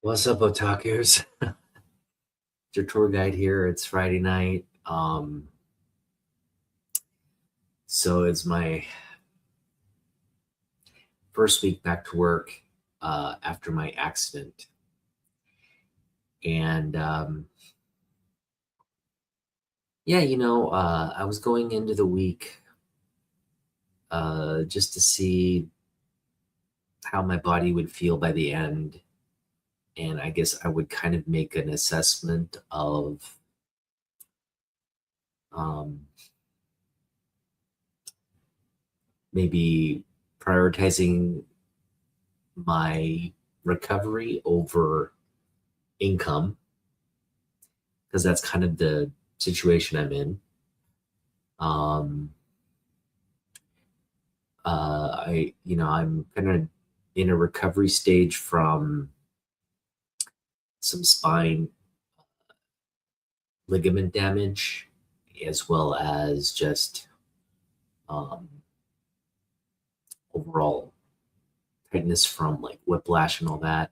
What's up, Otakus? It's your tour guide here. It's Friday night. So it's my first week back to work after my accident. And I was going into the week just to see how my body would feel by the end. And I guess I would kind of make an assessment of um, maybe prioritizing my recovery over income because that's kind of the situation I'm in. Um, I'm kind of in a recovery stage from some spine ligament damage, as well as just um, overall tightness from like whiplash and all that.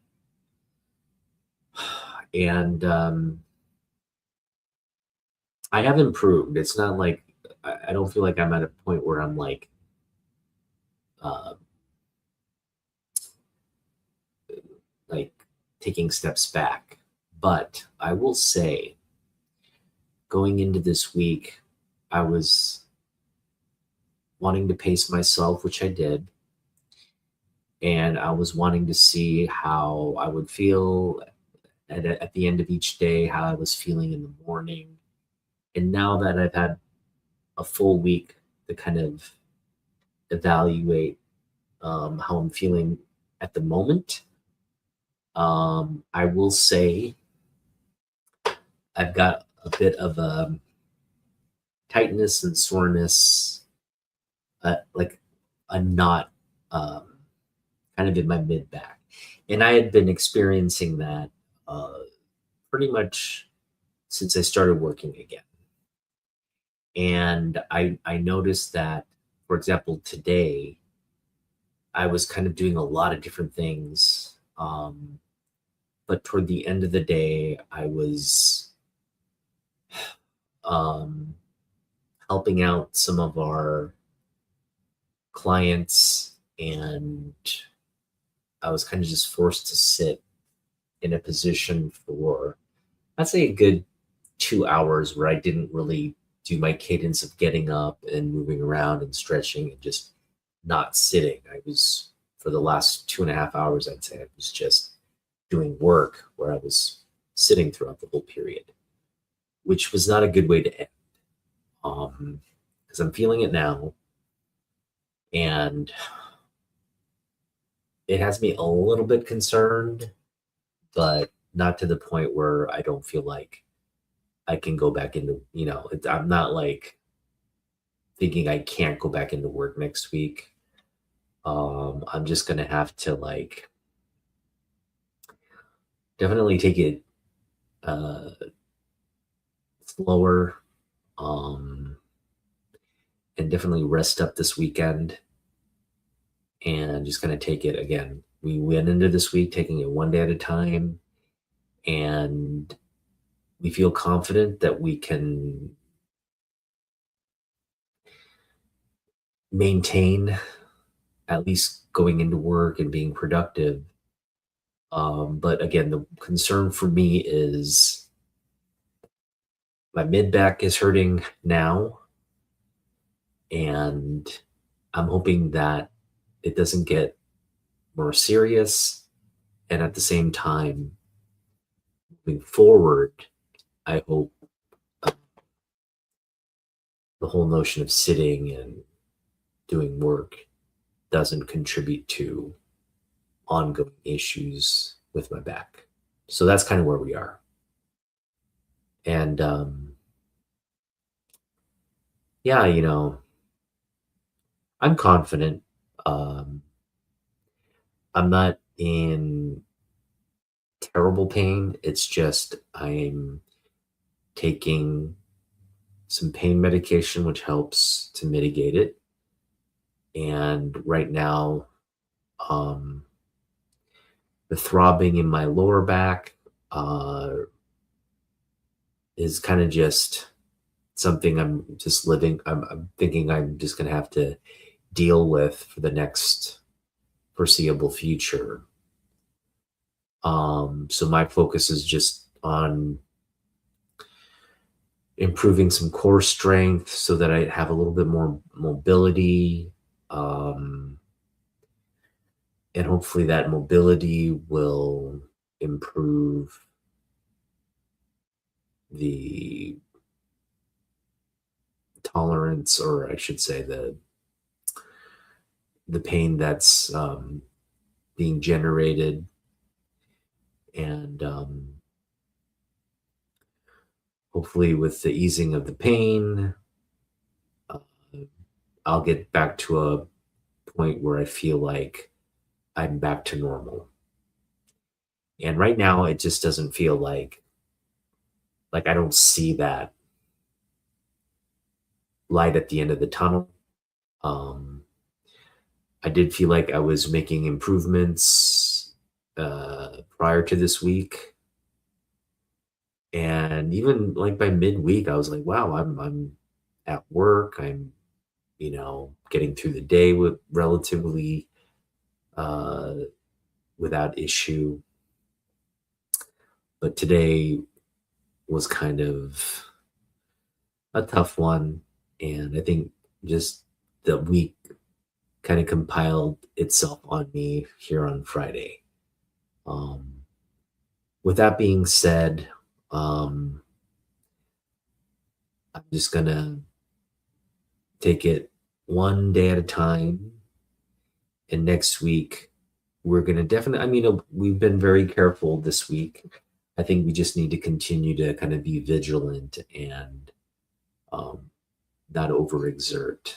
And I have improved. It's not like I don't feel like I'm at a point where I'm uh, like taking steps back. But I will say, going into this week, I was wanting to pace myself, which I did. And I was wanting to see how I would feel at the end of each day, how I was feeling in the morning. And now that I've had a full week to kind of evaluate how I'm feeling at the moment, I will say I've got a bit of a tightness and soreness, like a knot kind of in my mid back. And I had been experiencing that uh, pretty much since I started working again. And I noticed that, for example, today I was kind of doing a lot of different things. But toward the end of the day, I was um, helping out some of our clients, and I was kind of just forced to sit in a position for, I'd say, a good 2 hours where I didn't really do my cadence of getting up and moving around and stretching and just not sitting. I was, for the last 2.5 hours, I'd say I was just doing work where I was sitting throughout the whole period, which was not a good way to end. Because I'm feeling it now, and it has me a little bit concerned, but not to the point where I don't feel like I can go back into, I'm not like thinking I can't go back into work next week. I'm just gonna have to like definitely take it uh, slower, um, and definitely rest up this weekend, and just gonna take it again. We went into this week taking it one day at a time, and we feel confident that we can maintain at least going into work and being productive. But again, the concern for me is my mid back is hurting now, and I'm hoping that it doesn't get more serious. And at the same time, moving forward, I hope the whole notion of sitting and doing work doesn't contribute to ongoing issues with my back. So that's kind of where we are. And yeah, I'm confident. Um, I'm not in terrible pain. It's just I'm taking some pain medication, which helps to mitigate it. And right now, um, the throbbing in my lower back is kind of just something I'm just living. I'm thinking I'm just going to have to deal with for the next foreseeable future. So my focus is just on improving some core strength so that I have a little bit more mobility. And hopefully that mobility will improve the tolerance, or I should say the pain that's being generated. And hopefully with the easing of the pain, uh, I'll get back to a point where I feel like I'm back to normal. And right now it just doesn't feel like I don't see that light at the end of the tunnel. Um, I did feel like I was making improvements prior to this week, and even like by midweek, I was like, "Wow, I'm at work. I'm getting through the day with relatively uh, without issue." But today was kind of a tough one, and I think just the week kind of compiled itself on me here on Friday. Um, with that being said, um, I'm just gonna take it one day at a time. And next week, we're gonna definitely. I mean, we've been very careful this week. I think we just need to continue to kind of be vigilant and um, not overexert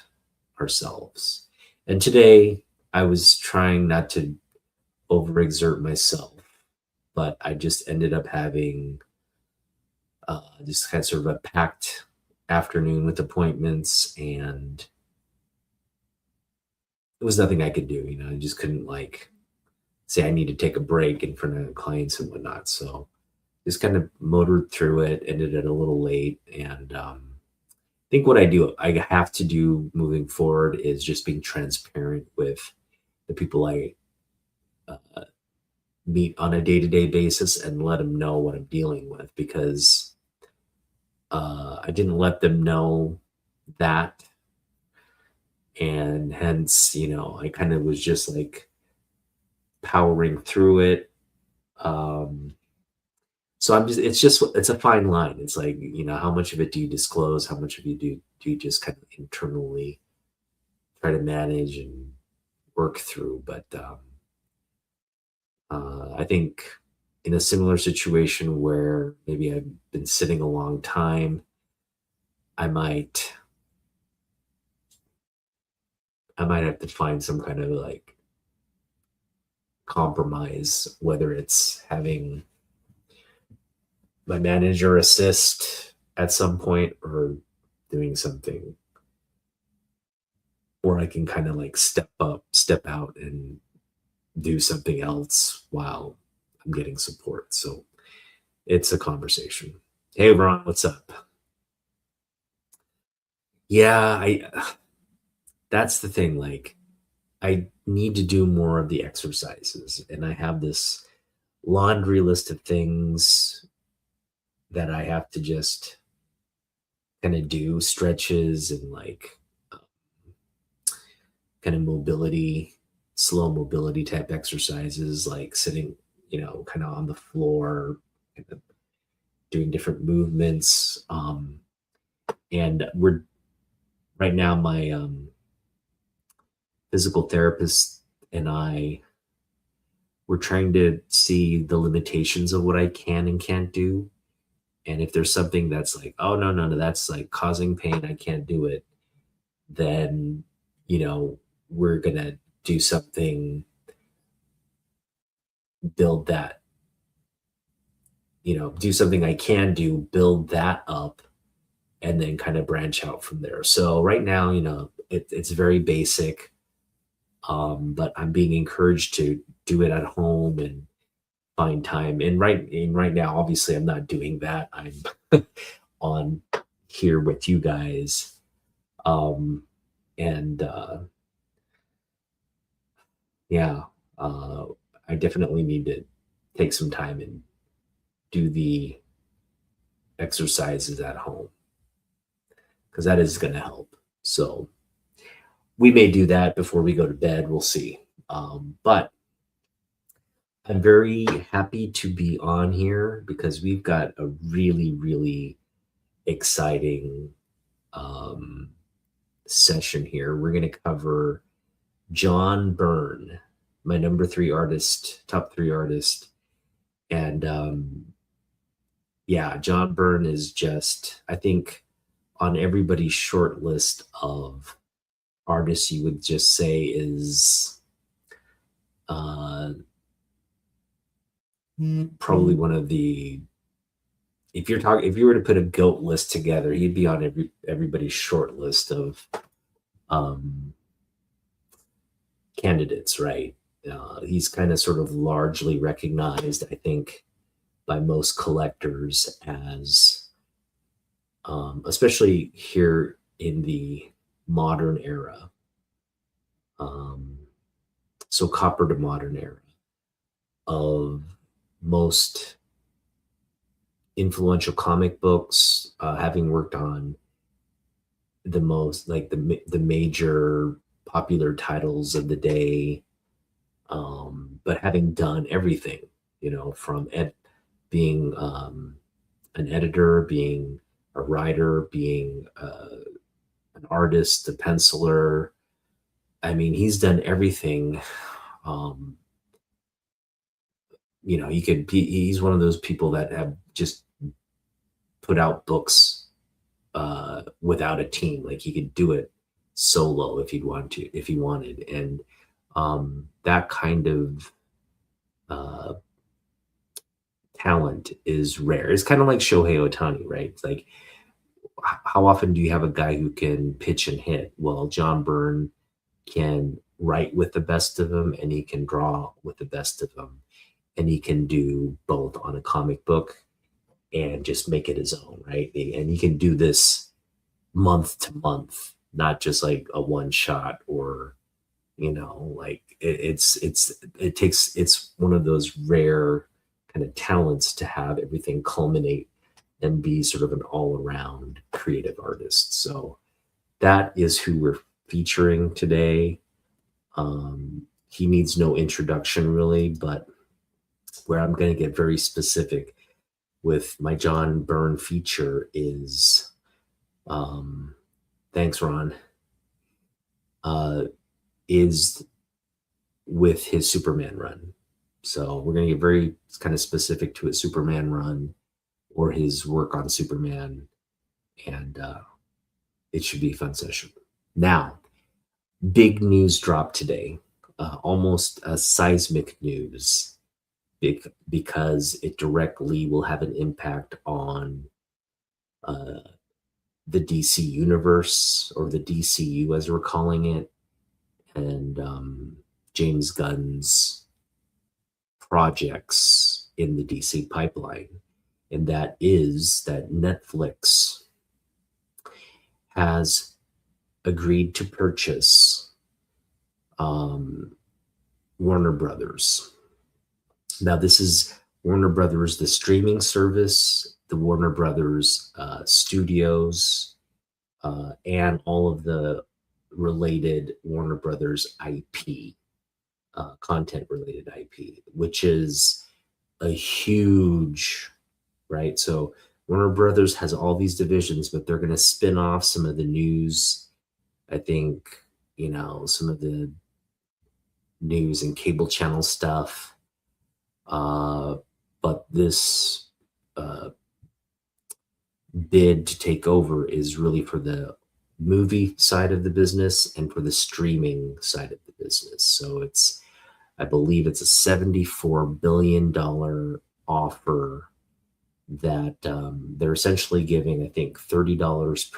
ourselves. And today, I was trying not to overexert myself, but I just ended up having just kind of sort of a packed afternoon with appointments, and it was nothing I could do. I just couldn't like say I need to take a break in front of clients and whatnot. So just kind of motored through it, ended it a little late, and I think what I have to do moving forward is just being transparent with the people I uh, meet on a day-to-day basis and let them know what I'm dealing with, because I didn't let them know that. And hence, I kind of was just like powering through it. Um, so it's a fine line. It's like, how much of it do you disclose? How much of you do you just kind of internally try to manage and work through? But I think in a similar situation where maybe I've been sitting a long time, I might I might have to find some kind of like compromise, whether it's having my manager assist at some point or doing something where I can kind of like step out and do something else while I'm getting support. So it's a conversation. Hey, Ron, what's up? Yeah, I that's the thing. Like, I need to do more of the exercises, and I have this laundry list of things that I have to just kind of do stretches and like kind of mobility, slow mobility type exercises, like sitting, kind of on the floor, kind of doing different movements. And we're right now, my physical therapist and I, we're trying to see the limitations of what I can and can't do. And if there's something that's like, oh, no, no, no, that's like causing pain, I can't do it, then, we're going to do something, build that, do something I can do, build that up, and then kind of branch out from there. So right now, it's very basic, but I'm being encouraged to do it at home and find time. And right now, obviously, I'm not doing that. I'm on here with you guys, and yeah, uh, I definitely need to take some time and do the exercises at home because that is going to help. So we may do that before we go to bed. We'll see. But I'm very happy to be on here because we've got a really, really exciting um, session here. We're going to cover John Byrne, my number three artist, top three artist. And yeah, John Byrne is just, I think, on everybody's short list of artists you would just say is uh, probably one of the, if you were to put a GOAT list together, he'd be on everybody's short list of um, candidates, right? He's kind of sort of largely recognized, I think, by most collectors as, especially here in the modern era, um, so copper to modern era, of most influential comic books, having worked on the most like the major popular titles of the day, but having done everything, from being an editor, being a writer, being an artist, a penciler. I mean, he's done everything. Um, he's one of those people that have just put out books without a team. Like he could do it solo if he wanted. And that kind of uh, talent is rare. It's kind of like Shohei Ohtani, right? It's like, how often do you have a guy who can pitch and hit? Well, John Byrne can write with the best of them, and he can draw with the best of them, and he can do both on a comic book and just make it his own, right? And he can do this month to month, not just like a one shot, or like it's one of those rare kind of talents to have everything culminate and be sort of an all-around creative artist. So that is who we're featuring today. He needs no introduction really, but where I'm going to get very specific with my John Byrne feature is, thanks, Ron, is with his Superman run. So we're going to get very kind of specific to his Superman run or his work on Superman, and it should be a fun session. Now, big news drop today, almost a seismic news, because it directly will have an impact on the DC universe, or the DCU as we're calling it, and James Gunn's projects in the DC pipeline. And that is that Netflix has agreed to purchase Warner Brothers. Now, this is Warner Brothers, the streaming service, the Warner Brothers studios, and all of the related Warner Brothers IP, content related IP, which is a huge, right? So Warner Brothers has all these divisions, but they're going to spin off some of the news. I think, some of the news and cable channel stuff. But this bid to take over is really for the movie side of the business and for the streaming side of the business. So I believe it's a $74 billion offer that they're essentially giving. I think $30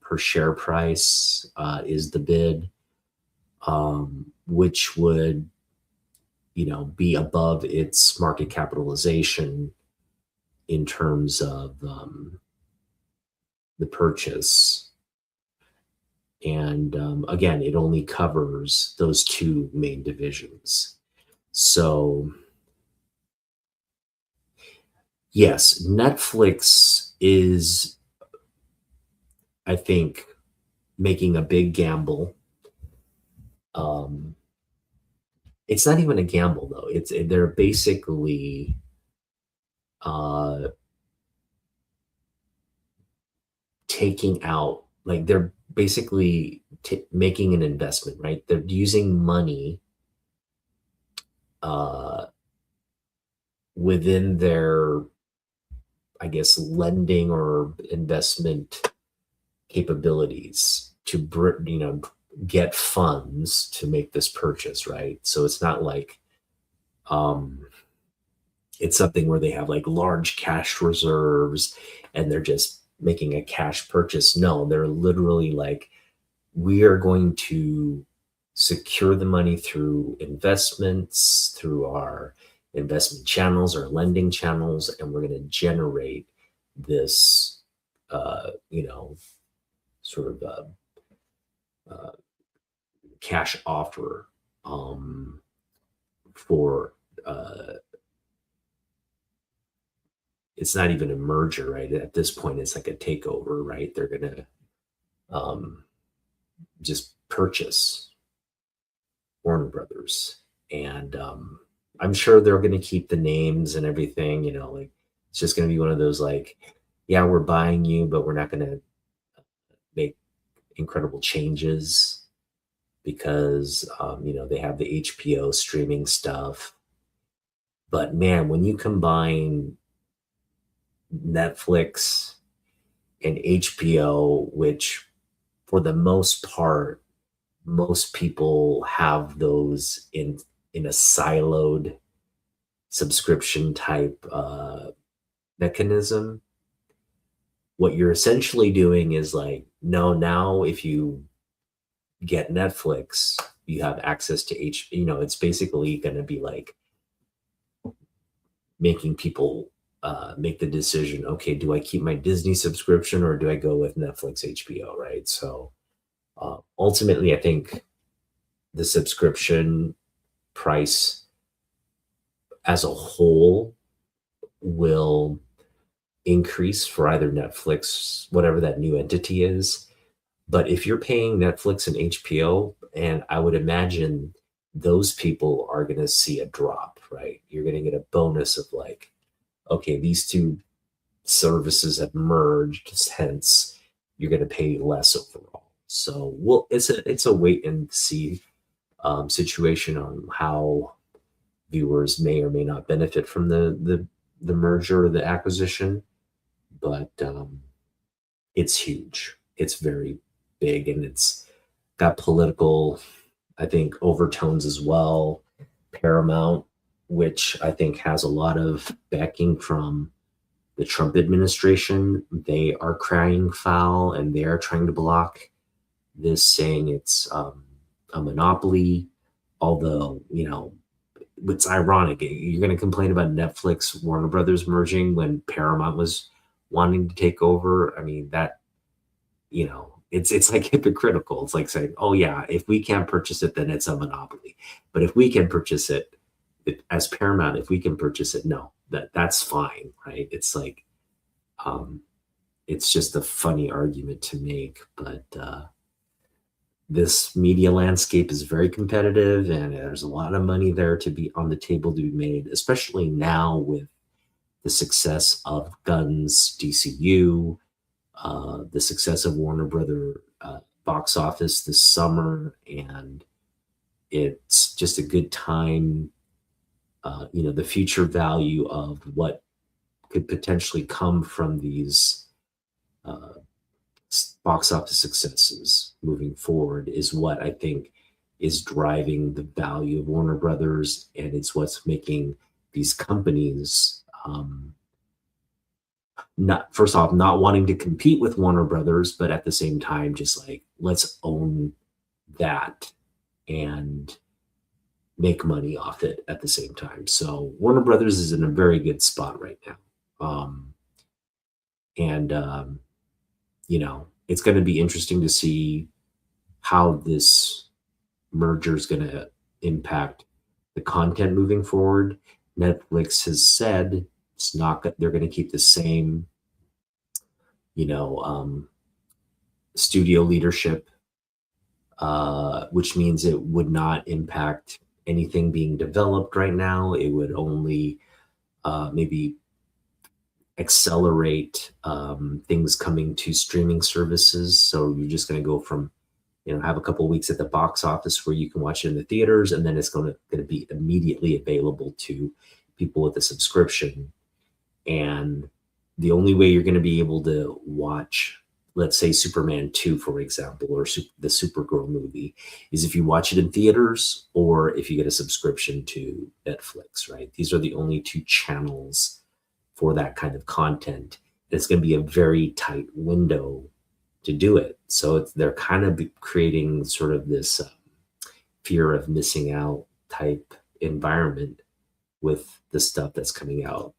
per share price is the bid, which would be above its market capitalization in terms of the purchase. And again, it only covers those two main divisions. So, yes, Netflix is, I think, making a big gamble. It's not even a gamble though. They're basically uh, taking out, like they're basically making an investment, right? They're using money uh, within their, I guess, lending or investment capabilities to get funds to make this purchase, right? So it's not like um, it's something where they have like large cash reserves and they're just making a cash purchase. No, they're literally like, we are going to secure the money through investments, through our investment channels, our lending channels, and we're going to generate this, sort of uh, cash offer for. It's not even a merger, right? At this point, it's like a takeover, right? They're gonna um, just purchase Warner Brothers, and I'm sure they're going to keep the names and everything. Like it's just going to be one of those like, yeah, we're buying you, but we're not going to make incredible changes because they have the HBO streaming stuff. But man, when you combine Netflix and HBO, which for the most part, most people have those in a siloed subscription type mechanism. What you're essentially doing is like, no, now if you get Netflix, you have access to it's basically going to be like making people make the decision, okay, do I keep my Disney subscription or do I go with Netflix HBO, right? So ultimately, I think the subscription price as a whole will increase for either Netflix, whatever that new entity is. But if you're paying Netflix and HBO, and I would imagine those people are going to see a drop, right? You're going to get a bonus of like, okay, these two services have merged, hence you're going to pay less overall. So, well, it's a wait and see situation on how viewers may or may not benefit from the merger or the acquisition, but it's huge. It's very big, and it's got political, I think, overtones as well. Paramount, which I think has a lot of backing from the Trump administration, they are crying foul and they are trying to block this, saying it's a monopoly. Although, it's ironic. You're going to complain about Netflix, Warner Brothers merging when Paramount was wanting to take over. I mean, that, it's like hypocritical. It's like saying, oh, yeah, if we can't purchase it, then it's a monopoly. But if we can purchase it, as Paramount, if we can purchase it, no, that's fine, right? It's like, it's just a funny argument to make, but this media landscape is very competitive, and there's a lot of money there to be on the table to be made, especially now with the success of Gunn's DCU, the success of Warner Brother box office this summer, and it's just a good time. The future value of what could potentially come from these uh, box office successes moving forward is what I think is driving the value of Warner Brothers, and it's what's making these companies not, first off, not wanting to compete with Warner Brothers, but at the same time, just like, let's own that. And make money off it at the same time. So Warner Brothers is in a very good spot right now. And it's going to be interesting to see how this merger is going to impact the content moving forward. Netflix has said it's not. They're going to keep the same, you know, studio leadership, which means it would not impact anything being developed right now. It would only maybe accelerate things coming to streaming services. So you're just going to go from, have a couple of weeks at the box office where you can watch it in the theaters, and then it's going to be immediately available to people with a subscription. And the only way you're going to be able to watch, let's say, Superman 2, for example, or the Supergirl movie, is if you watch it in theaters or if you get a subscription to Netflix, right? These are the only two channels for that kind of content. It's going to be a very tight window to do it. So they're kind of creating sort of this fear of missing out type environment with the stuff that's coming out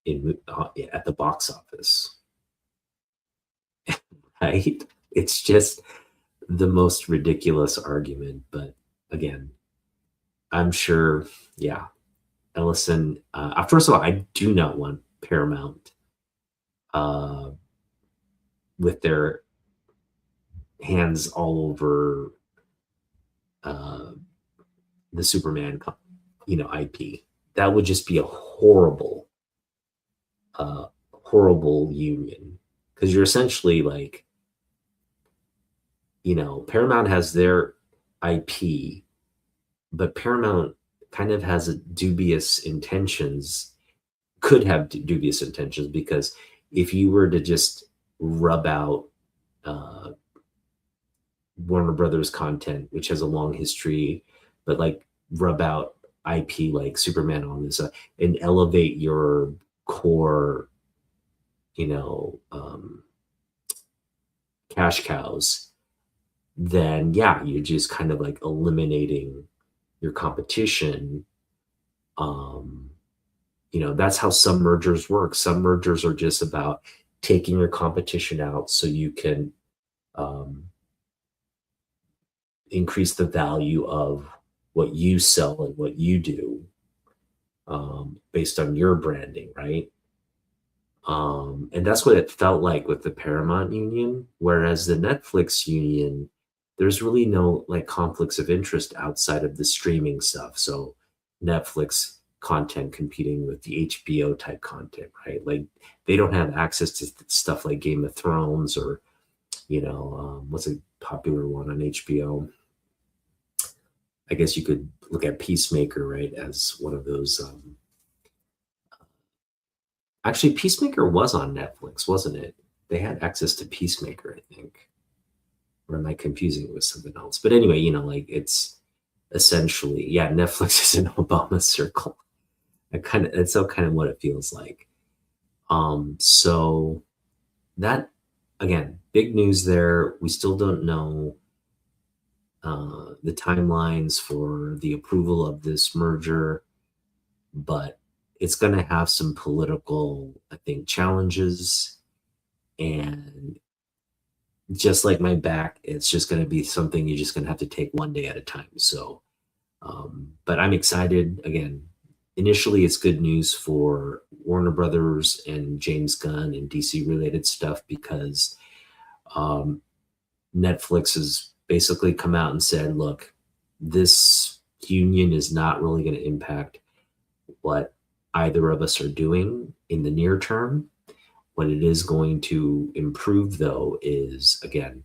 at the box office. Right? It's just the most ridiculous argument. But again, I'm sure, yeah, Ellison, first of all, I do not want Paramount with their hands all over the Superman, IP. That would just be a horrible, horrible union, because you're essentially like, Paramount has their IP, but Paramount kind of has a dubious intentions, could have dubious intentions, because if you were to just rub out Warner Brothers content, which has a long history, but like rub out IP like Superman on this and elevate your core, cash cows, then yeah, you're just kind of like eliminating your competition. That's how some mergers work. Some mergers are just about taking your competition out so you can increase the value of what you sell and what you do based on your branding, right? And that's what it felt like with the Paramount union. Whereas the Netflix union, there's really no like conflicts of interest outside of the streaming stuff. So Netflix content competing with the HBO type content, right? Like they don't have access to stuff like Game of Thrones or, what's a popular one on HBO? I guess you could look at Peacemaker, right, as one of those. Actually, Peacemaker was on Netflix, wasn't it? They had access to Peacemaker, I think. Or am I confusing it with something else? But anyway, like it's essentially, yeah, Netflix is an Obama circle. That's so kind of what it feels like. So that, again, big news there. We still don't know the timelines for the approval of this merger, but it's going to have some political, I think, challenges. And just like my back, it's just going to be something you're just going to have to take one day at a time. So, but I'm excited. Again, initially, it's good news for Warner Brothers and James Gunn and DC related stuff, because Netflix has basically come out and said, look, this union is not really going to impact what either of us are doing in the near term. What it is going to improve, though, is, again,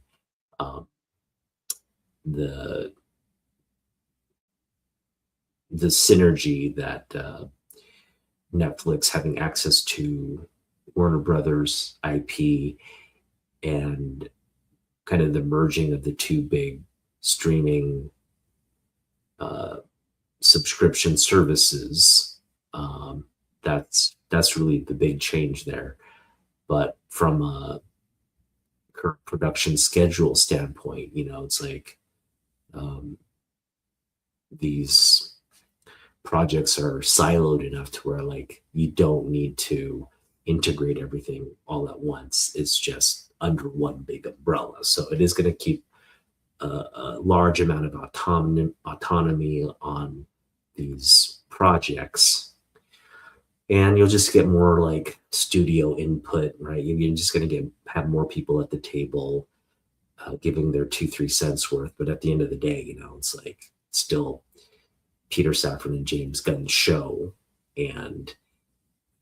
the synergy that Netflix having access to Warner Brothers IP and kind of the merging of the two big streaming subscription services. That's really the big change there. But from a current production schedule standpoint, it's like these projects are siloed enough to where like you don't need to integrate everything all at once. It's just under one big umbrella. So it is going to keep a large amount of autonomy on these projects, and you'll just get more like studio input, right? You're just going to have more people at the table giving their 2-3 cents worth. But at the end of the day, it's like still Peter Safran and James Gunn's show, and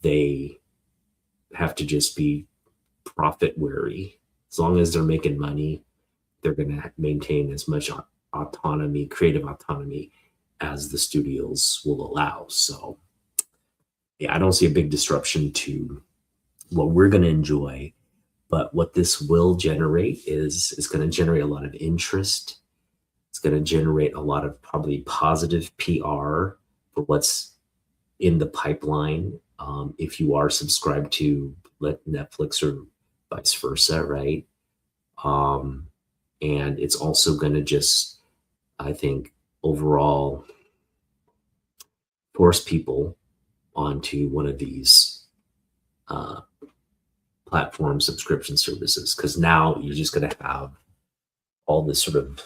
they have to just be profit wary. As long as they're making money, they're going to maintain as much autonomy, creative autonomy, as the studios will allow. So, yeah, I don't see a big disruption to what we're going to enjoy, but what this will generate is going to generate a lot of interest. It's going to generate a lot of probably positive PR for what's in the pipeline. If you are subscribed to Netflix or vice versa, right? And it's also going to just, I think, overall force people onto one of these platform subscription services, because now you're just going to have all this sort of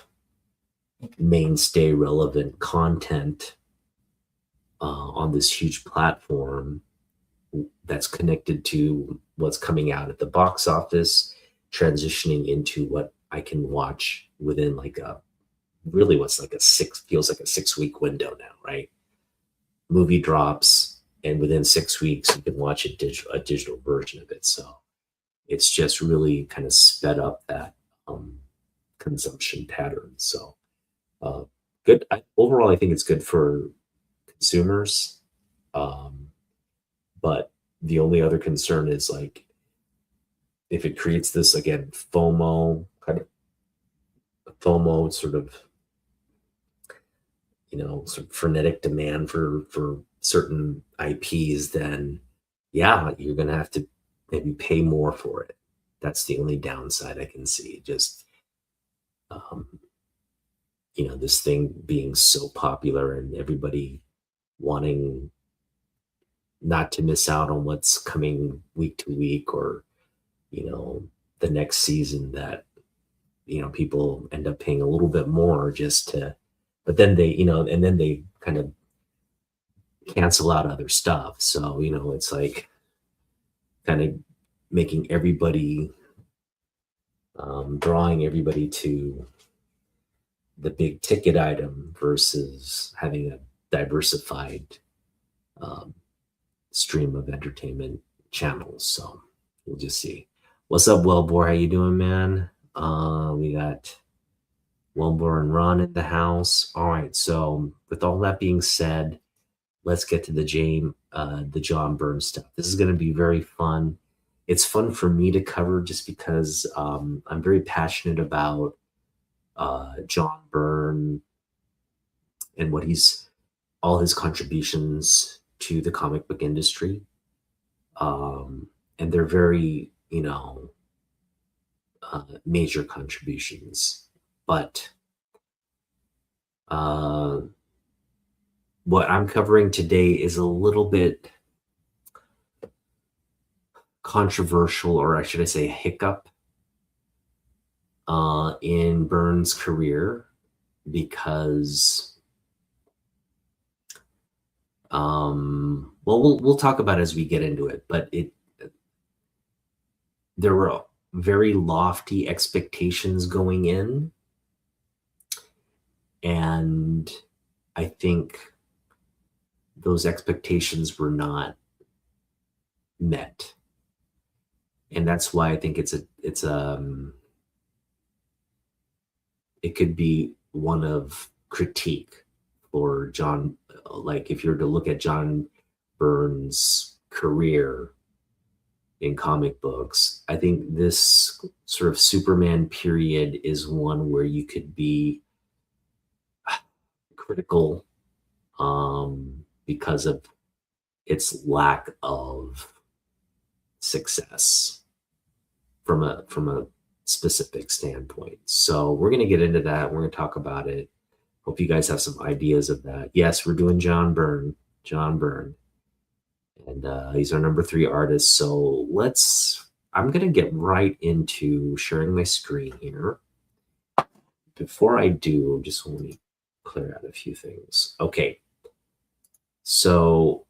mainstay relevant content on this huge platform that's connected to what's coming out at the box office, transitioning into what I can watch within like feels like a 6-week window now, right? Movie drops, and within 6 weeks you can watch a digital version of it. So it's just really kind of sped up that consumption pattern. So good. Overall, I think it's good for consumers. But the only other concern is like if it creates this again FOMO sort of sort of frenetic demand for certain IPs, then yeah, you're gonna have to maybe pay more for it. That's the only downside I can see. Just this thing being so popular and everybody wanting not to miss out on what's coming week to week, or the next season, that people end up paying a little bit more just to, but then they and then they kind of cancel out other stuff. So it's like kind of making everybody drawing everybody to the big ticket item versus having a diversified stream of entertainment channels. So we'll just see. What's up, Wellbore? How you doing, man? We got Wellbore and Ron in the house. All right. So with all that being said, let's get to the John Byrne stuff. This is going to be very fun. It's fun for me to cover just because I'm very passionate about John Byrne and all his contributions to the comic book industry. And they're very, major contributions. But what I'm covering today is a little bit controversial, or I should I say a hiccup in Byrne's career, because we'll talk about it as we get into it, but there were very lofty expectations going in, and I think those expectations were not met. And that's why I think it could be one of critique for John. Like if you were to look at John Byrne's career in comic books, I think this sort of Superman period is one where you could be critical because of its lack of success from a specific standpoint. So we're going to get into that. We're going to talk about it. Hope you guys have some ideas of that. Yes, we're doing John Byrne. John Byrne. And he's our number 3 artist. So I'm going to get right into sharing my screen here. Before I do, just want to clear out a few things. Okay. So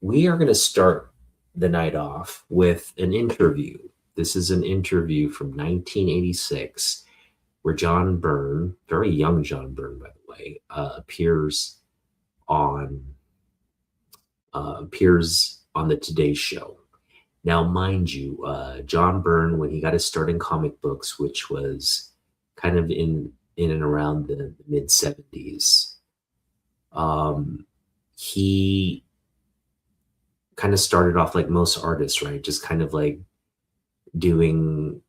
we are going to start the night off with an interview. This is an interview from 1986 where John Byrne, very young John Byrne, by the way, appears on the Today Show. Now, mind you, John Byrne, when he got his start in comic books, which was kind of in and around the mid 70s, he kind of started off like most artists, right? Just kind of like doing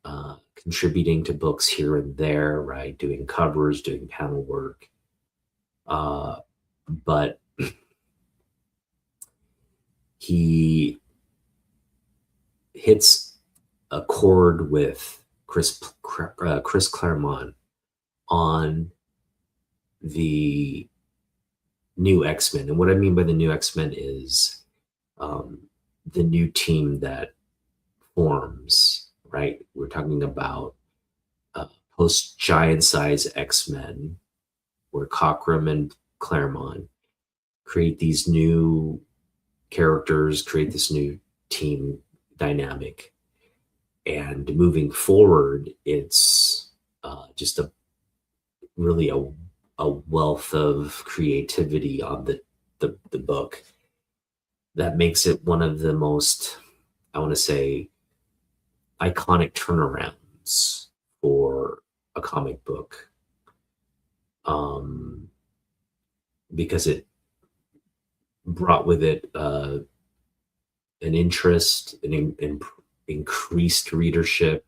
contributing to books here and there, right? Doing covers, doing panel work. But he hits a chord with Chris Claremont on the new X-Men. And what I mean by the new X-Men is the new team that forms, right? We're talking about post Giant Size X-Men, where Cockrum and Claremont create these new characters, create this new team dynamic. And moving forward, it's just really a wealth of creativity on the book that makes it one of the most, I want to say, iconic turnarounds for a comic book, because it brought with it an interest, increased readership,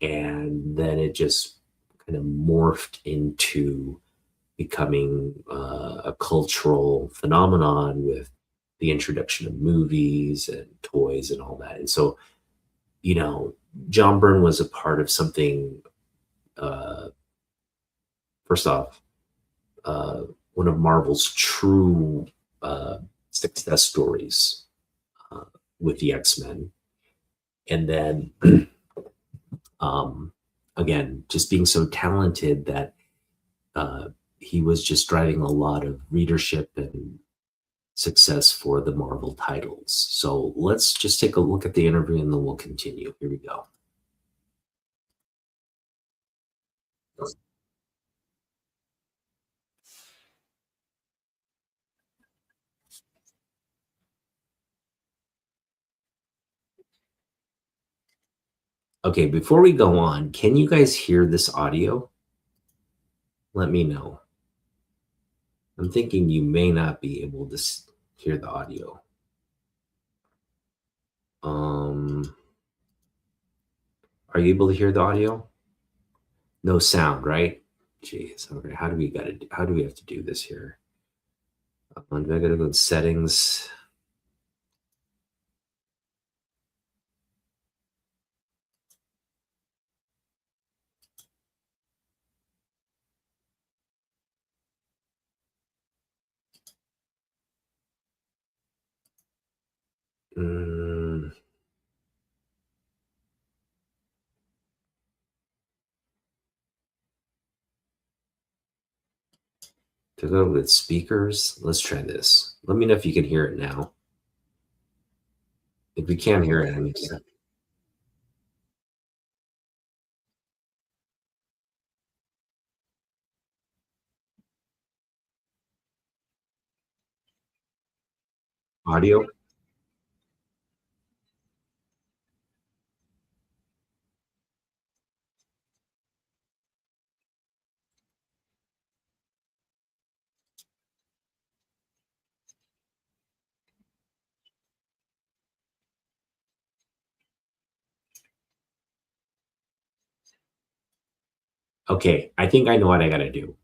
and then it just kind of morphed into becoming a cultural phenomenon with the introduction of movies and toys and all that. And so, John Byrne was a part of something, first off, one of Marvel's true success stories with the X-Men. And then, again, just being so talented that he was just driving a lot of readership and success for the Marvel titles. So let's just take a look at the interview and then we'll continue. Here we go. Okay, before we go on, can you guys hear this audio? Let me know. I'm thinking you may not be able to hear the audio. Are you able to hear the audio? No sound, right? Jeez. Okay. How do we have to do this here? Do I gotta go to settings? To go with speakers, let's try this. Let me know if you can hear it now. If we can't hear it, I need to. Audio? Okay, I think I know what I gotta do.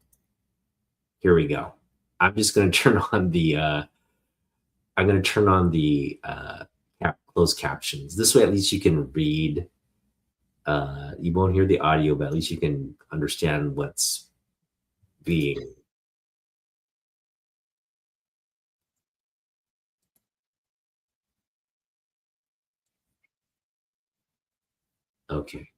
Here we go. I'm just gonna turn on the closed captions. This way at least you can read. You won't hear the audio, but at least you can understand what's being Okay.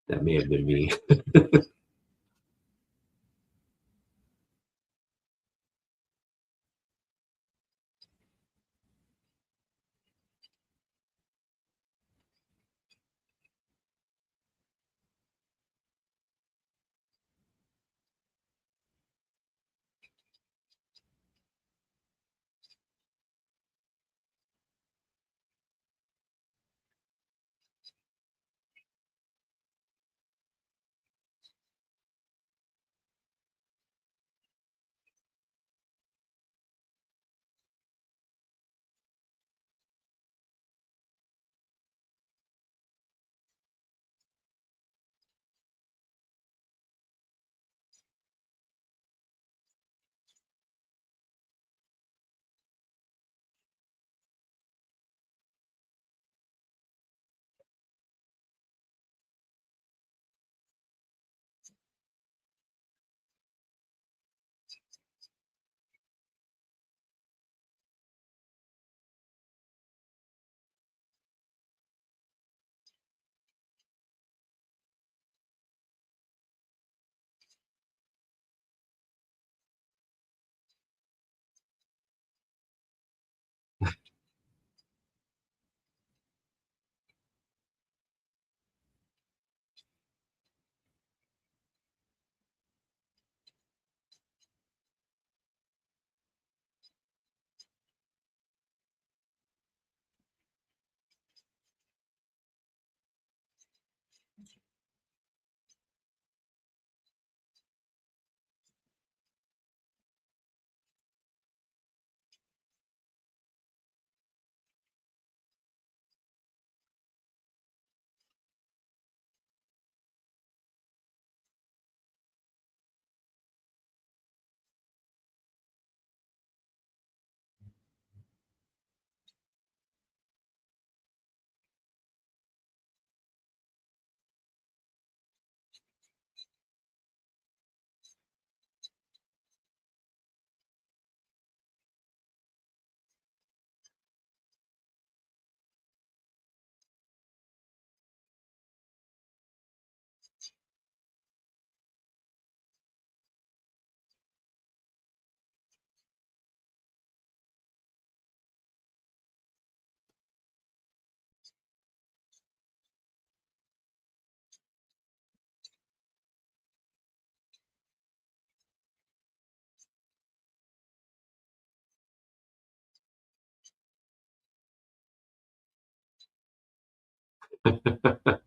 That may have been me.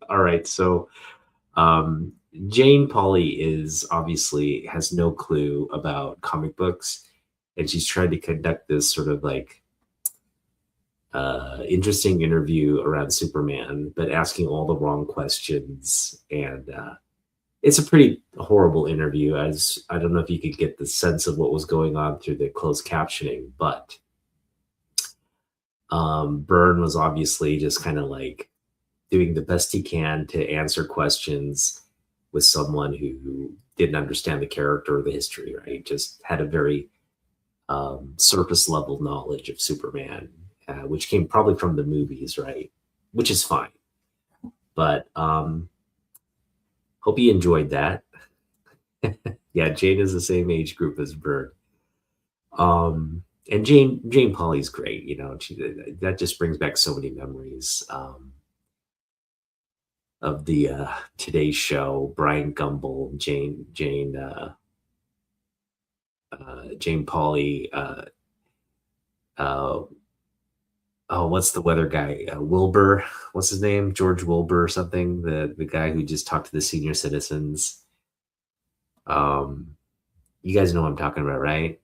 All right. So Jane Pauley is obviously has no clue about comic books, and she's trying to conduct this sort of like interesting interview around Superman, but asking all the wrong questions. And it's a pretty horrible interview. As I don't know if you could get the sense of what was going on through the closed captioning, but Byrne was obviously just kind of like doing the best he can to answer questions with someone who didn't understand the character or the history, right? Just had a very surface level knowledge of Superman, which came probably from the movies, right? Which is fine. But hope you enjoyed that. Yeah, Jane is the same age group as Byrne. And Jane Pauley's great, you know. That just brings back so many memories of the Today's Show, Brian Gumbel, Jane Pauley. Uh, oh, what's the weather guy? Wilbur, what's his name? George Wilbur or something. The guy who just talked to the senior citizens. You guys know what I'm talking about, right?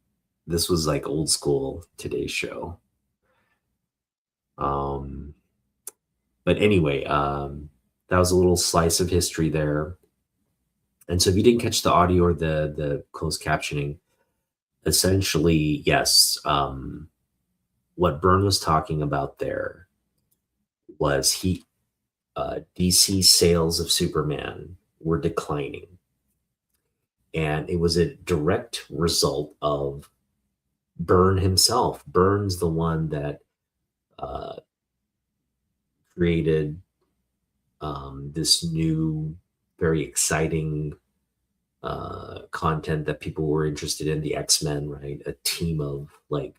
This was like old school Today's Show. But anyway, that was a little slice of history there. And so if you didn't catch the audio or the closed captioning, essentially, yes, what Byrne was talking about there was DC sales of Superman were declining. And it was a direct result of Byrne himself. Byrne's the one that created this new, very exciting content that people were interested in, the X-Men, right? A team of like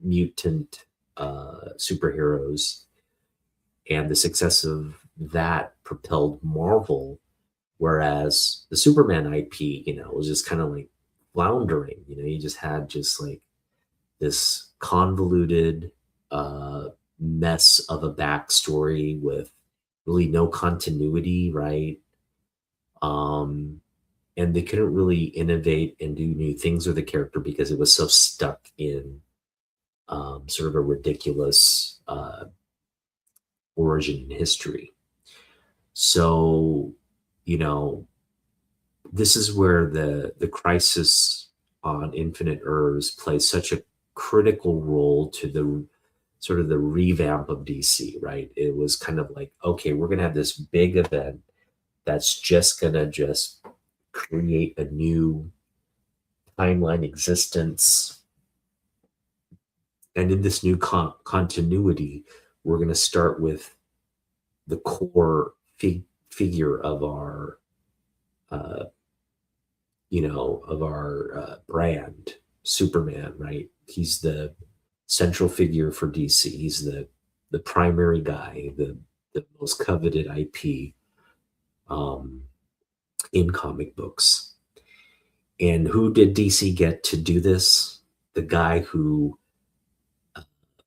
mutant superheroes. And the success of that propelled Marvel, whereas the Superman IP, you know, was just kind of like floundering. You know, you just had just like this convoluted mess of a backstory with really no continuity, right? And they couldn't really innovate and do new things with the character because it was so stuck in sort of a ridiculous origin in history. So, you know, this is where the Crisis on Infinite Earths plays such a critical role to the sort of the revamp of DC, right? It was kind of like, okay, we're gonna have this big event that's just gonna just create a new timeline existence. And in this new continuity, we're going to start with the core figure of our, of our brand, Superman, right? He's the central figure for DC. He's the primary guy, the most coveted IP in comic books. And who did DC get to do this? The guy who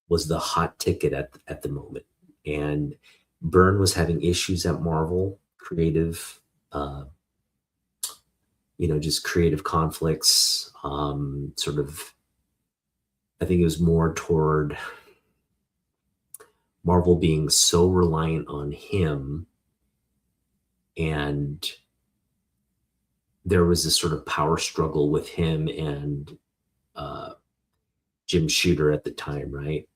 was the hot ticket at the moment. And Byrne was having issues at Marvel, creative, just creative conflicts, sort of, I think it was more toward Marvel being so reliant on him. And there was this sort of power struggle with him and Jim Shooter at the time, right?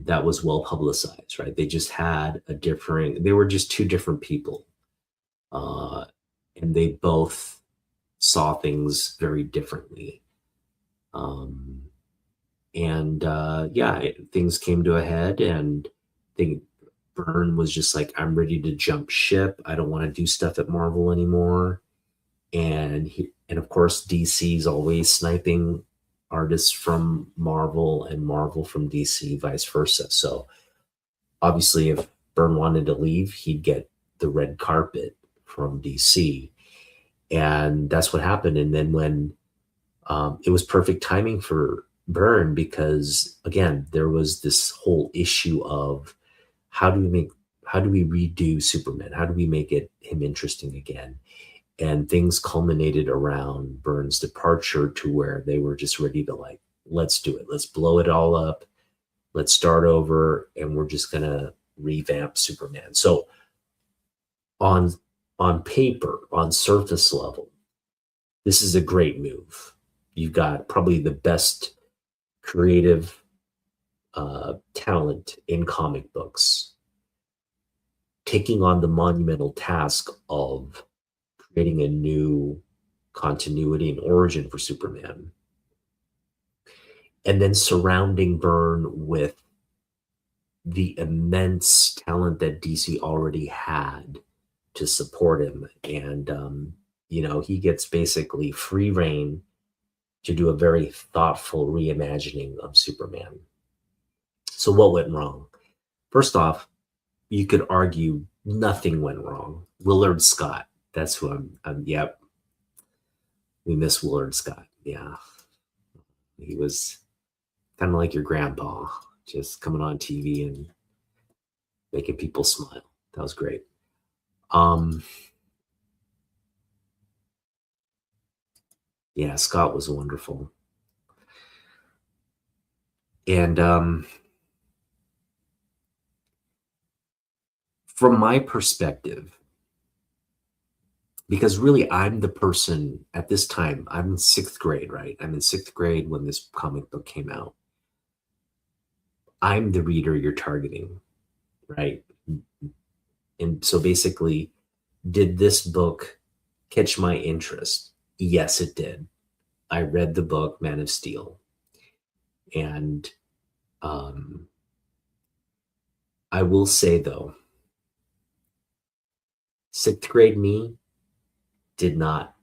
That was well publicized, right? They just had they were just two different people. And they both saw things very differently. Things came to a head, and I think Byrne was just like, I'm ready to jump ship. I don't want to do stuff at Marvel anymore. And of course, DC's always sniping artists from Marvel and Marvel from DC, vice versa. So obviously, if Byrne wanted to leave, he'd get the red carpet from DC. And that's what happened. And then when it was perfect timing for Byrne, because again, there was this whole issue of how do we redo Superman? How do we make him interesting again? And things culminated around Byrne's departure to where they were just ready to like, let's do it. Let's blow it all up. Let's start over. And we're just going to revamp Superman. So on on paper, on surface level, this is a great move. You've got probably the best creative talent in comic books taking on the monumental task of creating a new continuity and origin for Superman, and then surrounding Byrne with the immense talent that DC already had to support him. And, he gets basically free reign to do a very thoughtful reimagining of Superman. So, what went wrong? First off, you could argue nothing went wrong. Willard Scott, that's who yep, we miss Willard Scott. Yeah, he was kind of like your grandpa, just coming on TV and making people smile. That was great. Yeah, Scott was wonderful. And from my perspective, because really I'm the person at this time, I'm in sixth grade, right? I'm in sixth grade when this comic book came out. I'm the reader you're targeting, right? And so basically, did this book catch my interest? Yes, it did. I read the book, Man of Steel. And I will say, though, sixth grade me did not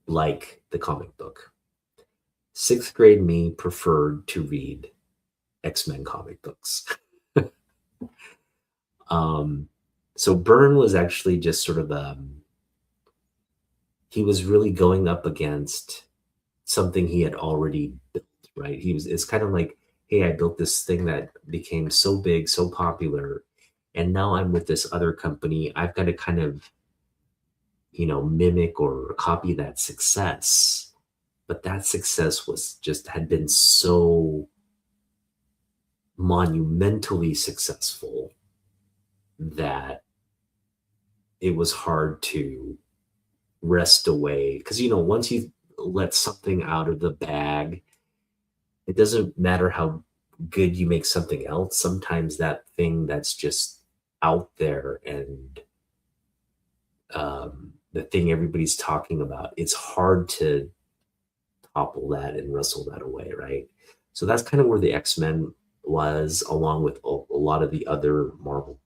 like the comic book. Sixth grade me preferred to read X-Men comic books. So Byrne was actually just sort of he was really going up against something he had already built, right? It's kind of like, hey, I built this thing that became so big, so popular, and now I'm with this other company. I've got to kind of, mimic or copy that success. But that success had been so monumentally successful that it was hard to wrest away. Because, once you let something out of the bag, it doesn't matter how good you make something else. Sometimes that thing that's just out there and the thing everybody's talking about, it's hard to topple that and wrestle that away, right? So that's kind of where the X-Men was, along with a lot of the other Marvel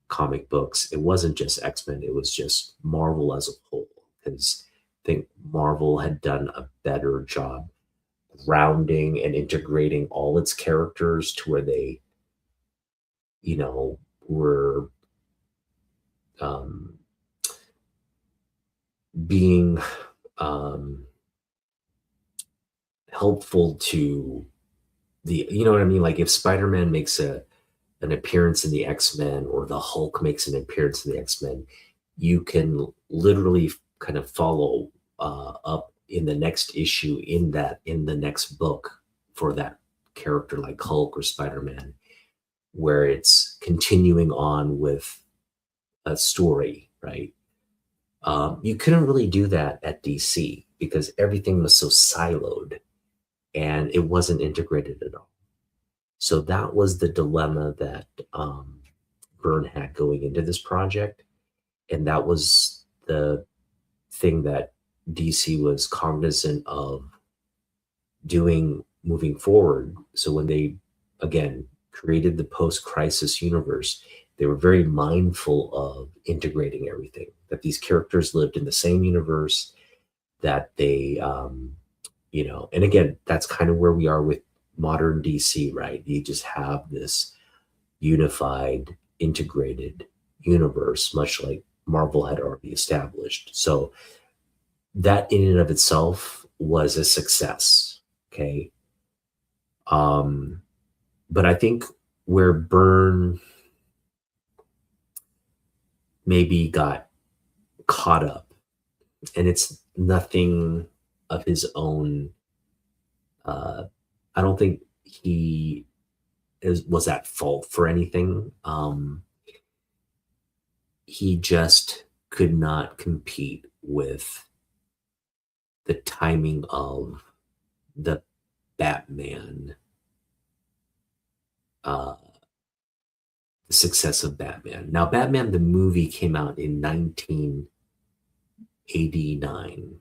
comic books. It wasn't just X-Men, it was just Marvel as a whole, because I think Marvel had done a better job grounding and integrating all its characters to where they, were um, being helpful to you know what I mean? Like if Spider-Man makes an appearance in the X-Men, or the Hulk makes an appearance in the X-Men, you can literally kind of follow up in the next issue in the next book for that character like Hulk or Spider-Man, where it's continuing on with a story, right? You couldn't really do that at DC because everything was so siloed and it wasn't integrated at all. So that was the dilemma that Byrne had going into this project. And that was the thing that DC was cognizant of doing moving forward. So when they, again, created the post-crisis universe, they were very mindful of integrating everything, that these characters lived in the same universe, that they, and again, that's kind of where we are with modern DC, right? You just have this unified, integrated universe, much like Marvel had already established. So that in and of itself was a success. Okay. But I think where Byrne maybe got caught up, and it's nothing of his own, I don't think he was at fault for anything. he just could not compete with the timing of the Batman, uh, the success of Batman. Now, Batman the movie came out in 1989,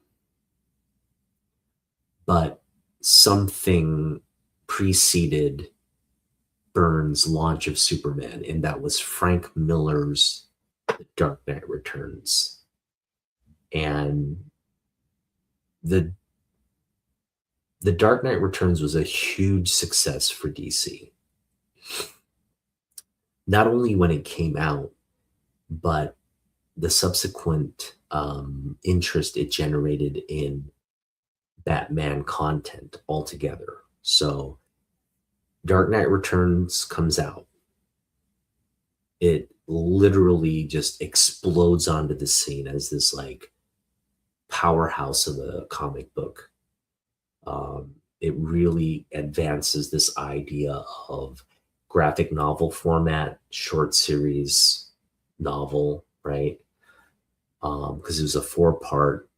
but something preceded Byrne's launch of Superman, and that was Frank Miller's The Dark Knight Returns. And the The Dark Knight Returns was a huge success for DC. Not only when it came out, but the subsequent interest it generated in Batman content altogether. So Dark Knight Returns comes out. It literally just explodes onto the scene as this like powerhouse of a comic book. It really advances this idea of graphic novel format, short series novel, right? Because it was a 4-part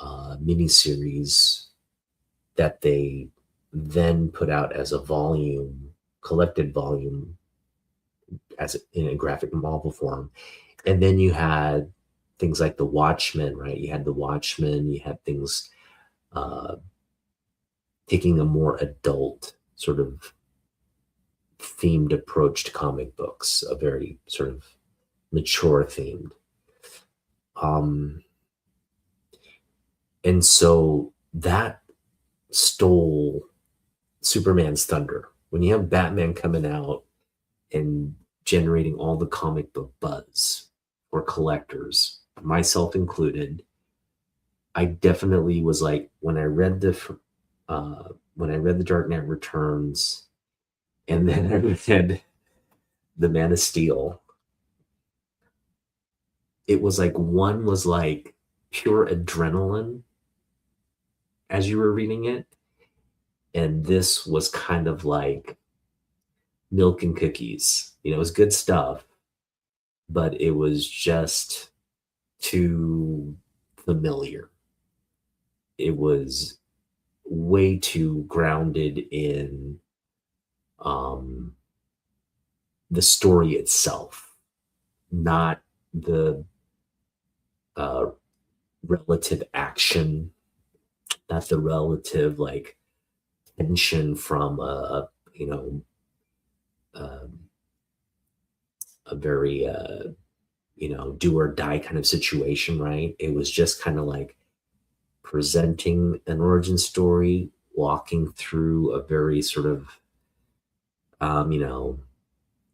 miniseries that they then put out as a volume, collected volume, in a graphic novel form. And then you had things like The Watchmen, right? You had The Watchmen, you had things uh, taking a more adult sort of themed approach to comic books, a very sort of mature themed. Um, and so that stole Superman's thunder. When you have Batman coming out and generating all the comic book buzz for collectors, myself included, I definitely was like, when I read the Dark Knight Returns, and then I read the Man of Steel, it was like one was like pure adrenaline as you were reading it, and this was kind of like milk and cookies. It was good stuff, but it was just too familiar. It was way too grounded in um, the story itself, not the uh, relative action, not the relative like tension from um, a very do or die kind of situation, right? It was just kind of like presenting an origin story, walking through a very sort of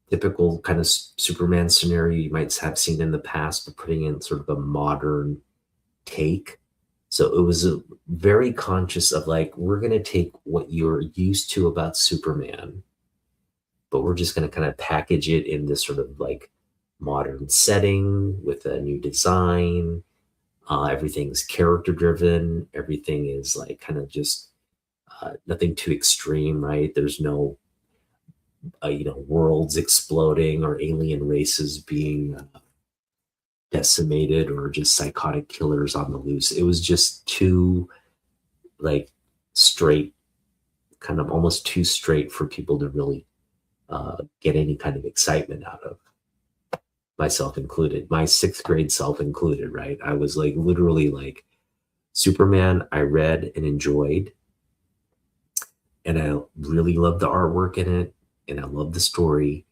typical kind of Superman scenario you might have seen in the past, but putting in sort of a modern take. So it was very conscious of like, we're going to take what you're used to about Superman, but we're just going to kind of package it in this sort of like modern setting with a new design. Everything's character driven. Everything is like kind of just nothing too extreme, right? There's no worlds exploding or alien races being decimated or just psychotic killers on the loose. It was just too like straight, kind of almost too straight for people to really get any kind of excitement out of, myself included, my 6th grade self included, right? I was like literally like Superman, I read and enjoyed, and I really loved the artwork in it, and I loved the story.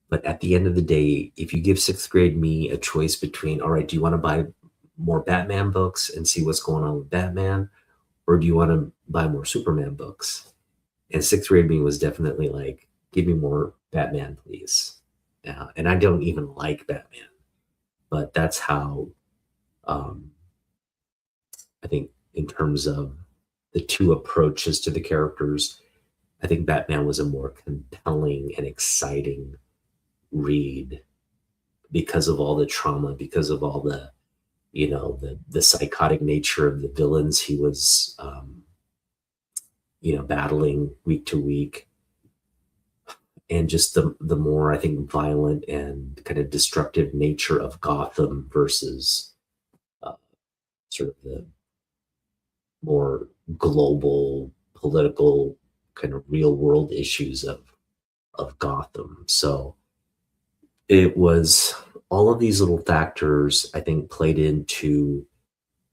But at the end of the day, if you give 6th grade me a choice between, all right, do you want to buy more Batman books and see what's going on with Batman, or do you want to buy more Superman books? And 6th grade me was definitely like, give me more Batman, please. And I don't even like Batman, but that's how um, I think in terms of the two approaches to the characters, I think Batman was a more compelling and exciting read because of all the trauma, because of all the the psychotic nature of the villains he was battling week to week. and just the more, I think, violent and kind of destructive nature of Gotham versus uh, sort of the more global political kind of real world issues of Gotham. So it was all of these little factors, I think, played into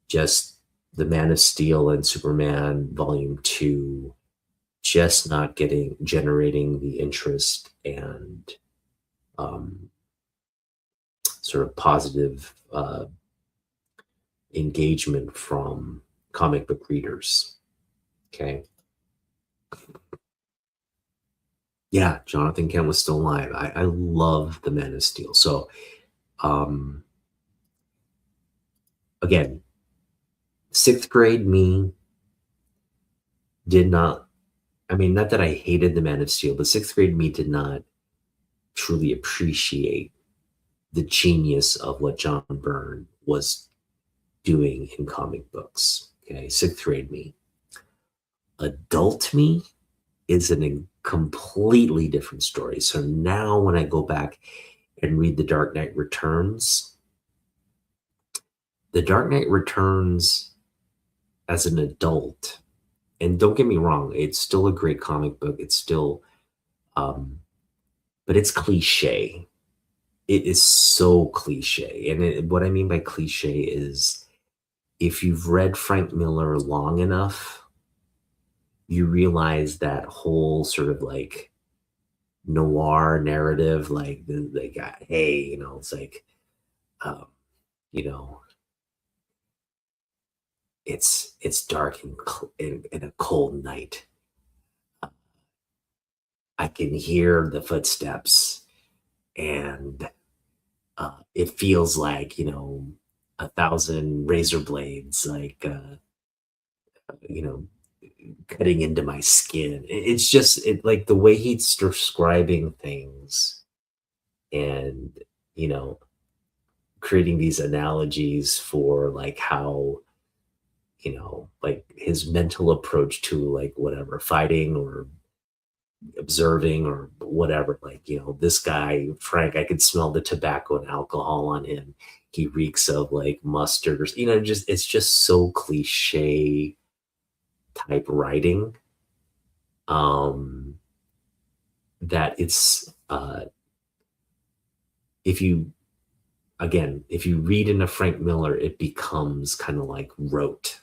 just the Man of Steel and Superman Volume 2 just not getting generating the interest and um, sort of positive engagement from comic book readers. Okay. Yeah, Jonathan Kent was still alive. I love the Man of Steel. So um, again, sixth grade me did not, I mean, not that I hated the Man of Steel, but sixth grade me did not truly appreciate the genius of what John Byrne was doing in comic books. Okay, sixth grade me. Adult me is a completely different story. So now when I go back and read The Dark Knight Returns as an adult, and don't get me wrong, it's still a great comic book. It's still, but it's cliche. It is so cliche. And what I mean by cliche is if you've read Frank Miller long enough, you realize that whole sort of like noir narrative, like the guy, hey, it's like, um, you know, it's dark and a cold night. I can hear the footsteps, and it feels like, 1,000 razor blades, like you know, cutting into my skin. It's just like the way he's describing things, and you know, creating these analogies for like how, like his mental approach to like whatever fighting or observing or whatever. Like, this guy, Frank, I could smell the tobacco and alcohol on him. He reeks of like mustard or, just, it's just so cliche type writing. Um, that it's, if you, again, if you read into Frank Miller, it becomes kind of like rote.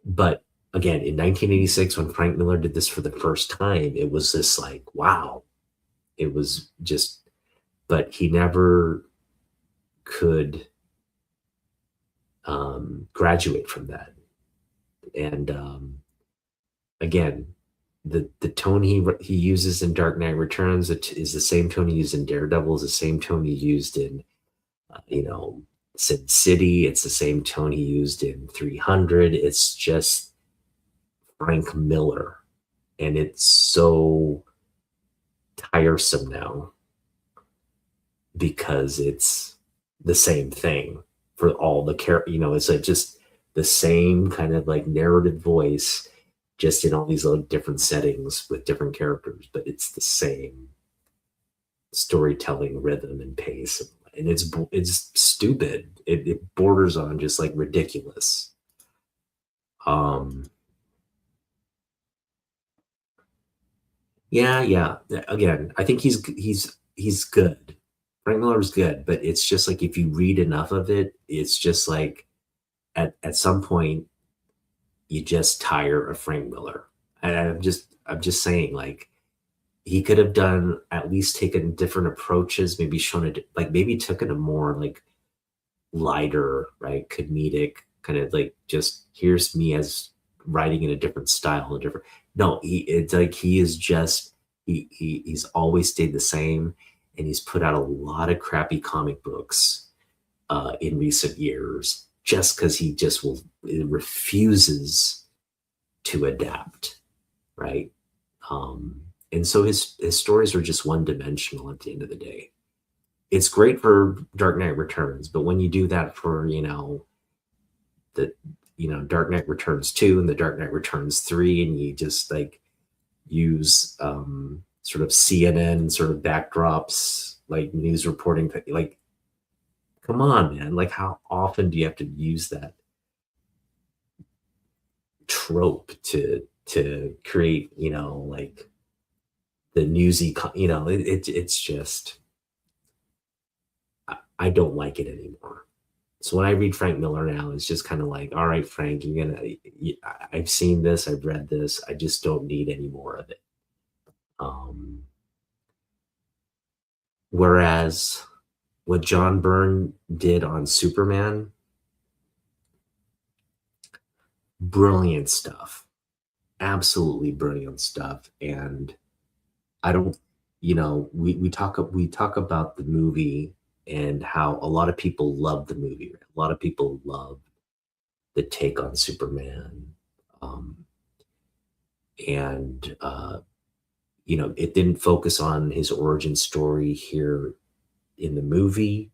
But again, in 1986, when Frank Miller did this for the first time, it was this like, wow, it was just, but he never could graduate from that. And again, the tone he uses in Dark Knight Returns is the same tone he used in Daredevil, is the same tone he used in, Sin City. It's the same tone he used in 300. It's just Frank Miller, and it's so tiresome now because it's the same thing for all the it's like just the same kind of like narrative voice, just in all these little different settings with different characters, but it's the same storytelling rhythm and pace, and it's stupid. It borders on just like ridiculous. um yeah, again, I think he's good. Frank Miller's good, but it's just like if you read enough of it, it's just like at some point you just tire of Frank Miller. And I'm just saying, like, he could have done at least taken different approaches, maybe shown it, like maybe took it a more like lighter, right, comedic kind of like, just here's me as writing in a different style, a different. No, it's like he is just he's always stayed the same, and he's put out a lot of crappy comic books in recent years, just because he just refuses to adapt, right? And so his stories are just one dimensional at the end of the day. It's great for Dark Knight Returns, but when you do that for, the Dark Knight Returns 2 and the Dark Knight Returns 3, and you just like use sort of CNN sort of backdrops, like news reporting. Like, come on, man! Like, how often do you have to use that trope to create, like the newsy, it's just I don't like it anymore. So when I read Frank Miller now, it's just kind of like, all right, Frank, I've seen this, I've read this, I just don't need any more of it. Um, Whereas what John Byrne did on Superman, brilliant stuff, absolutely brilliant stuff. And I don't, we talk about the movie and how a lot of people love the movie. Right? A lot of people love the take on Superman. Um, and it didn't focus on his origin story here in the movie,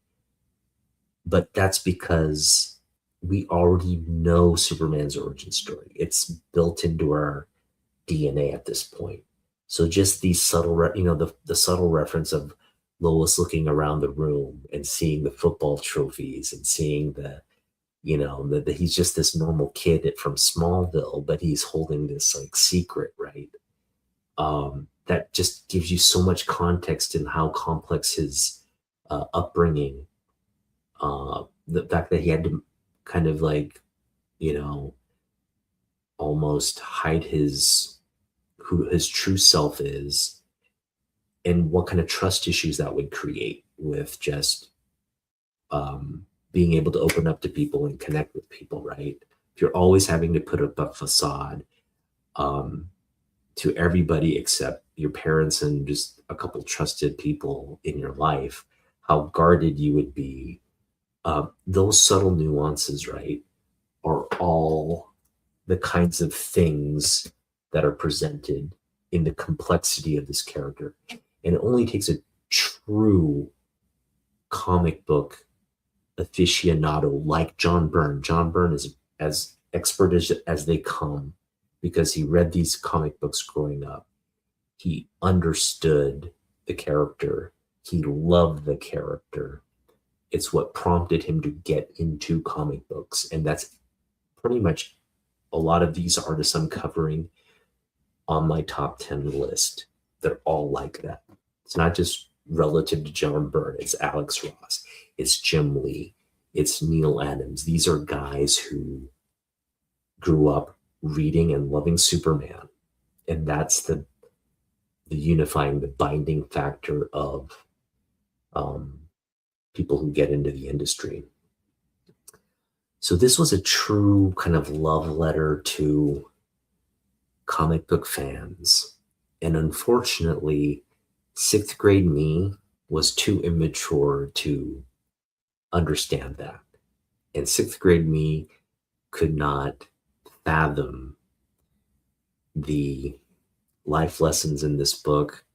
but that's because we already know Superman's origin story. It's built into our DNA at this point. So just these subtle, the subtle reference of Lois looking around the room and seeing the football trophies and seeing that he's just this normal kid from Smallville, but he's holding this like secret, right? That just gives you so much context in how complex his upbringing, the fact that he had to kind of like, you know, almost hide who his true self is, and what kind of trust issues that would create with just being able to open up to people and connect with people, right? If you're always having to put up a facade um, to everybody except your parents and just a couple trusted people in your life, how guarded you would be. Those subtle nuances, right, are all the kinds of things that are presented in the complexity of this character. And it only takes a true comic book aficionado like John Byrne. John Byrne is as expert as they come because he read these comic books growing up. He understood the character. He loved the character. It's what prompted him to get into comic books. And that's pretty much a lot of these artists I'm covering on my top 10 list. They're all like that. It's not just relative to John Byrne. It's Alex Ross. It's Jim Lee. It's Neil Adams. These are guys who grew up reading and loving Superman. And that's the unifying, the binding factor of um, people who get into the industry. So this was a true kind of love letter to comic book fans. And unfortunately, sixth grade me was too immature to understand that. And sixth grade me could not fathom the life lessons in this book,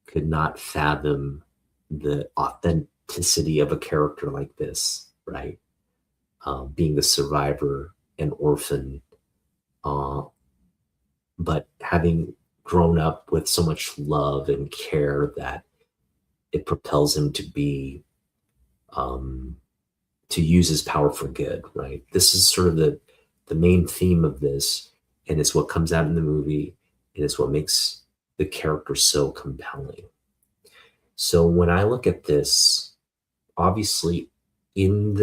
could not fathom the authenticity of a character like this, right? Being the survivor, an orphan, but having grown up with so much love and care that it propels him to be to use his power for good, right? This is sort of the main theme of this, and it's what comes out in the movie, and it's what makes the character so compelling. So when I look at this, obviously in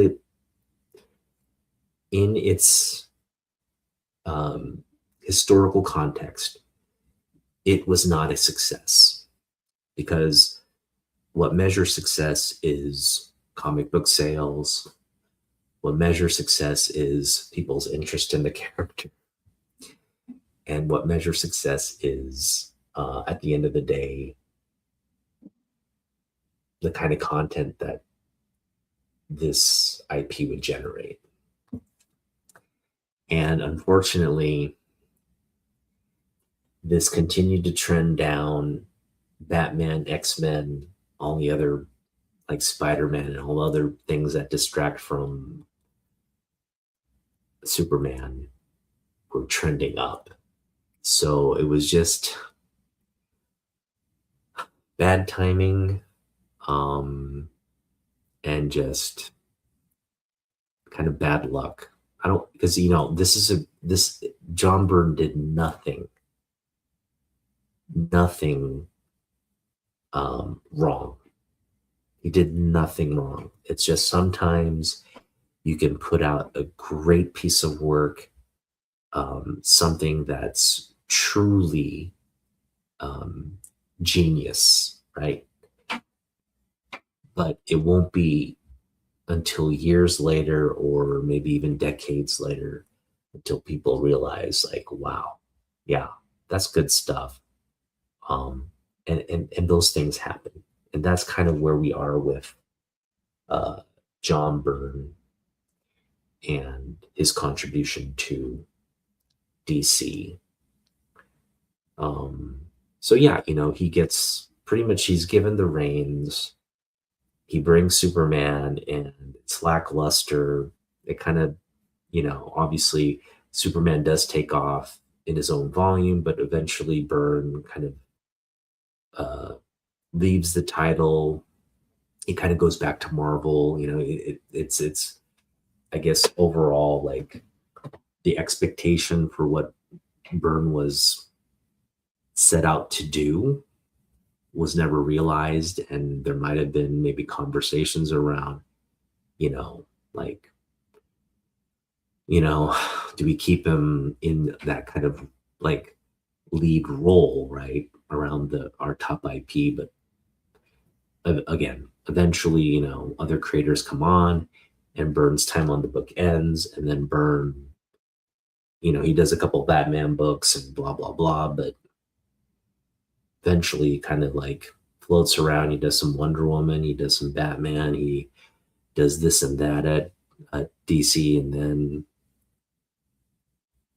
its historical context, it was not a success, because what measures success is comic book sales. What measures success is people's interest in the character. And what measures success is, at the end of the day, the kind of content that this IP would generate. And unfortunately, this continued to trend down. Batman, X-Men, all the other, like Spider-Man and all other things that distract from Superman, were trending up. So it was just bad timing, and just kind of bad luck. I don't, because this John Byrne did nothing wrong. He did nothing wrong. It's just sometimes you can put out a great piece of work, something that's truly um, genius, right? But it won't be until years later, or maybe even decades later, until people realize, like, wow, yeah, that's good stuff. Um, and those things happen, and that's kind of where we are with uh, John Byrne and his contribution to DC. Um, so yeah, he gets pretty much, he's given the reins. He brings Superman, and it's lackluster. It kind of, obviously Superman does take off in his own volume, but eventually Byrne kind of leaves the title. It kind of goes back to Marvel. It's I guess overall, like, the expectation for what Byrne was set out to do was never realized, and there might have been maybe conversations around, you know, like, you know, do we keep him in that kind of like lead role, right, around our top IP? But again, eventually, other creators come on, and Byrne's time on the book ends, and then Byrne, he does a couple of Batman books and blah blah blah, but eventually, kind of like floats around. He does some Wonder Woman, he does some Batman, he does this and that at DC, and then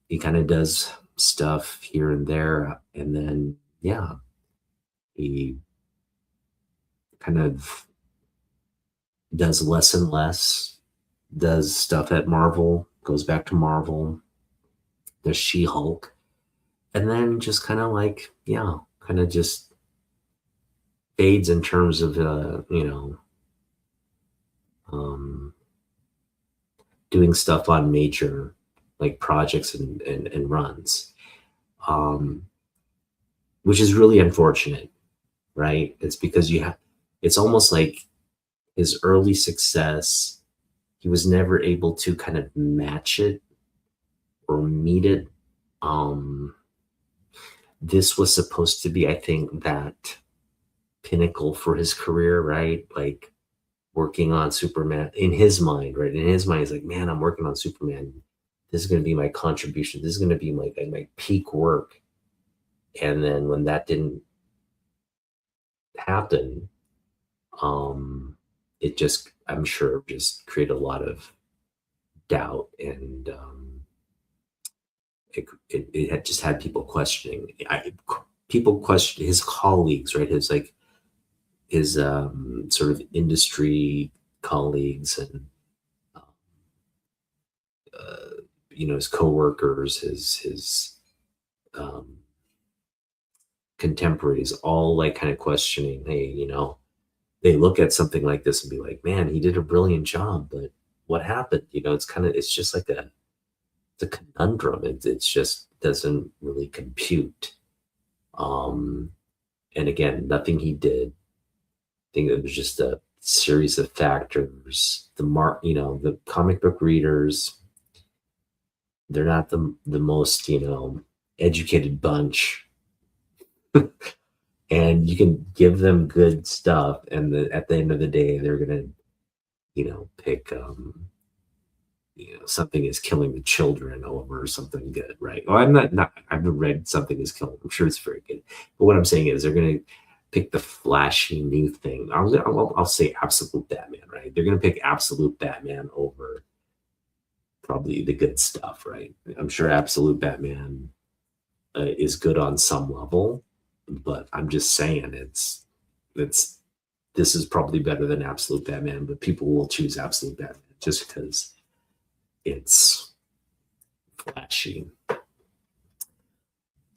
he kind of does stuff here and there, and then yeah, he kind of does less and less, does stuff at Marvel, goes back to Marvel, does She-Hulk, and then just kind of like, yeah, kind of just fades in terms of um, doing stuff on major like projects and runs, um, which is really unfortunate, right? It's because it's almost like his early success, he was never able to kind of match it or meet it. Um, this was supposed to be, I think, that pinnacle for his career, right? Like, working on Superman in his mind, right? In his mind, he's like, man, I'm working on Superman. This is going to be my contribution. This is going to be my peak work. And then when that didn't happen, it just, I'm sure, just created a lot of doubt, and it had just had people questioning. People question his colleagues, right? His sort of industry colleagues, and uh, his coworkers, his um, contemporaries, all like kind of questioning. Hey, they look at something like this and be like, man, he did a brilliant job, but what happened? It's just like it's a conundrum. It's just doesn't really compute. Um, and again, nothing he did. I think it was just a series of factors. The comic book readers, they're not the most, educated bunch. And you can give them good stuff, and at the end of the day, they're gonna, pick something is killing the children over something good, right? Well, I haven't read Something is Killing. I'm sure it's very good, but what I'm saying is they're gonna pick the flashy new thing. I'll say Absolute Batman, right? They're gonna pick Absolute Batman over probably the good stuff, right? I'm sure Absolute Batman is good on some level, but I'm just saying it's this is probably better than Absolute Batman, but people will choose Absolute Batman just because it's flashy.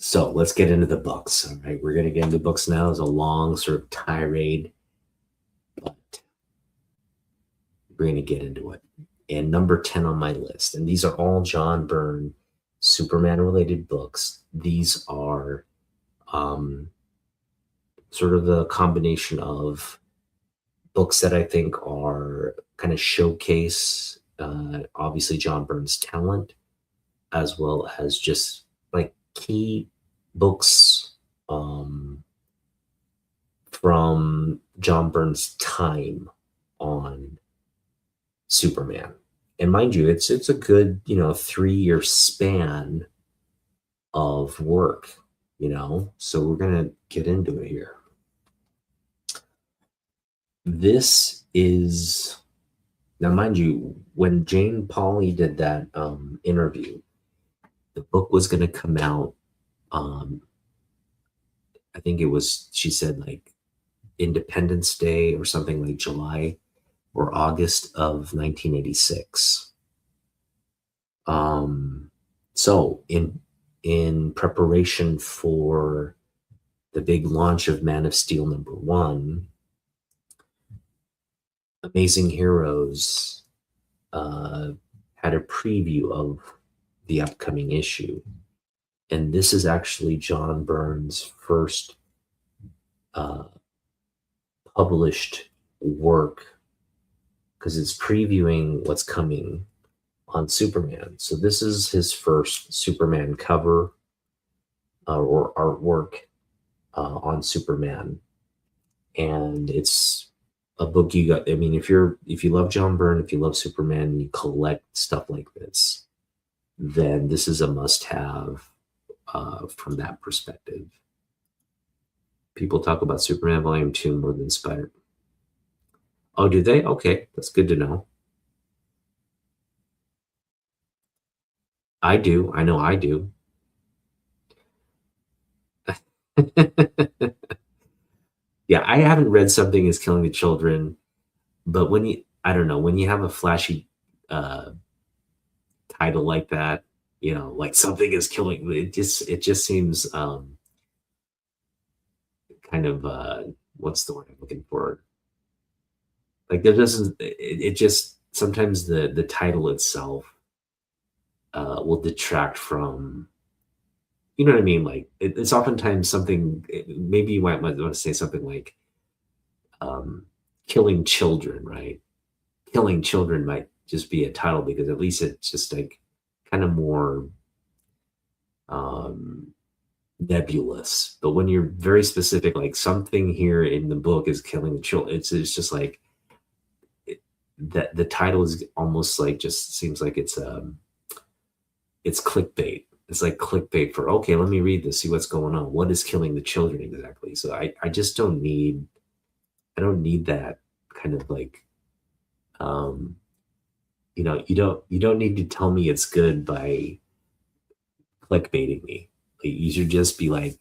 So let's get into the books. All right, we're gonna get into books now. It's a long sort of tirade, but we're gonna get into it. And number 10 on my list, and these are all John Byrne Superman related books. These are um, sort of the combination of books that I think are kind of showcase, obviously, John Byrne's talent, as well as just like key books from John Byrne's time on Superman. And mind you, it's a good 3 year span of work, So we're gonna get into it here. This is now, mind you, when Jane Pauley did that interview, the book was going to come out. Um, I think it was, she said, like Independence Day or something, like July or August of 1986. So in preparation for the big launch of Man of Steel #1, Amazing Heroes had a preview of the upcoming issue. And this is actually John Byrne's first published work, because it's previewing what's coming on Superman. So this is his first Superman cover or artwork on Superman, and it's a book you got. I mean, if you love John Byrne, if you love Superman, and you collect stuff like this, then this is a must-have from that perspective. People talk about Superman Volume 2 more than Spider. Oh, do they? Okay, that's good to know. I do. I know I do. Yeah, I haven't read Something is Killing the Children, but I don't know, when you have a flashy uh, title like that, like Something is Killing, it just seems kind of what's the word I'm looking for? Like there doesn't it just sometimes the title itself will detract from, you know what I mean? Like it's oftentimes something. Maybe you might want to say something like um, "Killing Children," right? "Killing Children" might just be a title because at least it's just like kind of more um, nebulous. But when you're very specific, like something here in the book is killing the children, it's just like that. The title is almost like just seems like it's clickbait. It's like clickbait for, okay, let me read this, see what's going on. What is killing the children exactly? So I just I don't need that kind of like you don't need to tell me it's good by clickbaiting me. Like, you should just be like,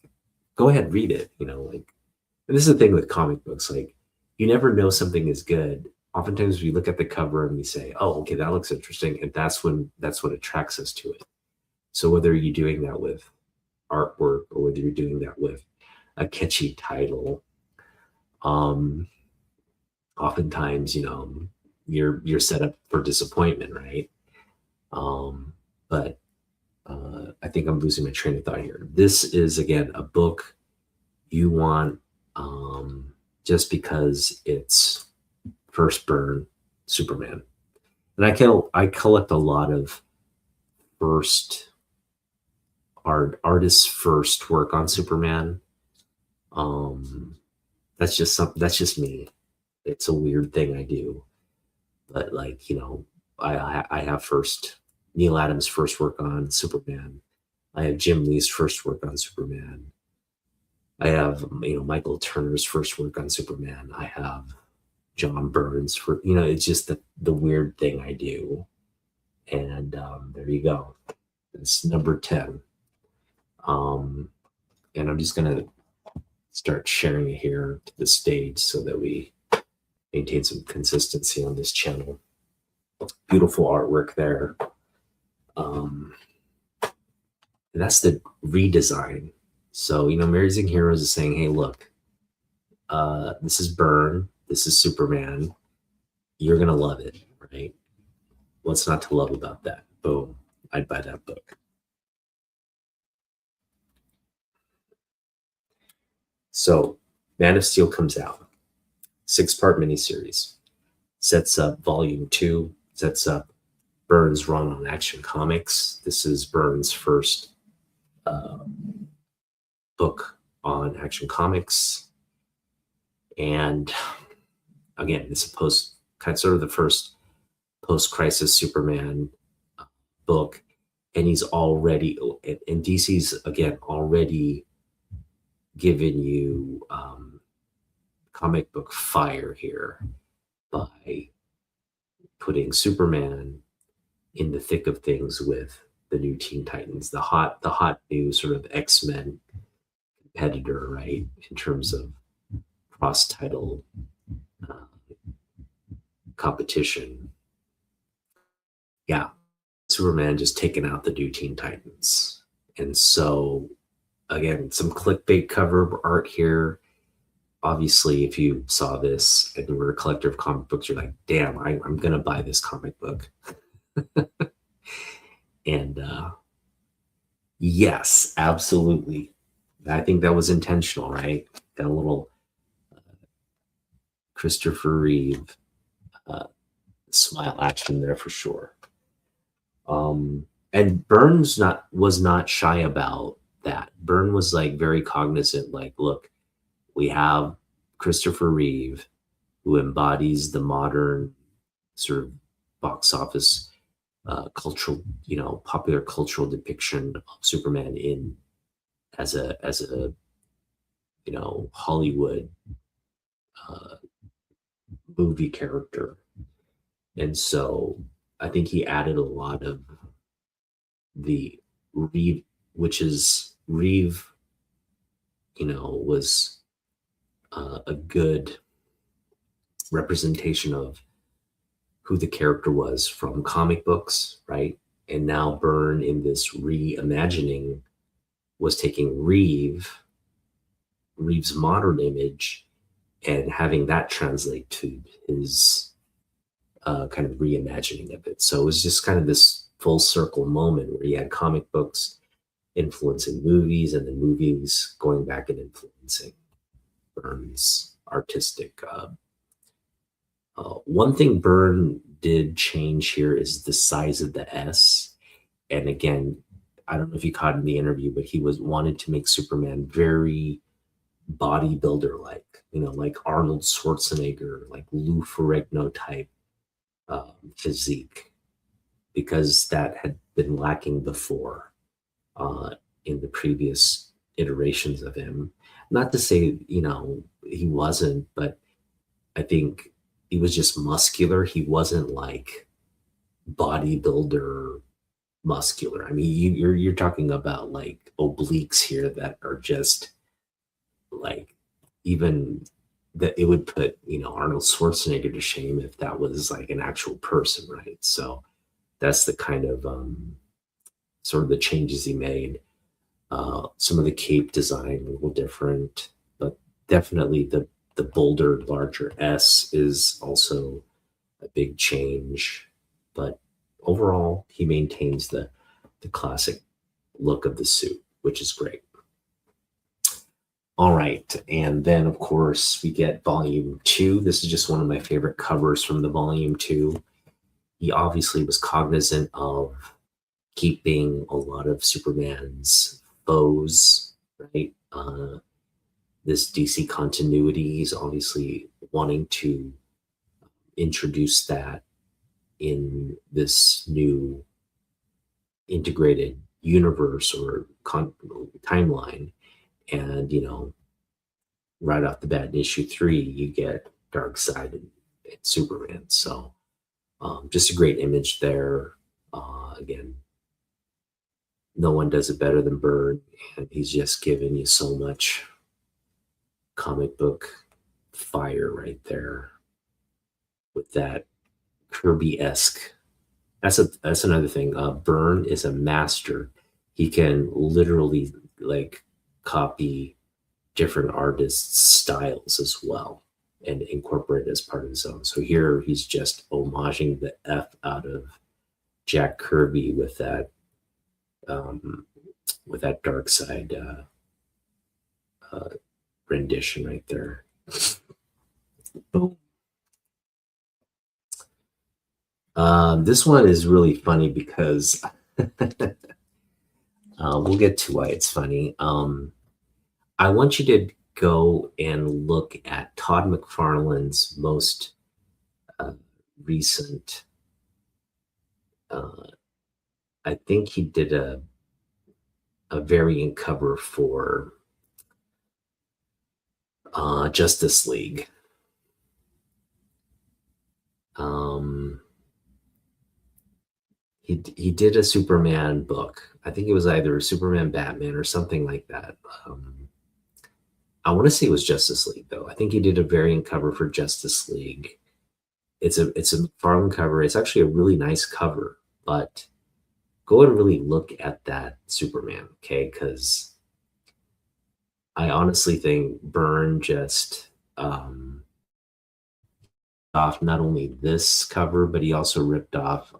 go ahead, read it. Like, and this is the thing with comic books. Like, you never know something is good. Oftentimes we look at the cover and we say, oh, okay, that looks interesting. And that's what attracts us to it. So whether you're doing that with artwork or whether you're doing that with a catchy title, um, oftentimes, you're set up for disappointment, right? But I think I'm losing my train of thought here. This is again a book you want just because it's first Byrne Superman, and I collect a lot of first artists' first work on Superman. Um, that's just me. It's a weird thing I do, but like I have first Neil Adams' first work on Superman. I have Jim Lee's first work on Superman. I have Michael Turner's first work on Superman. I have John Byrne's for it's just the weird thing I do, and there you go. It's number 10. And I'm just gonna start sharing it here to the stage so that we maintain some consistency on this channel. Beautiful artwork there. Um, And that's the redesign. So, Amazing Heroes is saying, hey, look, this is Byrne, this is Superman. You're going to love it, right? What's not to love about that? Boom. I'd buy that book. So, Man of Steel comes out, 6-part miniseries, sets up volume 2, sets up Byrne's run on Action Comics. This is Byrne's first uh, book on Action Comics. And again, it's sort of the first post-crisis Superman book. And he's already, and DC's, again, already given you comic book fire here by putting Superman in the thick of things with the new Teen Titans, the hot new sort of X-Men competitor, right? In terms of cross-title uh, competition. Yeah, Superman just taking out the new Teen Titans. And so, again, some clickbait cover art here. Obviously, if you saw this and you were a collector of comic books, you're like, damn, I'm going to buy this comic book. And yes, absolutely. I think that was intentional, right? That little Christopher Reeve uh, smile action there for sure. And Burns was not shy about that. Byrne was like very cognizant, like, look, we have Christopher Reeve, who embodies the modern sort of box office cultural, popular cultural depiction of Superman in as a Hollywood uh, movie character. And so I think he added a lot of the Reeve, which is Reeve, was a good representation of who the character was from comic books, right? And now Byrne, in this reimagining, was taking Reeve's modern image and having that translate to his kind of reimagining of it. So it was just kind of this full circle moment where you had comic books influencing movies and then movies going back and influencing Byrne's artistic. One thing Byrne did change here is the size of the S. And again, I don't know if you caught in the interview, but he wanted to make Superman very bodybuilder like, like Arnold Schwarzenegger, like Lou Ferrigno type physique, because that had been lacking before in the previous iterations of him. Not to say, he wasn't, but I think he was just muscular. He wasn't like bodybuilder muscular. I mean, you're talking about like obliques here that are just like, even that it would put Arnold Schwarzenegger to shame if that was like an actual person, right? So that's the kind of sort of the changes he made. Some of the cape design a little different, but definitely the bolder, larger S is also a big change. But overall, he maintains the classic look of the suit, which is great. All right, and then of course we get volume 2. This is just one of my favorite covers from the volume 2. He obviously was cognizant of keeping a lot of Superman's foes, right? This DC continuity, he's obviously wanting to introduce that in this new integrated universe or timeline. And, right off the bat in issue 3, you get Darkseid and Superman. So just a great image there. Again, no one does it better than Byrne, and he's just given you so much comic book fire right there with that Kirby-esque. That's another thing. Byrne is a master. he can literally like copy different artists' styles as well and incorporate it as part of his own. So here he's just homaging the F out of Jack Kirby um, with that dark side rendition right there. Boom. This one is really funny because we'll get to why it's funny. I want you to go and look at Todd McFarlane's most uh, recent. I think he did a variant cover for Justice League. He did a Superman book. I think it was either Superman Batman or something like that. I want to say it was Justice League though. I think he did a variant cover for Justice League. It's a McFarlane cover. It's actually a really nice cover, but go and really look at that Superman, okay? Because I honestly think Byrne just off not only this cover, but he also ripped off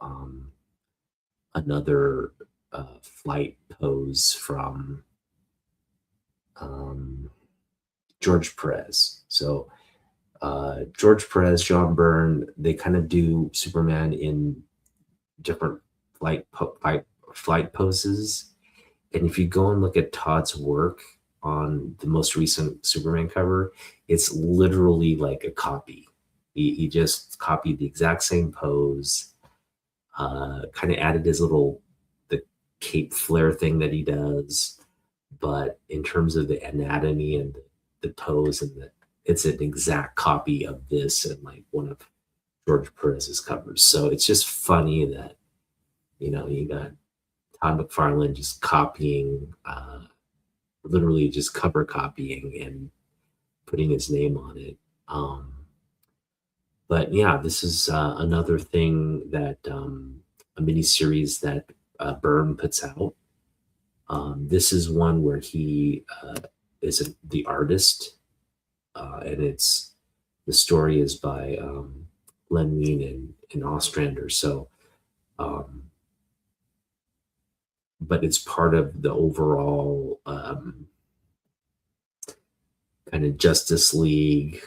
another flight pose from George Perez. So George Perez, John Byrne, they kind of do Superman in different flight poses. And if you go and look at Todd's work on the most recent Superman cover, it's literally like a copy. He just copied the exact same pose, kind of added his little the cape flare thing that he does, but in terms of the anatomy and the pose and it's an exact copy of this and like one of George Perez's covers. So it's just funny that you got Todd McFarlane just copying, literally just cover copying and putting his name on it. But yeah, this is another thing that a mini series that Byrne puts out. This is one where he is the artist, and the story is by Len Wein and Ostrander. So, but it's part of the overall kind of Justice League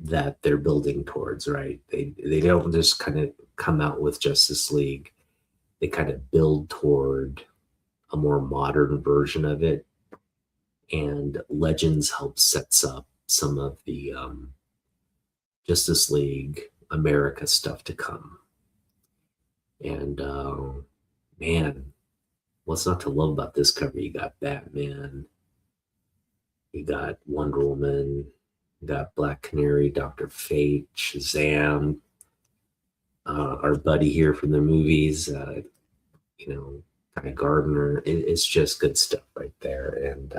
that they're building towards, right? They don't just kind of come out with Justice League. They kind of build toward a more modern version of it. And Legends helps sets up some of the Justice League America stuff to come. And man, what's not to love about this cover? You got Batman, you got Wonder Woman, you got Black Canary, Dr. Fate, Shazam, our buddy here from the movies, Guy Gardner. It's just good stuff right there. And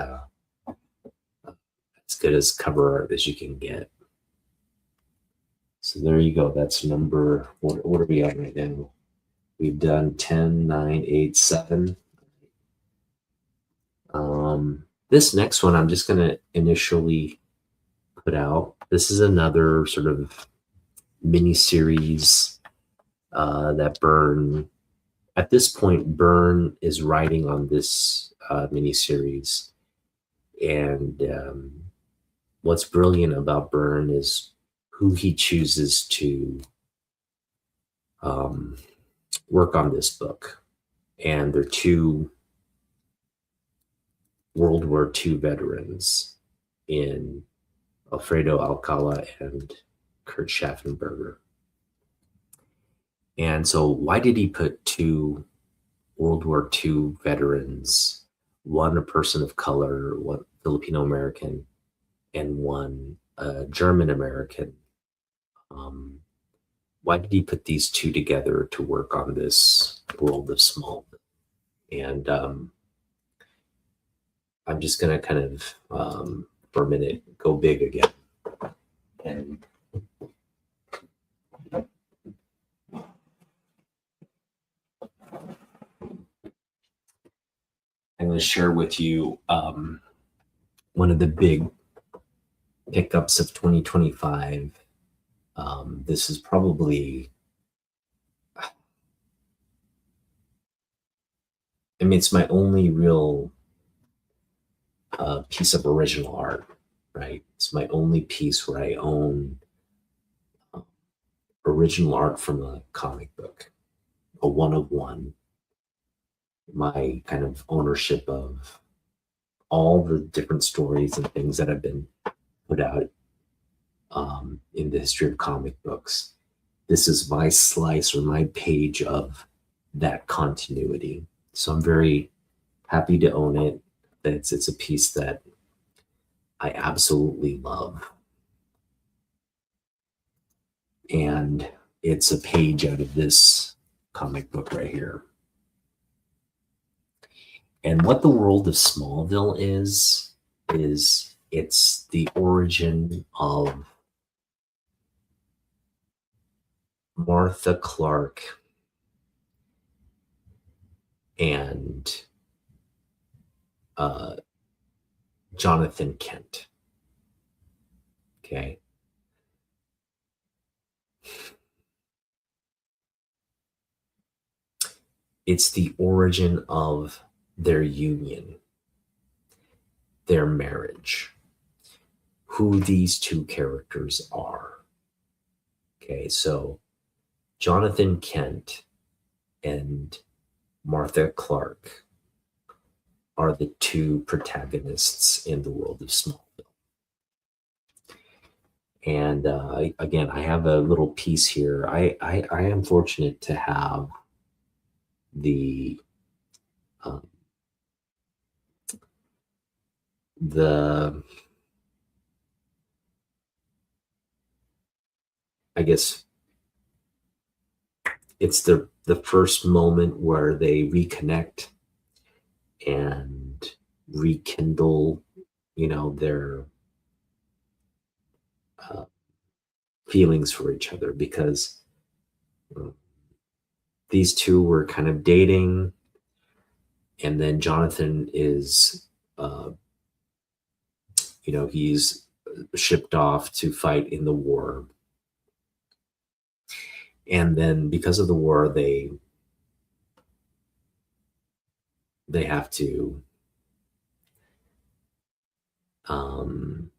as good as cover art as you can get. So there you go. That's number, what are we on right now? We've done 10, 9, 8, 7. This next one I'm just going to initially put out. This is another sort of mini series that Byrne, at this point, Byrne is writing on this mini series. And what's brilliant about Byrne is who he chooses to work on this book. And they're two World War II veterans in Alfredo Alcala and Kurt Schaffenberger. And so why did he put two World War II veterans, one a person of color, one Filipino American, and one German American? Why did he put these two together to work on this world of Smallville? And I'm just going to kind of, for a minute, go big again. And to share with you one of the big pickups of 2025. This is probably, I mean, it's my only real piece of original art, right? It's my only piece where I own uh, original art from a comic book, a one of one, my kind of ownership of all the different stories and things that have been put out in the history of comic books. This is my slice or my page of that continuity. So I'm very happy to own it. It's a piece that I absolutely love. And it's a page out of this comic book right here. And what the world of Smallville is it's the origin of Martha Clark and Jonathan Kent. Okay. It's the origin of their union, their marriage, who these two characters are. Okay, so Jonathan Kent and Martha Clark are the two protagonists in the world of Smallville. And again, I have a little piece here. I am fortunate to have the um, the I guess it's the first moment where they reconnect and rekindle, their uh, feelings for each other, because uh, these two were kind of dating, and then Jonathan is, he's shipped off to fight in the war, and then because of the war, they have to um,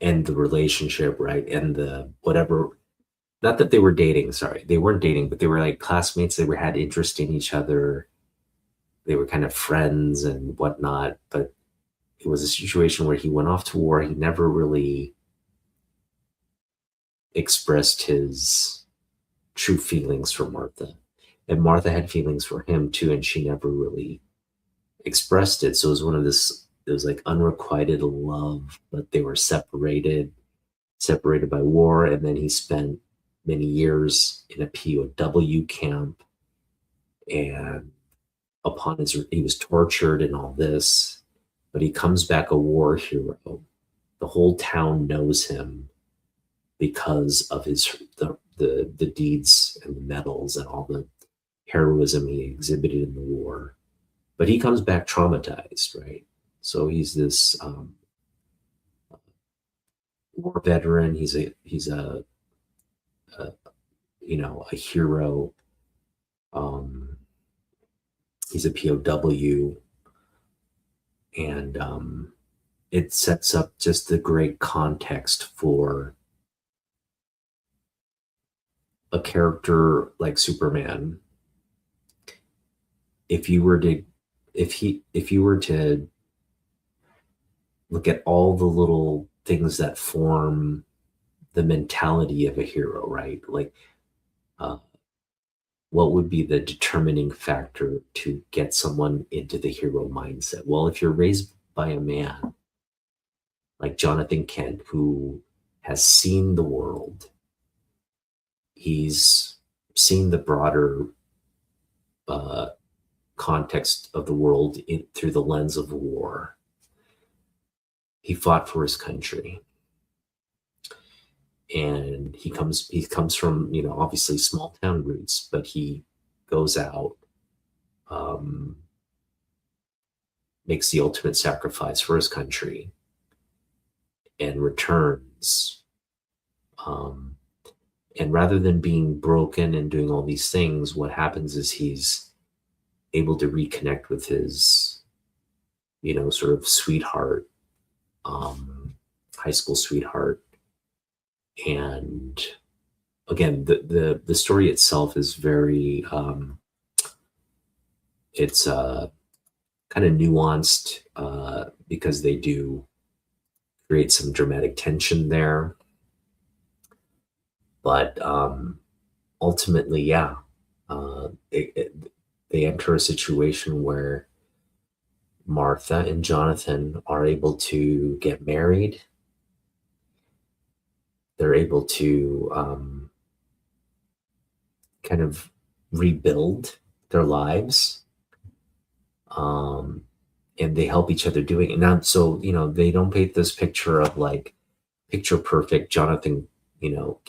end the relationship, right? And the whatever, not that they were dating, sorry, they weren't dating, but they were like classmates. They had interest in each other. They were kind of friends and whatnot, but it was a situation where he went off to war. He never really expressed his true feelings for Martha. And Martha had feelings for him too, and she never really expressed it. So it was it was like unrequited love, but they were separated by war. And then he spent many years in a POW camp. And he was tortured and all this, but he comes back a war hero. The whole town knows him because of the deeds and the medals and all the heroism he exhibited in the war. But he comes back traumatized, right? So he's this war veteran. He's a a hero. He's a POW, and it sets up just the great context for a character like Superman. If you were to look at all the little things that form the mentality of a hero, right? Like, uh, what would be the determining factor to get someone into the hero mindset? Well, if you're raised by a man like Jonathan Kent, who has seen the world, he's seen the broader context of the world through the lens of war. He fought for his country, and he comes from, obviously small town roots, but he goes out, um, makes the ultimate sacrifice for his country and returns. Um, and rather than being broken and doing all these things, what happens is he's able to reconnect with his, sort of sweetheart, um, high school sweetheart. And again, the story itself is very, it's kind of nuanced because they do create some dramatic tension there. But ultimately, yeah, they enter a situation where Martha and Jonathan are able to get married. They're able to kind of rebuild their lives. And they help each other doing it. Now, so, they don't paint this picture of like picture perfect Jonathan,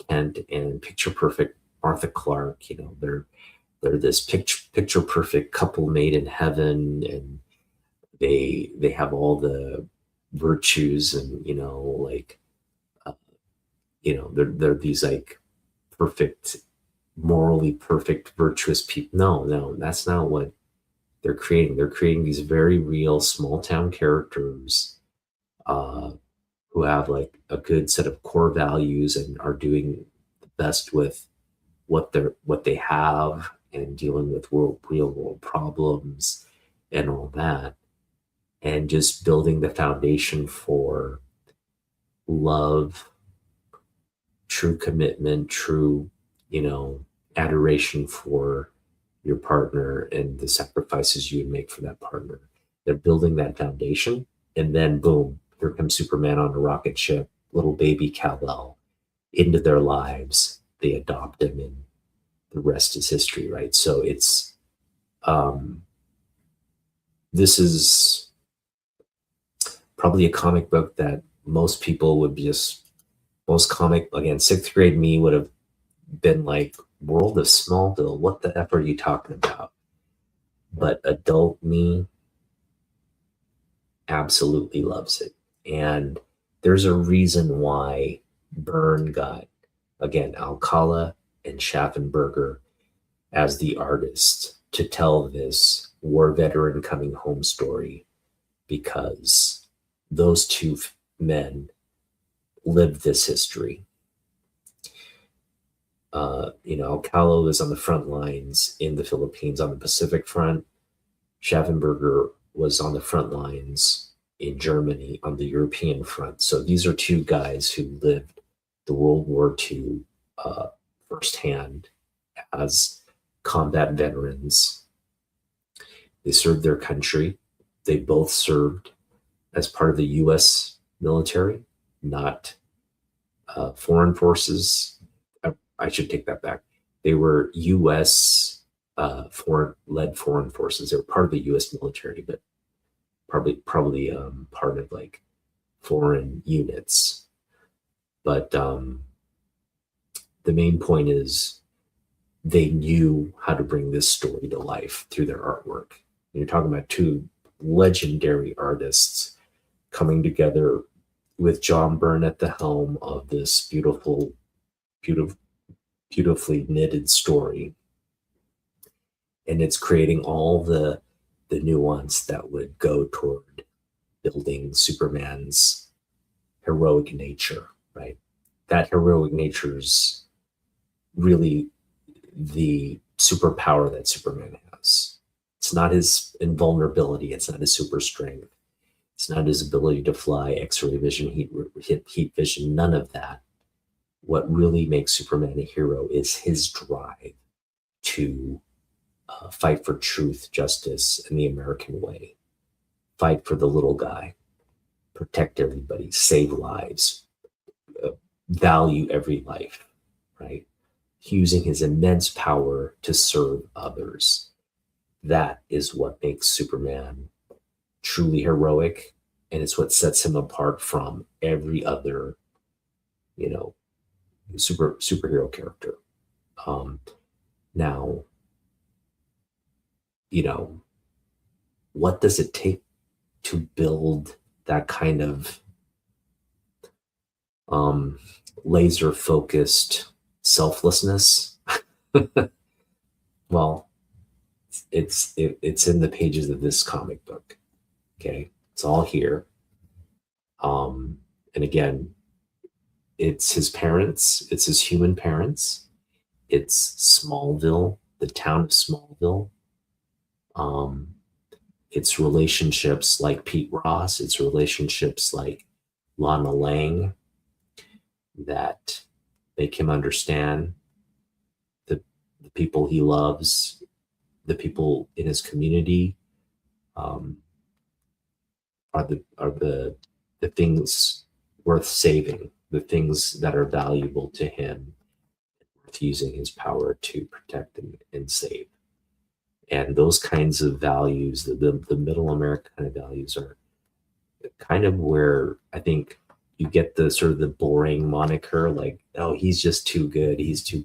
Kent, and picture perfect Martha Clark. They're this picture perfect couple made in heaven, and they have all the virtues, and like they're these like perfect, morally perfect, virtuous people. No, that's not what they're creating. They're creating these very real small town characters uh, who have like a good set of core values and are doing the best with what they have, and dealing with real world problems and all that, and just building the foundation for love, true commitment, true, adoration for your partner and the sacrifices you would make for that partner. They're building that foundation, and then boom, here comes Superman on a rocket ship, little baby Kal-El into their lives. They adopt him, and the rest is history, right? So it's this is probably a comic book that most people would be just most comic again, sixth grade me would have been like, World of Smallville, what the F are you talking about? But adult me absolutely loves it. And there's a reason why Byrne got, again, Alcala and Schaffenberger as the artist to tell this war veteran coming home story, because those two men lived this history. Alcala was on the front lines in the Philippines on the Pacific front. Schaffenberger was on the front lines in Germany on the European front. So these are two guys who lived the World War II firsthand as combat veterans. They served their country. They both served as part of the U.S. military, not foreign forces. I should take that back. They were U.S. Foreign forces. They were part of the U.S. military, but probably part of like foreign units. But the main point is they knew how to bring this story to life through their artwork. And you're talking about two legendary artists coming together with John Byrne at the helm of this beautifully knitted story. And it's creating all the nuance that would go toward building Superman's heroic nature, right? That heroic nature's really the superpower that Superman has. It's not his invulnerability. It's not his super strength. It's not his ability to fly, X-ray vision, heat vision, none of that. What really makes Superman a hero is his drive to fight for truth, justice, and the American way. Fight for the little guy, protect everybody, save lives, value every life, right? Using his immense power to serve others. That is what makes Superman truly heroic, and it's what sets him apart from every other, superhero character. Now, what does it take to build that kind of laser focused selflessness. Well, it's in the pages of this comic book. Okay, it's all here. And again, it's his parents, it's his human parents, it's Smallville, the town of Smallville. Um, it's relationships like Pete Ross, it's relationships like Lana Lang that make him understand the people he loves, the people in his community, um, are the things worth saving, the things that are valuable to him, worth using his power to protect and save. And those kinds of values, the middle America kind of values, are kind of where I think you get the sort of the boring moniker, like, oh, he's just too good. He's too,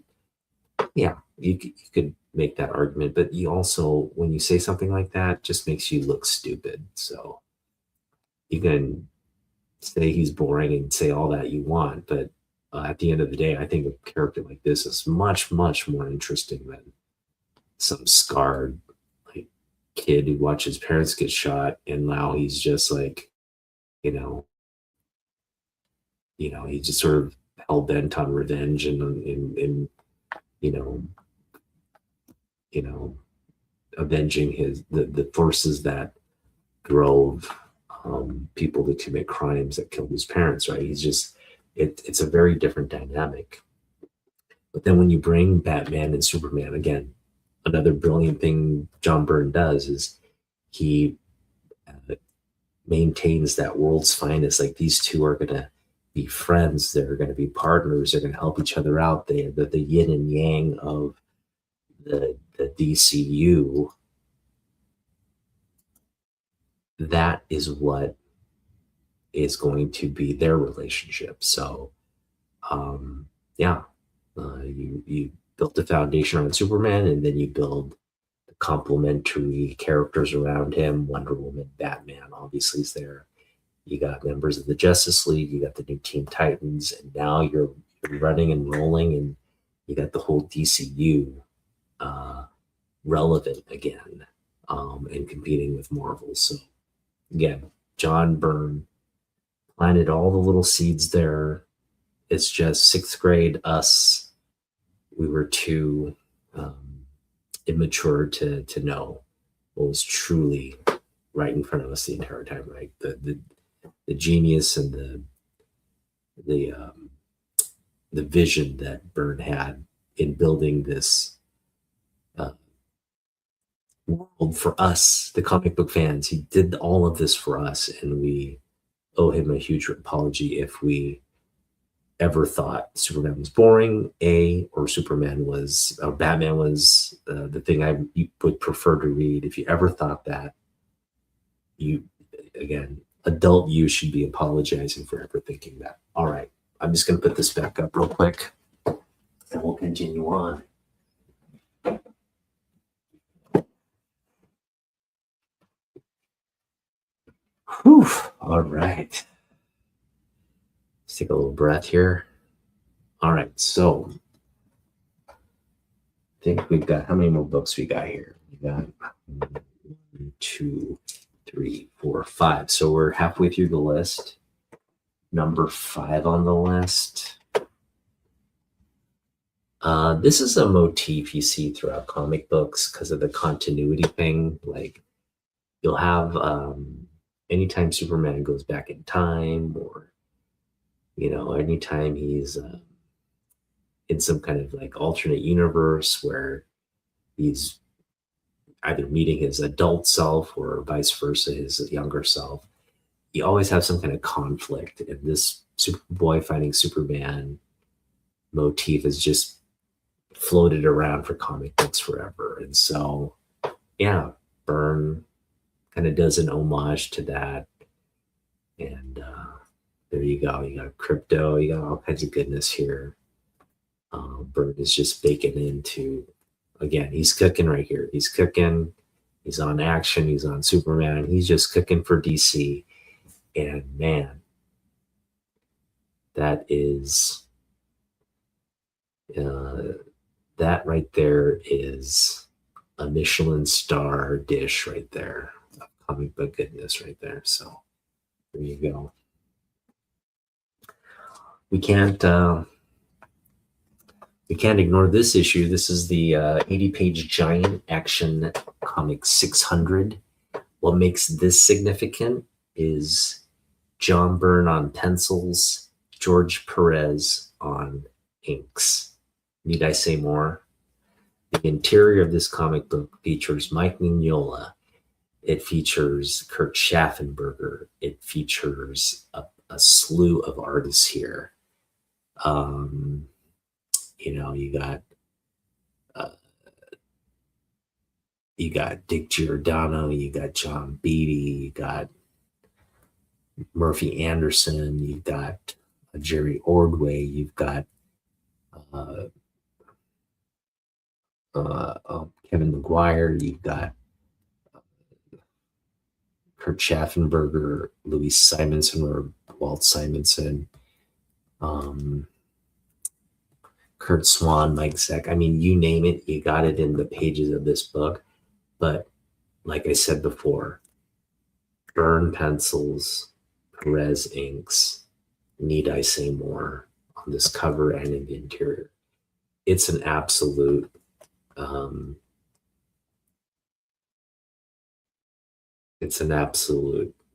yeah, you could make that argument. But you also, when you say something like that, just makes you look stupid. So you can say he's boring and say all that you want. But at the end of the day, I think a character like this is much, much more interesting than some scarred like kid who watched his parents get shot and now he's just like, you know, he's just sort of hell bent on revenge and you know, you know, avenging the forces that drove people to commit crimes that killed his parents. Right? He's just it's a very different dynamic. But then when you bring Batman and Superman again, another brilliant thing John Byrne does is he maintains that world's finest. Like these two are going to be friends. They're going to be partners. They're going to help each other out. They're the yin and yang of the DCU. That is what is going to be their relationship. So, yeah, you built a foundation on Superman, and then you build the complementary characters around him. Wonder Woman, Batman, obviously is there. You got members of the Justice League. You got the new Teen Titans, and now you're running and rolling, and you got the whole DCU relevant again, and competing with Marvel. So again, John Byrne planted all the little seeds there. It's just sixth grade us. We were too immature to know what was truly right in front of us the entire time. Right, the genius and the vision that Byrne had in building this world for us, the comic book fans. He did all of this for us, and we owe him a huge apology if we ever thought Superman was boring, or Batman was the thing I would prefer to read. If you ever thought that, again, adult you should be apologizing for ever thinking that. All right, I'm just going to put this back up real quick, and we'll continue on. Whew. All right. Let's take a little breath here. All right, so I think we've got, how many more books we got here? We got 1, 2, 3, 4, 5. So we're halfway through the list. Number 5 on the list. This is a motif you see throughout comic books because of the continuity thing. Like you'll have anytime Superman goes back in time, or anytime he's in some kind of like alternate universe where he's either meeting his adult self or vice versa, his younger self, you always have some kind of conflict. And this Superboy fighting Superman motif is just floated around for comic books forever. And so, yeah, Byrne kind of does an homage to that. And there you go. You got crypto, you got all kinds of goodness here. Byrne is just baking into, again, he's cooking right here. He's cooking. He's on Action. He's on Superman. He's just cooking for DC. And man, that is that right there is a Michelin star dish right there. Comic book goodness right there. So there you go. We can't ignore this issue. This is the 80-page giant Action Comic 600. What makes this significant is John Byrne on pencils, George Perez on inks. Need I say more? The interior of this comic book features Mike Mignola. It features Kurt Schaffenberger. It features a slew of artists here. You got Dick Giordano, you got John Beatty, you got Murphy Anderson, you've got Jerry Ordway, you've got Kevin McGuire, you've got Kurt Schaffenberger, Louis Simonson or Walt Simonson, Kurt Swan, Mike Zeck. I mean, you name it, you got it in the pages of this book. But like I said before, Byrne pencils, Perez inks, need I say more on this cover and in the interior. It's an absolute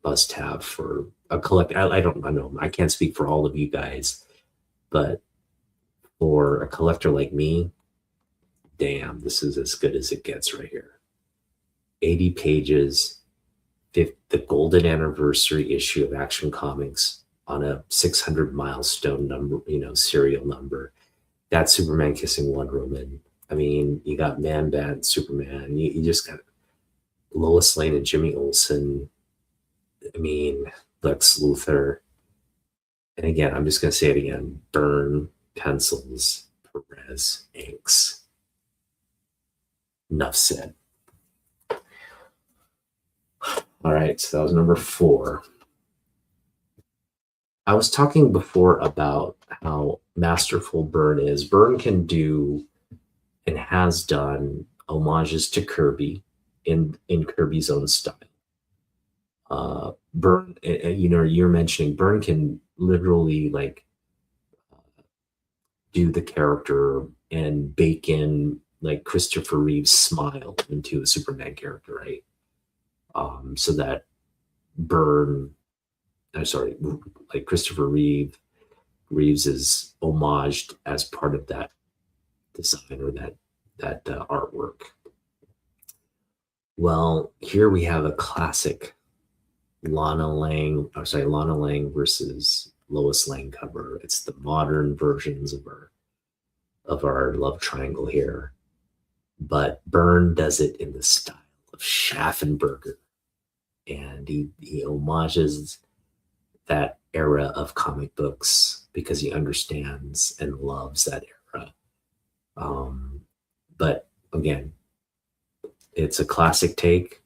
must-have for a collect. I know I can't speak for all of you guys, but for a collector like me, damn, this is as good as it gets right here. 80 pages, the golden anniversary issue of Action Comics on a 600 milestone number, serial number. That's Superman kissing Wonder Woman. I mean, you got Man-Bat, Superman. You just got Lois Lane and Jimmy Olsen. I mean, Lex Luthor. And again, I'm just going to say it again. Byrne pencils, Perez inks. Enough said. All right, so that was number 4. I was talking before about how masterful Byrne is. Byrne can do and has done homages to Kirby in Kirby's own style. Byrne, you're mentioning Byrne can literally do the character and bake in like Christopher Reeve's smile into a Superman character, right? So that like Christopher Reeves is homaged as part of that design or that artwork. Well, here we have a classic Lana Lang versus Lois Lane cover. It's the modern versions of our love triangle here, but Byrne does it in the style of Schaffenberger, and he homages that era of comic books because he understands and loves that era. But again, it's a classic take.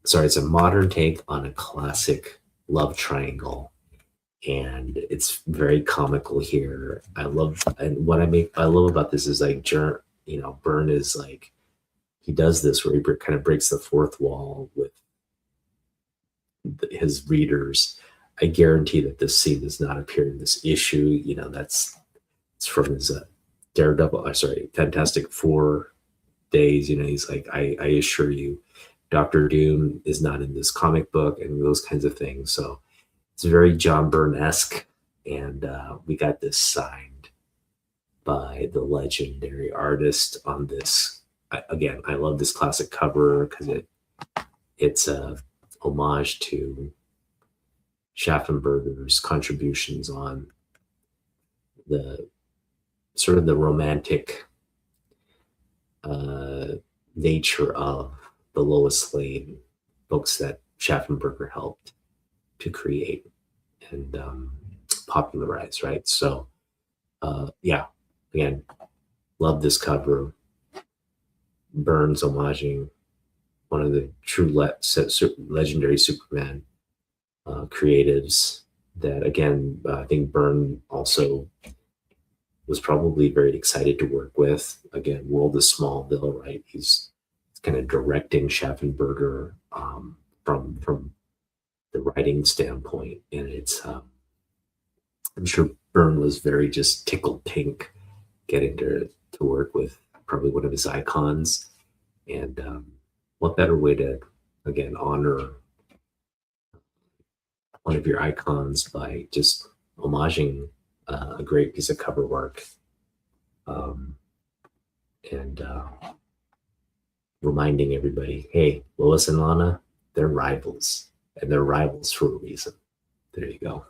Sorry, it's a modern take on a classic love triangle, and it's very comical here. What I love about this is like, Byrne is like, he does this where he kind of breaks the fourth wall with his readers. I guarantee that this scene does not appear in this issue. It's from his Fantastic Four days. He's like, I assure you, Dr. Doom is not in this comic book, and those kinds of things. So it's very John Byrne-esque, and we got this signed by the legendary artist on this. Again, I love this classic cover because it's a homage to Schaffenberger's contributions on the sort of the romantic nature of the Lois Lane books that Schaffenberger helped to create and popularize, right? So, again, love this cover. Byrne's homaging one of the true legendary Superman creatives that, again, I think Byrne also was probably very excited to work with. Again, World of Smallville, right? He's kind of directing Schaffenberger from the writing standpoint, and it's I'm sure Byrne was very just tickled pink getting to work with probably one of his icons, and what better way to again honor one of your icons by just homaging a great piece of cover work, um, and reminding everybody, hey, Lois and Lana, they're rivals, and they're rivals for a reason. There you go.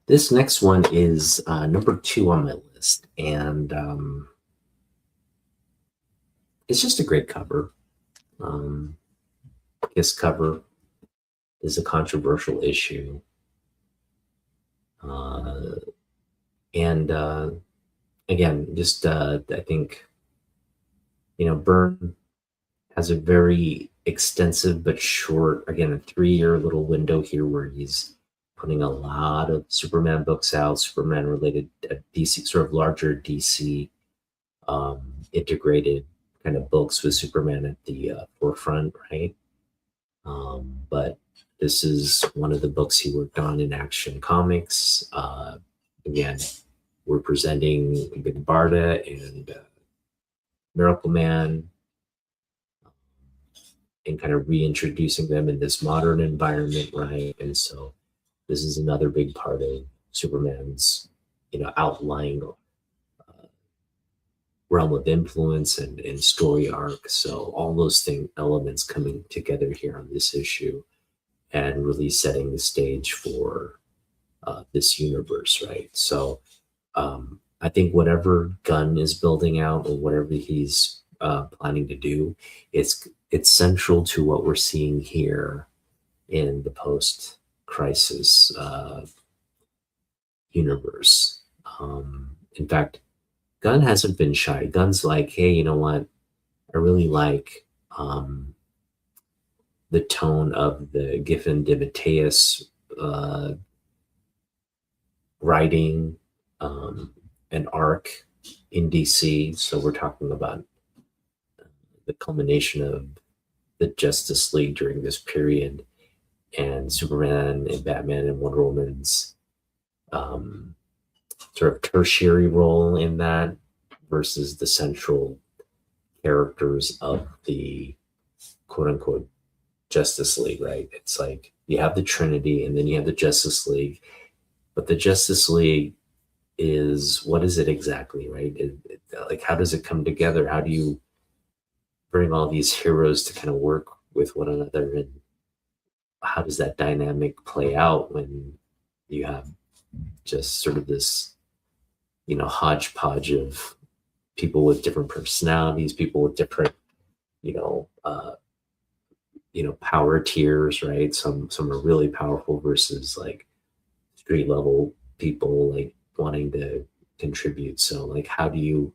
This next one is number 2 on my list, and it's just a great cover. His cover is a controversial issue, and again, just I think Byrne has a very extensive but short, again, a 3-year little window here where he's putting a lot of Superman books out, Superman related DC, sort of larger DC integrated kind of books with Superman at the forefront, right? But this is one of the books he worked on in Action Comics. Again, we're presenting Big Barda and Miracle Man, and kind of reintroducing them in this modern environment, right? And so this is another big part of Superman's, outlying realm of influence and story arc. So all those elements coming together here on this issue and really setting the stage for this universe, right? So I think whatever Gunn is building out or whatever he's planning to do, it's central to what we're seeing here in the post-crisis universe. In fact, Gunn hasn't been shy. Gunn's like, hey, you know what? I really like the tone of the Giffen de Mateus writing an arc in DC. So we're talking about the culmination of the Justice League during this period, and Superman and Batman and Wonder Woman's sort of tertiary role in that versus the central characters of the quote unquote Justice League, right? It's like you have the Trinity and then you have the Justice League, but the Justice League is, what is it exactly, right? Like, how does it come together? How do you bring all these heroes to kind of work with one another, and how does that dynamic play out when you have just sort of this hodgepodge of people with different personalities, people with different power tiers, right? Some are really powerful versus like street level people like wanting to contribute. So like, how do you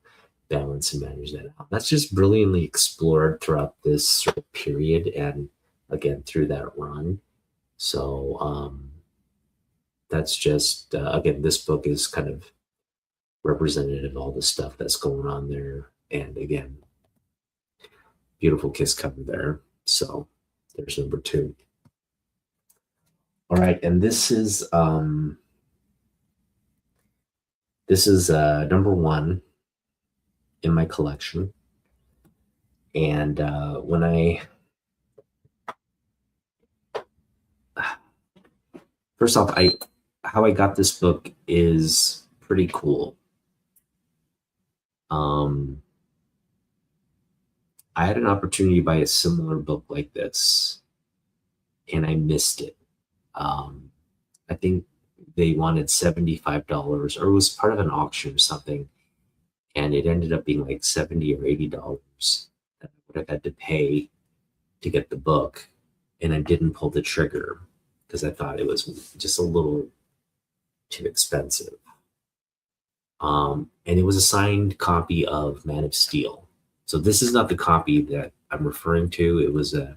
balance and manage that out? That's just brilliantly explored throughout this sort of period, and again through that run. So that's just again, this book is kind of representative of all the stuff that's going on there, and again, beautiful kiss cover there. So there's number 2. All right, and this is number 1 in my collection. And first off, how I got this book is pretty cool. I had an opportunity to buy a similar book like this, and I missed it. I think they wanted $75, or it was part of an auction or something, and it ended up being like $70 or $80 that I would have had to pay to get the book, and I didn't pull the trigger because I thought it was just a little too expensive. And it was a signed copy of Man of Steel. So this is not the copy that I'm referring to. It was a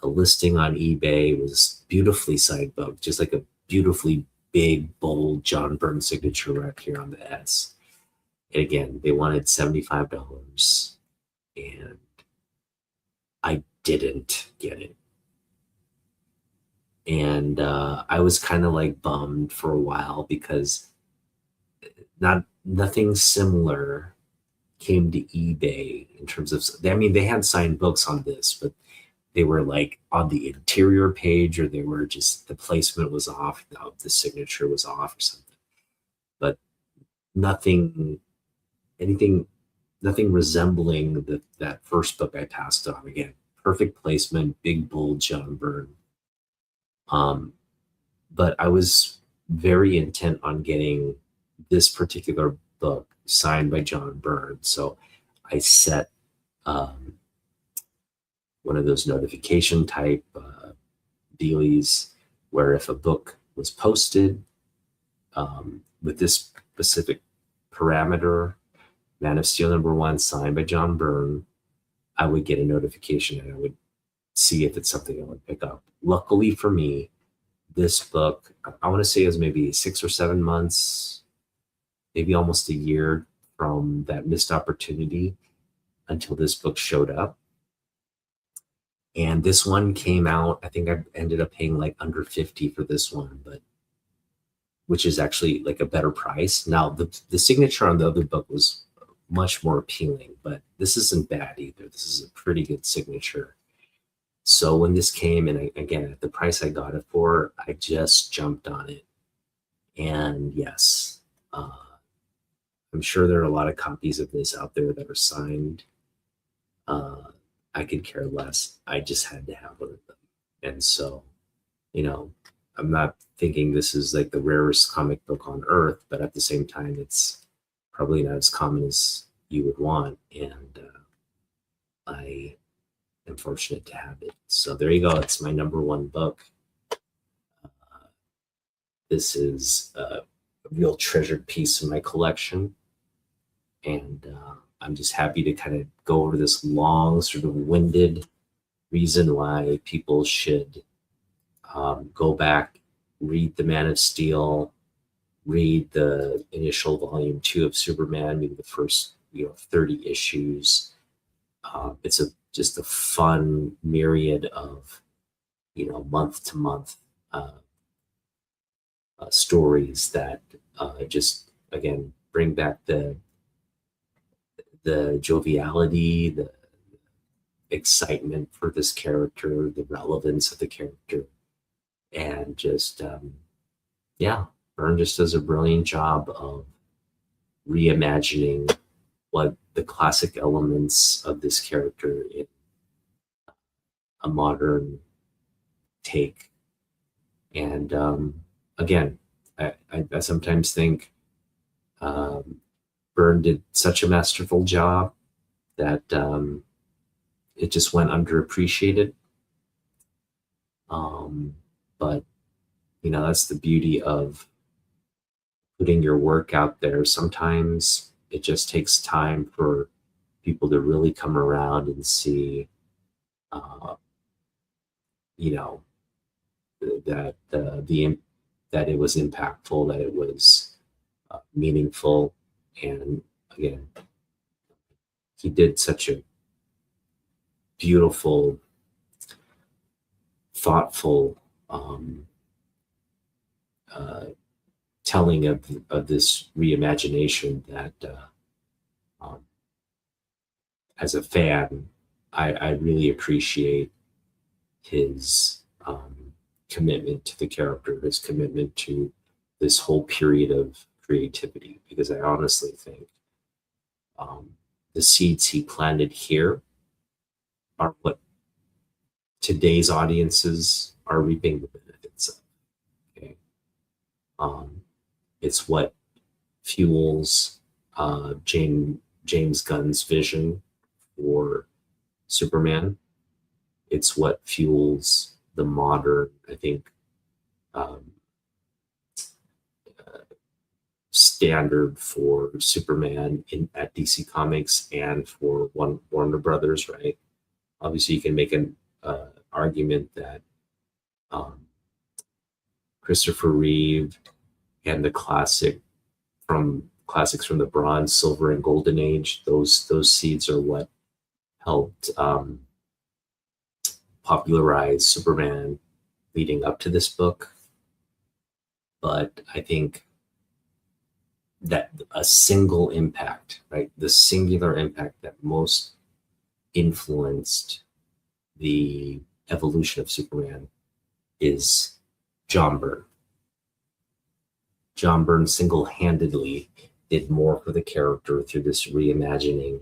listing on eBay. It was beautifully signed book, just like a beautifully big, bold John Byrne signature right here on the S. And again, they wanted $75, and I didn't get it. And I was kind of like bummed for a while because nothing similar came to eBay in terms of, I mean, they had signed books on this, but they were like on the interior page, or they were just, the placement was off, the signature was off or something. But nothing, anything, nothing resembling that first book I passed on. Again, perfect placement, big bold John Byrne. But I was very intent on getting this particular book signed by John Byrne. So I set one of those notification type dealies where if a book was posted with this specific parameter, Man of Steel #1 signed by John Byrne, I would get a notification and I would see if it's something I would pick up. Luckily for me, this book, I want to say, it was maybe 6 or 7 months, maybe almost a year from that missed opportunity until this book showed up. And this one came out, I think I ended up paying like under 50 for this one, but which is actually like a better price. Now the signature on the other book was much more appealing, but this isn't bad either. This is a pretty good signature. So when this came, and again, at the price I got it for, I just jumped on it. And yes, I'm sure there are a lot of copies of this out there that are signed. I could care less. I just had to have one of them. And so, I'm not thinking this is like the rarest comic book on earth, but at the same time, it's probably not as common as you would want. And I am fortunate to have it. So there you go. It's my #1 book. This is a real treasured piece of my collection. And I'm just happy to kind of go over this long, sort of winded reason why people should go back, read The Man of Steel, read the initial volume 2 of Superman, maybe the first 30 issues. It's just a fun myriad of month to month stories that just again bring back the joviality, the excitement for this character, the relevance of the character, and just Byrne just does a brilliant job of reimagining what the classic elements of this character in a modern take. And again, I sometimes think Byrne did such a masterful job that it just went underappreciated. But that's the beauty of putting your work out there. Sometimes it just takes time for people to really come around and see, that it was impactful, that it was meaningful, and again, he did such a beautiful, thoughtful telling of this reimagination that as a fan, I really appreciate his commitment to the character, his commitment to this whole period of creativity, because I honestly think the seeds he planted here are what today's audiences are reaping the benefits of. Okay, it's what fuels James Gunn's vision for Superman. It's what fuels the modern, I think, standard for Superman at DC Comics and for Warner Brothers, right? Obviously, you can make an argument that um, Christopher Reeve and the classics from the Bronze, Silver, and Golden Age. Those seeds are what helped popularize Superman leading up to this book. But I think that a single impact, right, the singular impact that most influenced the evolution of Superman is John Byrne. John Byrne single-handedly did more for the character through this reimagining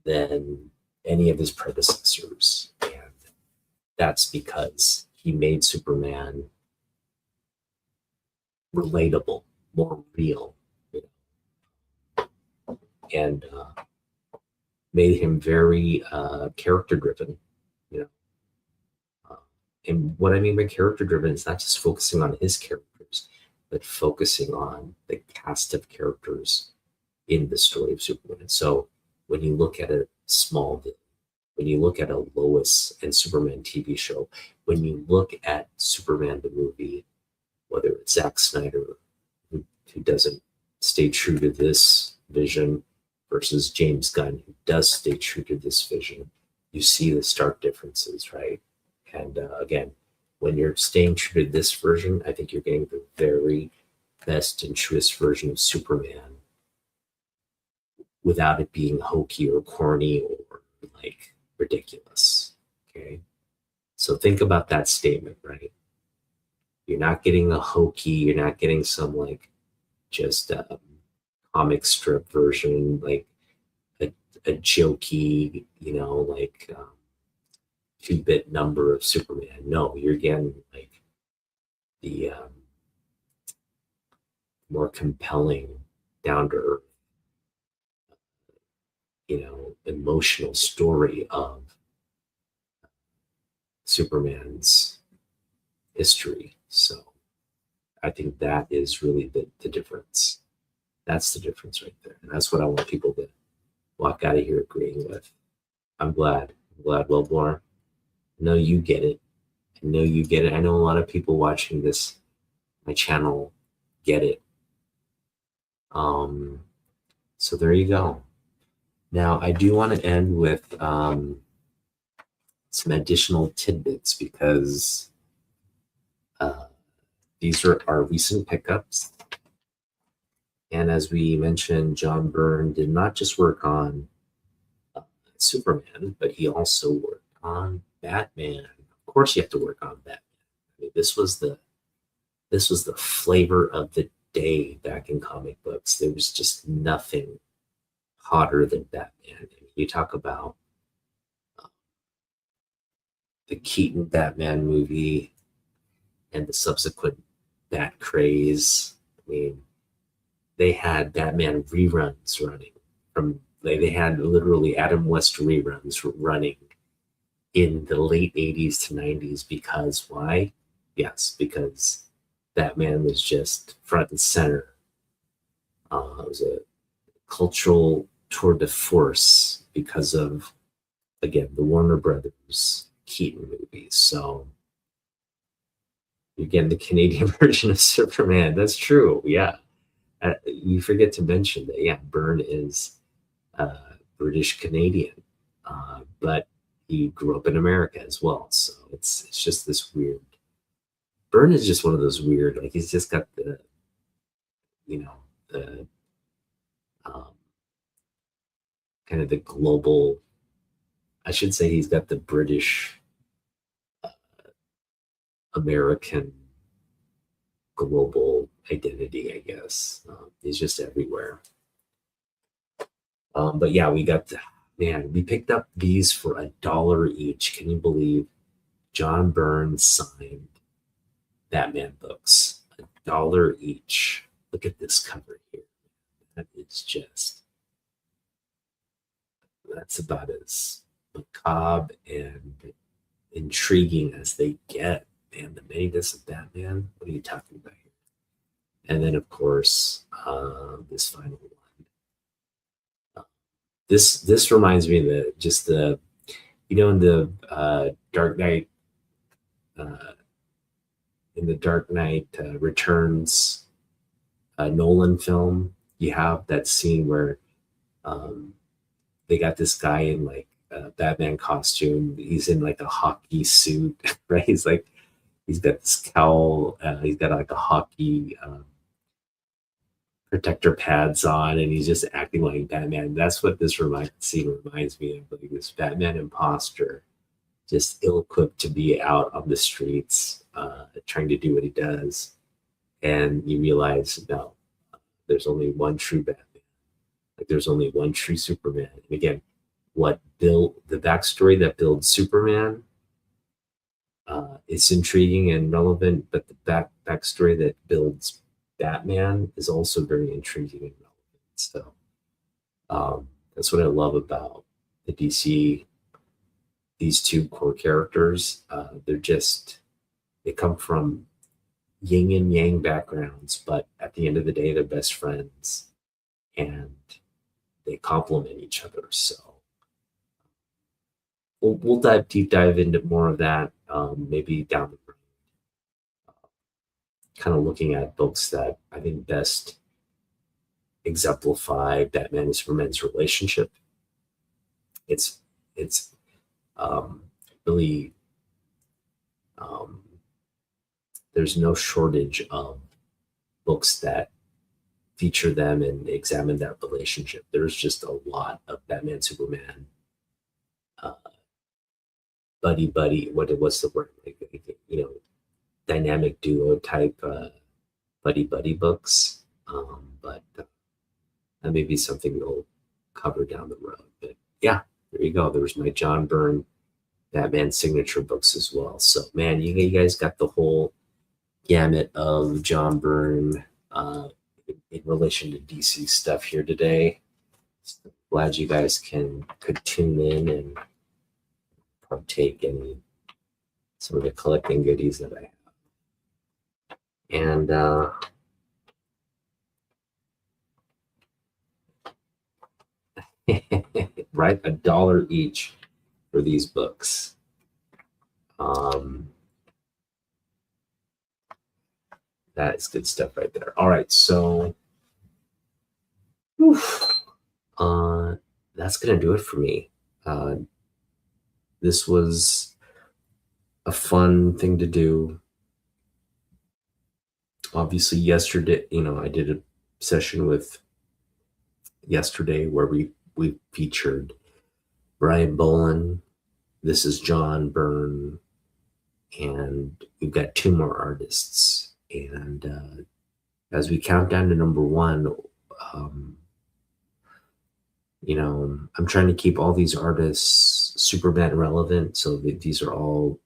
than any of his predecessors. And that's because he made Superman relatable, more real, and made him very character-driven. And what I mean by character-driven is not just focusing on his characters, but focusing on the cast of characters in the story of Superman. So when you look at a Smallville, when you look at a Lois and Superman TV show, when you look at Superman the movie, whether it's Zack Snyder, who doesn't stay true to this vision, versus James Gunn, who does stay true to this vision, you see the stark differences, right? And again, when you're staying true to this version, I think you're getting the very best and truest version of Superman without it being hokey or corny or like ridiculous. Okay. So think about that statement, right? You're not getting a hokey, you're not getting some like just comic strip version, like a jokey, like 2-bit number of Superman. No, you're getting like the more compelling, down to earth, emotional story of Superman's history. So I think that is really the difference. That's the difference right there. And that's what I want people to walk out of here agreeing with. I'm glad. Well, Byrne, I know you get it. I know you get it. I know a lot of people watching my channel, get it. So there you go. Now, I do want to end with some additional tidbits because these are our recent pickups. And as we mentioned, John Byrne did not just work on Superman, but he also worked on Batman. Of course, you have to work on Batman. I mean, this was the flavor of the day back in comic books. There was just nothing hotter than Batman. I mean, you talk about the Keaton Batman movie and the subsequent Bat craze. I mean, they had Batman reruns running they had literally Adam West reruns running in the late 80s to 90s because why? Yes, because Batman was just front and center. It was a cultural tour de force because of, again, the Warner Brothers Keaton movies. So you're getting the Canadian version of Superman. That's true. Yeah. You forget to mention that, yeah, Byrne is British Canadian, but he grew up in America as well. So it's just this weird. Byrne is just one of those weird, like he's just got the kind of the global. I should say he's got the British American global identity, I guess. He's just everywhere. But yeah, we picked up these for $1 each. Can you believe John Byrne signed Batman books? $1 each. Look at this cover here. That is that's about as macabre and intriguing as they get. Man, the manyness of Batman. What are you talking about here? And then, of course, this final one. This reminds me of in the Dark Knight, uh, Returns Nolan film, you have that scene where um, they got this guy in like a Batman costume. He's in like a hockey suit, right? He's got this cowl. He's got like a hockey protector pads on, and he's just acting like Batman. That's what this scene reminds me of, like this Batman imposter, just ill-equipped to be out on the streets, trying to do what he does. And you realize, no, there's only one true Batman. Like there's only one true Superman. And again, what built the backstory that builds Superman, it's intriguing and relevant, but the backstory that builds Batman is also very intriguing and relevant. So that's what I love about the DC. These two core characters, they come from yin and yang backgrounds, but at the end of the day, they're best friends and they complement each other. So we'll deep dive into more of that maybe down the road. Kind of looking at books that I think best exemplify Batman and Superman's relationship. It's really there's no shortage of books that feature them and examine that relationship. There's just a lot of Batman Superman uh, buddy. What's the word? Dynamic duo type buddy books. But that may be something we'll cover down the road. But yeah, there you go. There's my John Byrne Batman signature books as well. So man, you guys got the whole gamut of John Byrne in relation to DC stuff here today. So glad you guys could tune in and partake in some of the collecting goodies that I have. And right, $1 each for these books. That is good stuff right there. All right, so that's gonna do it for me. This was a fun thing to do. Obviously, yesterday, I did a session with yesterday where we featured Brian Bolin. This is John Byrne, and we've got 2 more artists. And as we count down to number 1, I'm trying to keep all these artists Superman relevant, so that these are all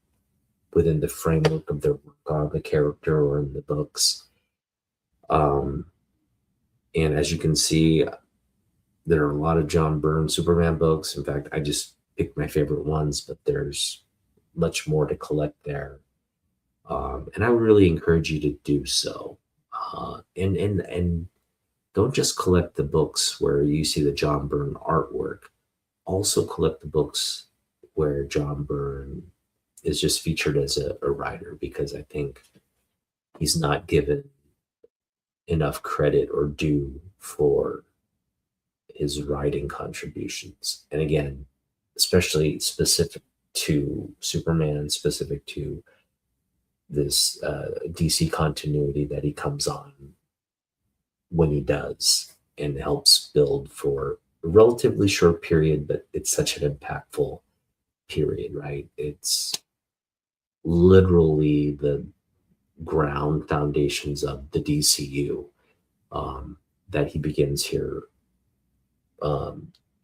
within the framework of their work on the character or in the books. And as you can see, there are a lot of John Byrne Superman books. In fact, I just picked my favorite ones, but there's much more to collect there. And I would really encourage you to do so. And don't just collect the books where you see the John Byrne artwork. Also collect the books where John Byrne is just featured as a writer, because I think he's not given enough credit or due for his writing contributions. And again, especially specific to Superman, specific to this DC continuity that he comes on when he does and helps build for a relatively short period, but it's such an impactful period, right? It's literally the ground foundations of the DCU that he begins here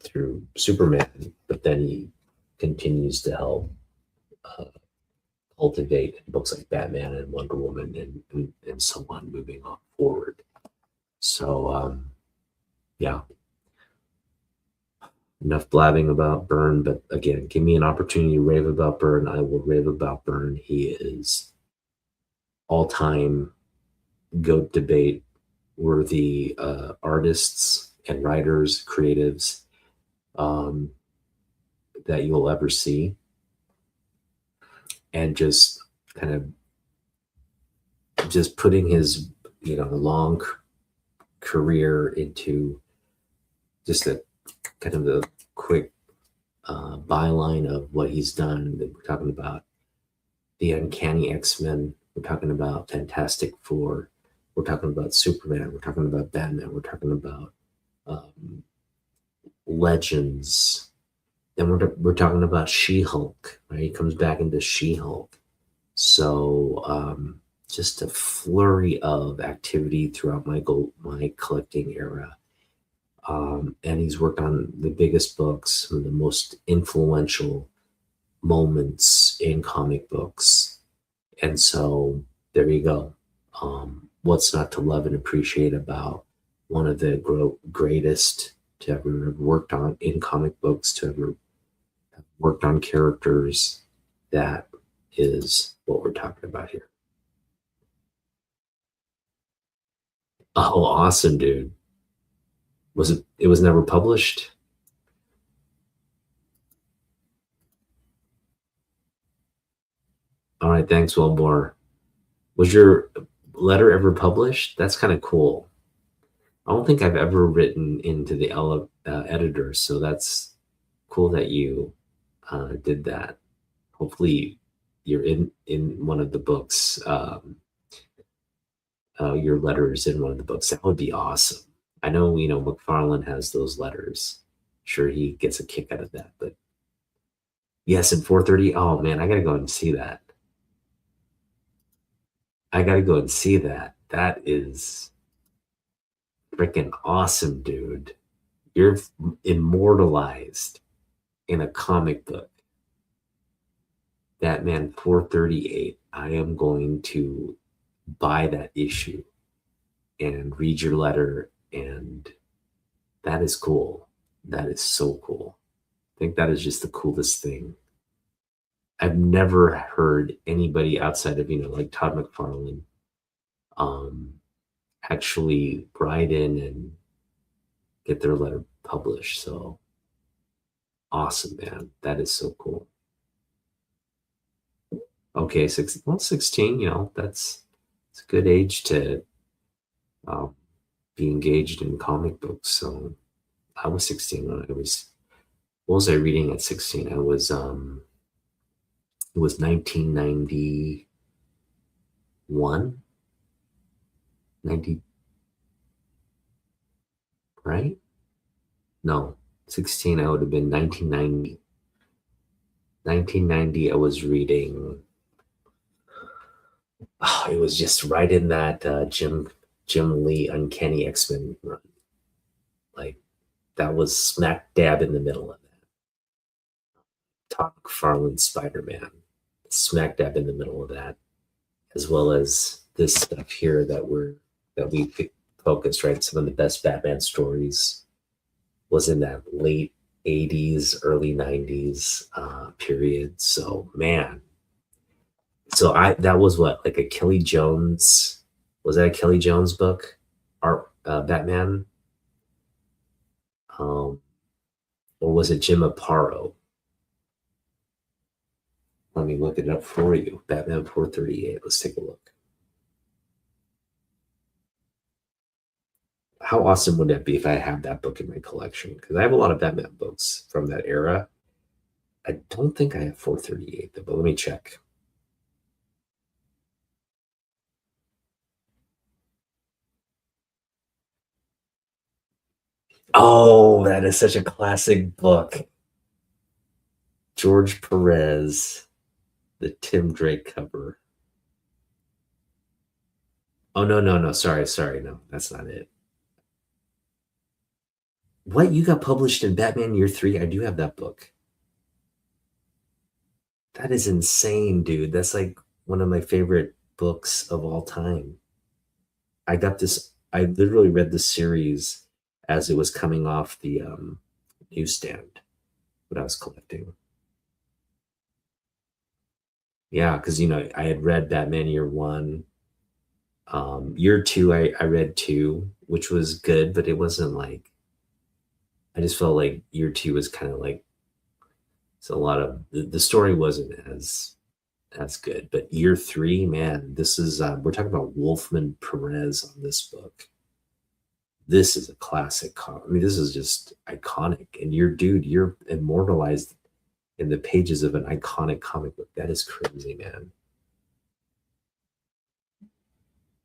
through Superman, but then he continues to help cultivate books like Batman and Wonder Woman and so on moving on forward. So yeah, enough blabbing about Byrne, but again, give me an opportunity to rave about Byrne, I will rave about Byrne. He is all-time goat debate worthy artists and writers, creatives um, that you'll ever see, and kind of just putting his long career into just a kind of a quick byline of what he's done. We're talking about the Uncanny X-Men. We're talking about Fantastic Four. We're talking about Superman. We're talking about Batman. We're talking about um, Legends. Then we're talking about She-Hulk. Right? He comes back into She-Hulk. So just a flurry of activity throughout my collecting era. And he's worked on the biggest books, some of the most influential moments in comic books. And so there you go. What's not to love and appreciate about one of the greatest to ever have worked on in comic books, to ever have worked on characters? That is what we're talking about here. Oh, awesome, dude. It was never published? All right, thanks, Wilmore. Was your letter ever published? That's kind of cool. I don't think I've ever written into the editor, so that's cool that you did that. Hopefully, you're in one of the books. Your letter is in one of the books. That would be awesome. I know McFarlane has those letters. Sure, he gets a kick out of that. But yes, in 430. Oh man, I gotta go and see that. I gotta go and see that. That is freaking awesome, dude. You're immortalized in a comic book. Batman 438. I am going to buy that issue and read your letter. And that is cool. That is so cool. I think that is just the coolest thing. I've never heard anybody outside of, like Todd McFarlane, um, actually write in and get their letter published. So awesome, man. That is so cool. Okay, 16, that's a good age to um, be engaged in comic books. So I was 16 when what was I reading at 16? It was 1991, 90, right? No, 16, I would have been 1990. 1990, I was reading, oh, it was just right in that Jim Lee Uncanny X-Men run. Like, that was smack dab in the middle of that. Todd McFarlane Spider-Man, smack dab in the middle of that, as well as this stuff here that we focused, right? Some of the best Batman stories was in that late 80s, early 90s period. So man, so I that was what, like a Kelly Jones, was that a Kelly Jones book? Art Batman? Um, or was it Jim Aparo? Let me look it up for you. Batman 438. Let's take a look. How awesome would that be if I have that book in my collection? Because I have a lot of Batman books from that era. I don't think I have 438 though, but let me check. Oh, that is such a classic book. George Perez, the Tim Drake cover. Oh no, no, no. Sorry, no, that's not it. What, you got published in Batman Year Three? I do have that book. That is insane, dude. That's like one of my favorite books of all time. I got this. I literally read the series as it was coming off the newsstand. What I was collecting. Yeah, because I had read Batman Year One. Year two, I read two, which was good, but it wasn't like, I just felt like year two was kind of like, it's a lot of the story wasn't as good. But year three, man, this is we're talking about Wolfman Perez on this book. This is a classic. I mean, this is just iconic. And you're immortalized in the pages of an iconic comic book. That is crazy, man.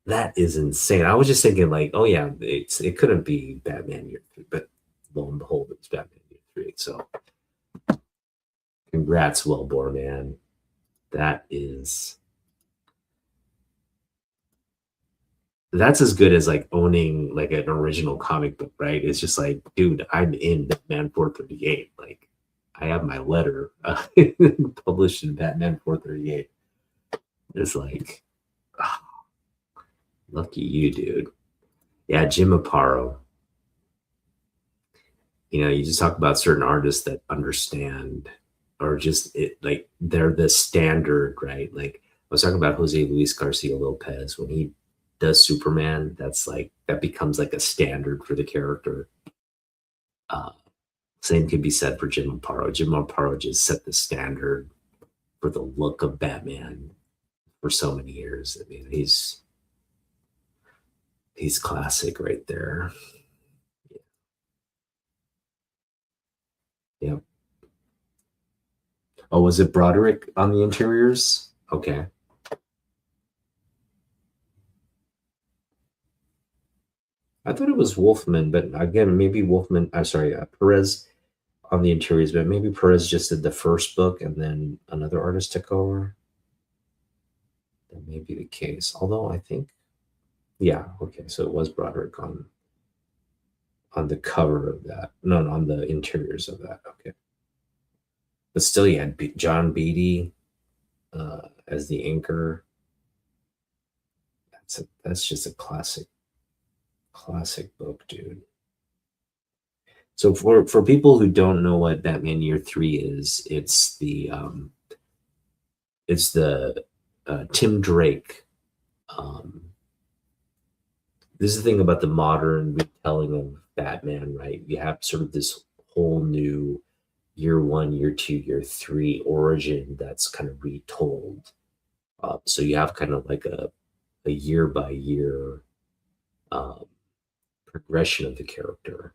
That is insane. I was just thinking, like, oh yeah, it couldn't be Batman Year Three, but lo and behold, it's Batman Year Three. So, congrats, Wellbore, man. That is that's as good as like owning like an original comic book, right? It's just like, dude, I'm in Batman 438. Like, I have my letter published in Batman 438. It's like, oh, lucky you, dude. Yeah, Jim Aparo. You just talk about certain artists that understand, or just it like they're the standard, right? Like I was talking about Jose Luis Garcia Lopez when he does Superman. That's like that becomes like a standard for the character. Uh, Same can be said for Jim Aparo. Jim Aparo just set the standard for the look of Batman for so many years. I mean, he's classic right there. Yeah. Oh, was it Broderick on the interiors? Okay. I thought it was Wolfman, but again, maybe Wolfman. I'm sorry, Perez on the interiors, but maybe Perez just did the first book and then another artist took over. That may be the case. Although I think, yeah, okay, so it was Broderick on the cover of that. No, no, on the interiors of that. Okay, but still, you had John Beatty as the inker. That's just a classic book, dude. So for people who don't know what Batman Year Three is, it's the Tim Drake. This is the thing about the modern retelling of Batman, right? You have sort of this whole new year one, year two, year three origin that's kind of retold. So you have kind of like a year by year um, progression of the character.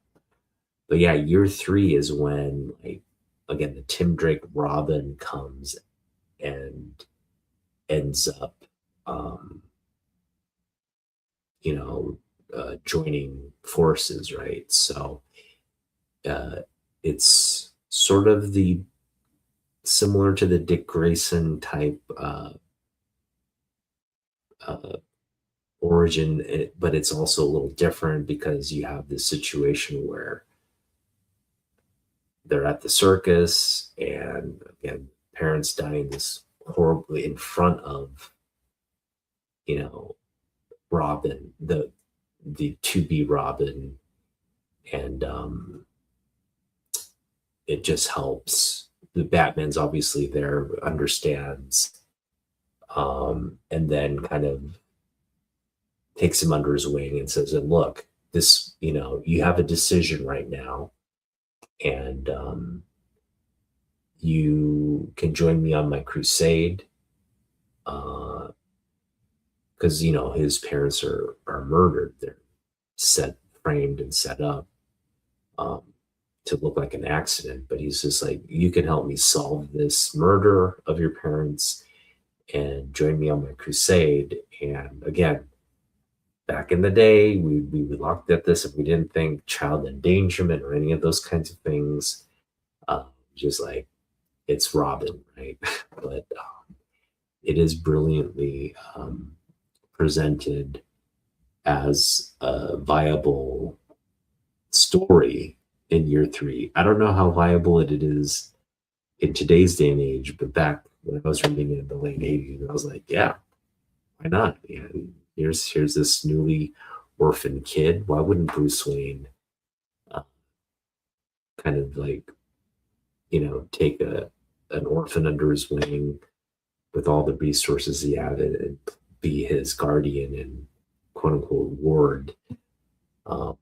But yeah, year three is when, like, again, the Tim Drake Robin comes and ends up, um, you know, joining forces, right? So uh, it's sort of the similar to the Dick Grayson type uh, origin, but it's also a little different because you have this situation where they're at the circus and again, parents dying this horribly in front of, you know, Robin, the to be Robin, and it just helps. The Batman's obviously there, understands, and then kind of takes him under his wing and says, "And look, this, you have a decision right now, and you can join me on my crusade." Because his parents are murdered. They're set, framed, and set up um, to look like an accident. But he's just like, you can help me solve this murder of your parents and join me on my crusade. And again, back in the day, we looked at this if we didn't think child endangerment or any of those kinds of things. Just like it's Robin, right? But it is brilliantly presented as a viable story in year three. I don't know how viable it is in today's day and age, but back when I was reading it in the late 80s, I was like, yeah, why not? Yeah, here's this newly orphaned kid. Why wouldn't Bruce Wayne uh, kind of like, take an orphan under his wing with all the resources he had and be his guardian and quote unquote ward um,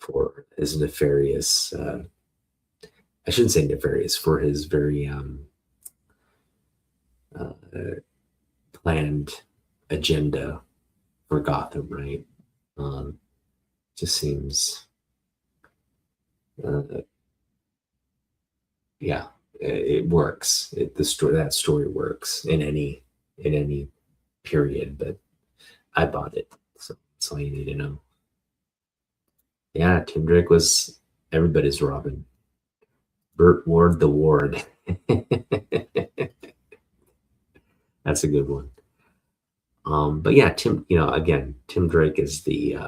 for his nefarious. I shouldn't say nefarious, for his very uh, planned agenda for Gotham, right? Um, just seems, uh, yeah, it works. That story works in any period, but I bought it, so that's all you need to know. Yeah, Tim Drake was everybody's Robin. Burt Ward the Ward. That's a good one. But yeah, Tim. Again, Tim Drake is the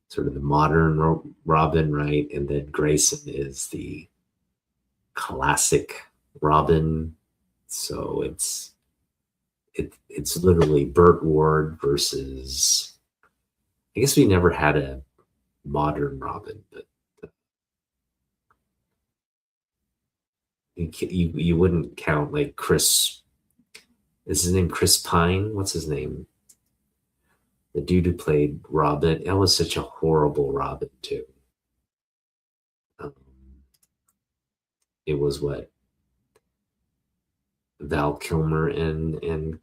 sort of the modern Robin, right? And then Grayson is the classic Robin. So it's literally Burt Ward versus. I guess we never had a modern Robin, but you wouldn't count like Chris. Is his name Chris Pine? What's his name? The dude who played Robin. That was such a horrible Robin too. Um, it was what Val Kilmer and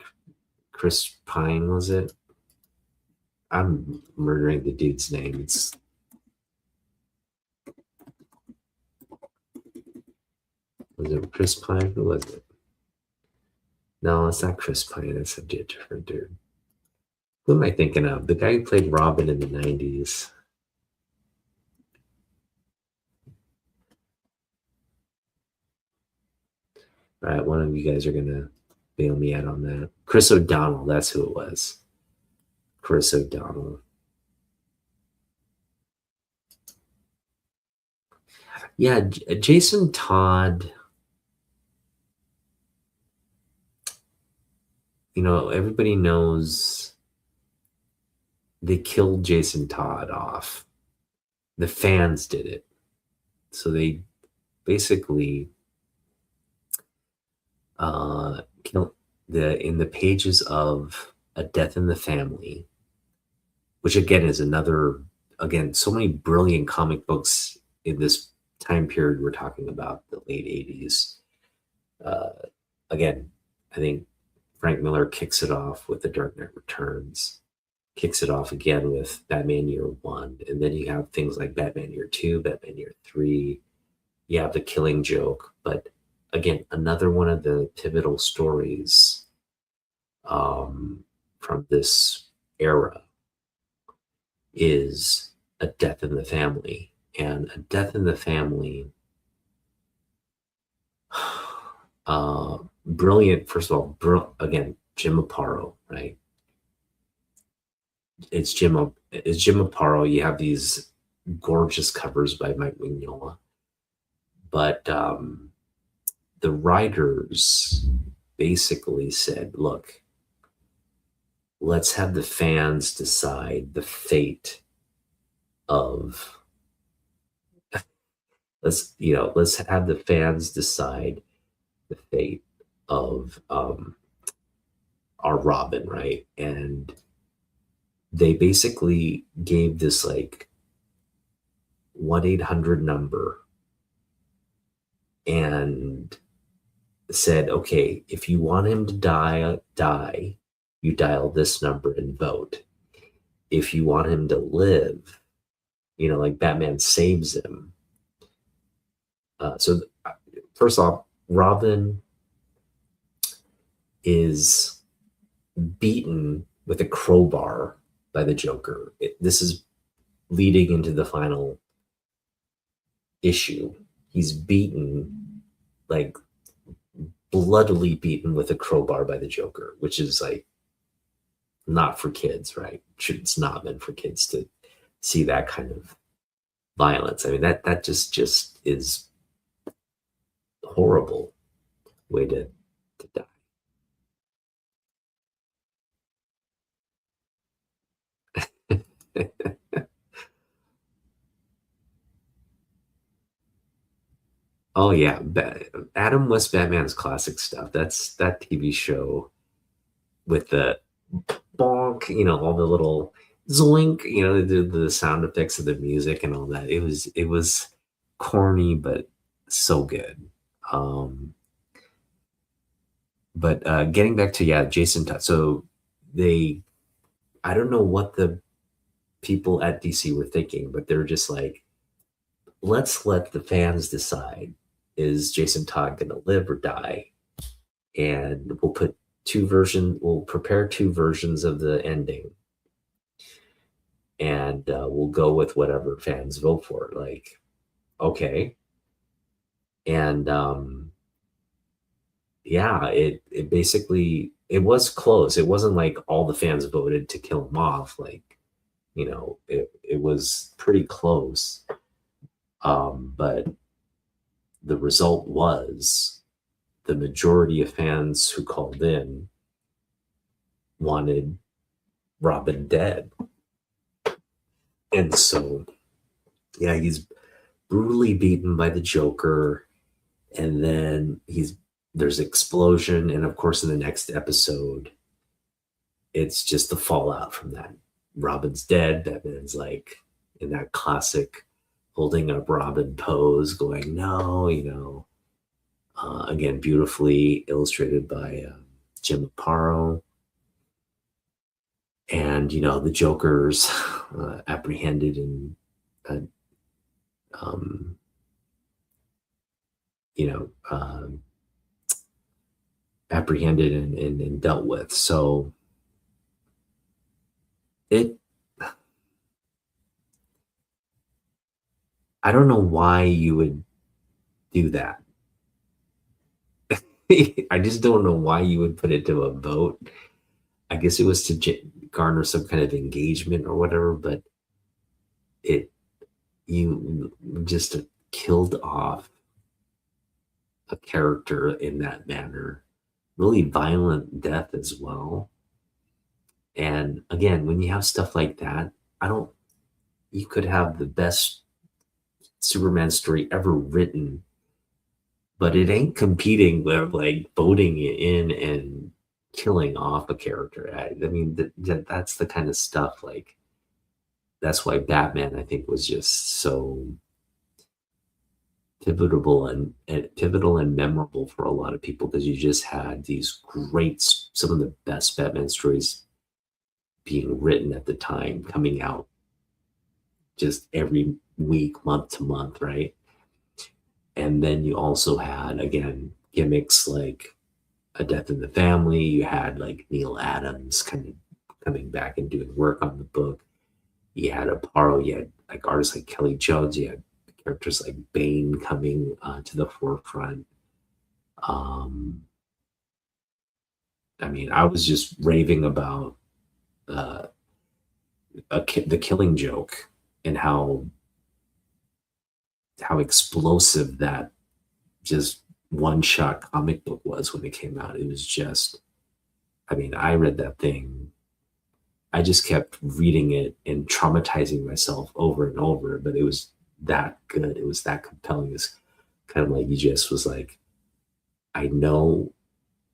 Chris Pine, was it? I'm murdering the dude's name. Was it Chris Pine? Who was it? No, it's not Chris Pine. It's a different dude. Who am I thinking of? The guy who played Robin in the 90s. All right, one of you guys are going to bail me out on that. Chris O'Donnell, that's who it was. Chris O'Donnell. Yeah, Jason Todd. Everybody knows they killed Jason Todd off. The fans did it. So they basically killed in the pages of A Death in the Family, which again is so many brilliant comic books in this time period we're talking about, the late 80s. Again, I think Frank Miller kicks it off with The Dark Knight Returns, kicks it off again with Batman Year One, and then you have things like Batman Year Two, Batman Year Three. You have The Killing Joke, but again, another one of the pivotal stories from this era is A Death in the Family. And A Death in the Family, brilliant. First of all, again, Jim Aparo, right? It's Jim Aparo. You have these gorgeous covers by Mike Mignola, but the writers basically said, "Look, let's have the fans decide the fate of." Let's have the fans decide the fate of our Robin, right? And they basically gave this like 1-800 number and said, okay, if you want him to die, you dial this number and vote. If you want him to live, like Batman saves him. So first off, Robin is beaten with a crowbar by the Joker. This is leading into the final issue. He's beaten, like bloodily beaten with a crowbar by the Joker, which is like not for kids, right? It's not meant for kids to see that kind of violence. I mean, that just is horrible way to die. Oh yeah, Adam West Batman's classic stuff. That TV show with the bonk, all the little zoink, the sound effects of the music and all that. It was corny, but so good. Um, but getting back to, yeah, Jason Todd. So they, I don't know what the people at DC were thinking, but they're just like, let's let the fans decide. Is Jason Todd going to live or die? And we'll prepare two versions of the ending, and we'll go with whatever fans vote for. Like, okay. And yeah, it basically, it was close. It wasn't like all the fans voted to kill him off. Like, it was pretty close. But the result was the majority of fans who called in wanted Robin dead. And so, yeah, he's brutally beaten by the Joker, and then there's explosion, and of course, in the next episode, it's just the fallout from that. Robin's dead. Batman's like in that classic holding up Robin pose, going no, again, beautifully illustrated by Jim Aparo. And the Joker's apprehended and uh, um, you know apprehended and dealt with. So it I don't know why you would do that. I just don't know why you would put it to a vote. I guess it was to garner some kind of engagement or whatever, but it you just killed off a character in that manner. Really violent death as well. And again, when you have stuff like that, I don't you could have the best Superman story ever written, but it ain't competing with like voting in and killing off a character. I mean, that's the kind of stuff. Like, that's why Batman, I think, was just so pivotal and memorable for a lot of people, because you just had these great, some of the best Batman stories being written at the time, coming out just every week, month to month, right? And then you also had, again, gimmicks like A Death in the Family. You had like Neil Adams kind of coming back and doing work on the book. You had Aparo, you had like artists like Kelly Jones, you had characters like Bane coming to the forefront. Um, I mean, I was just raving about uh, the Killing Joke, and how explosive that just one shot comic book was when it came out. It was just, I mean, I read that thing. I just kept reading it and traumatizing myself over and over, but it was that good. It was that compelling. It's kind of like you just was like, I know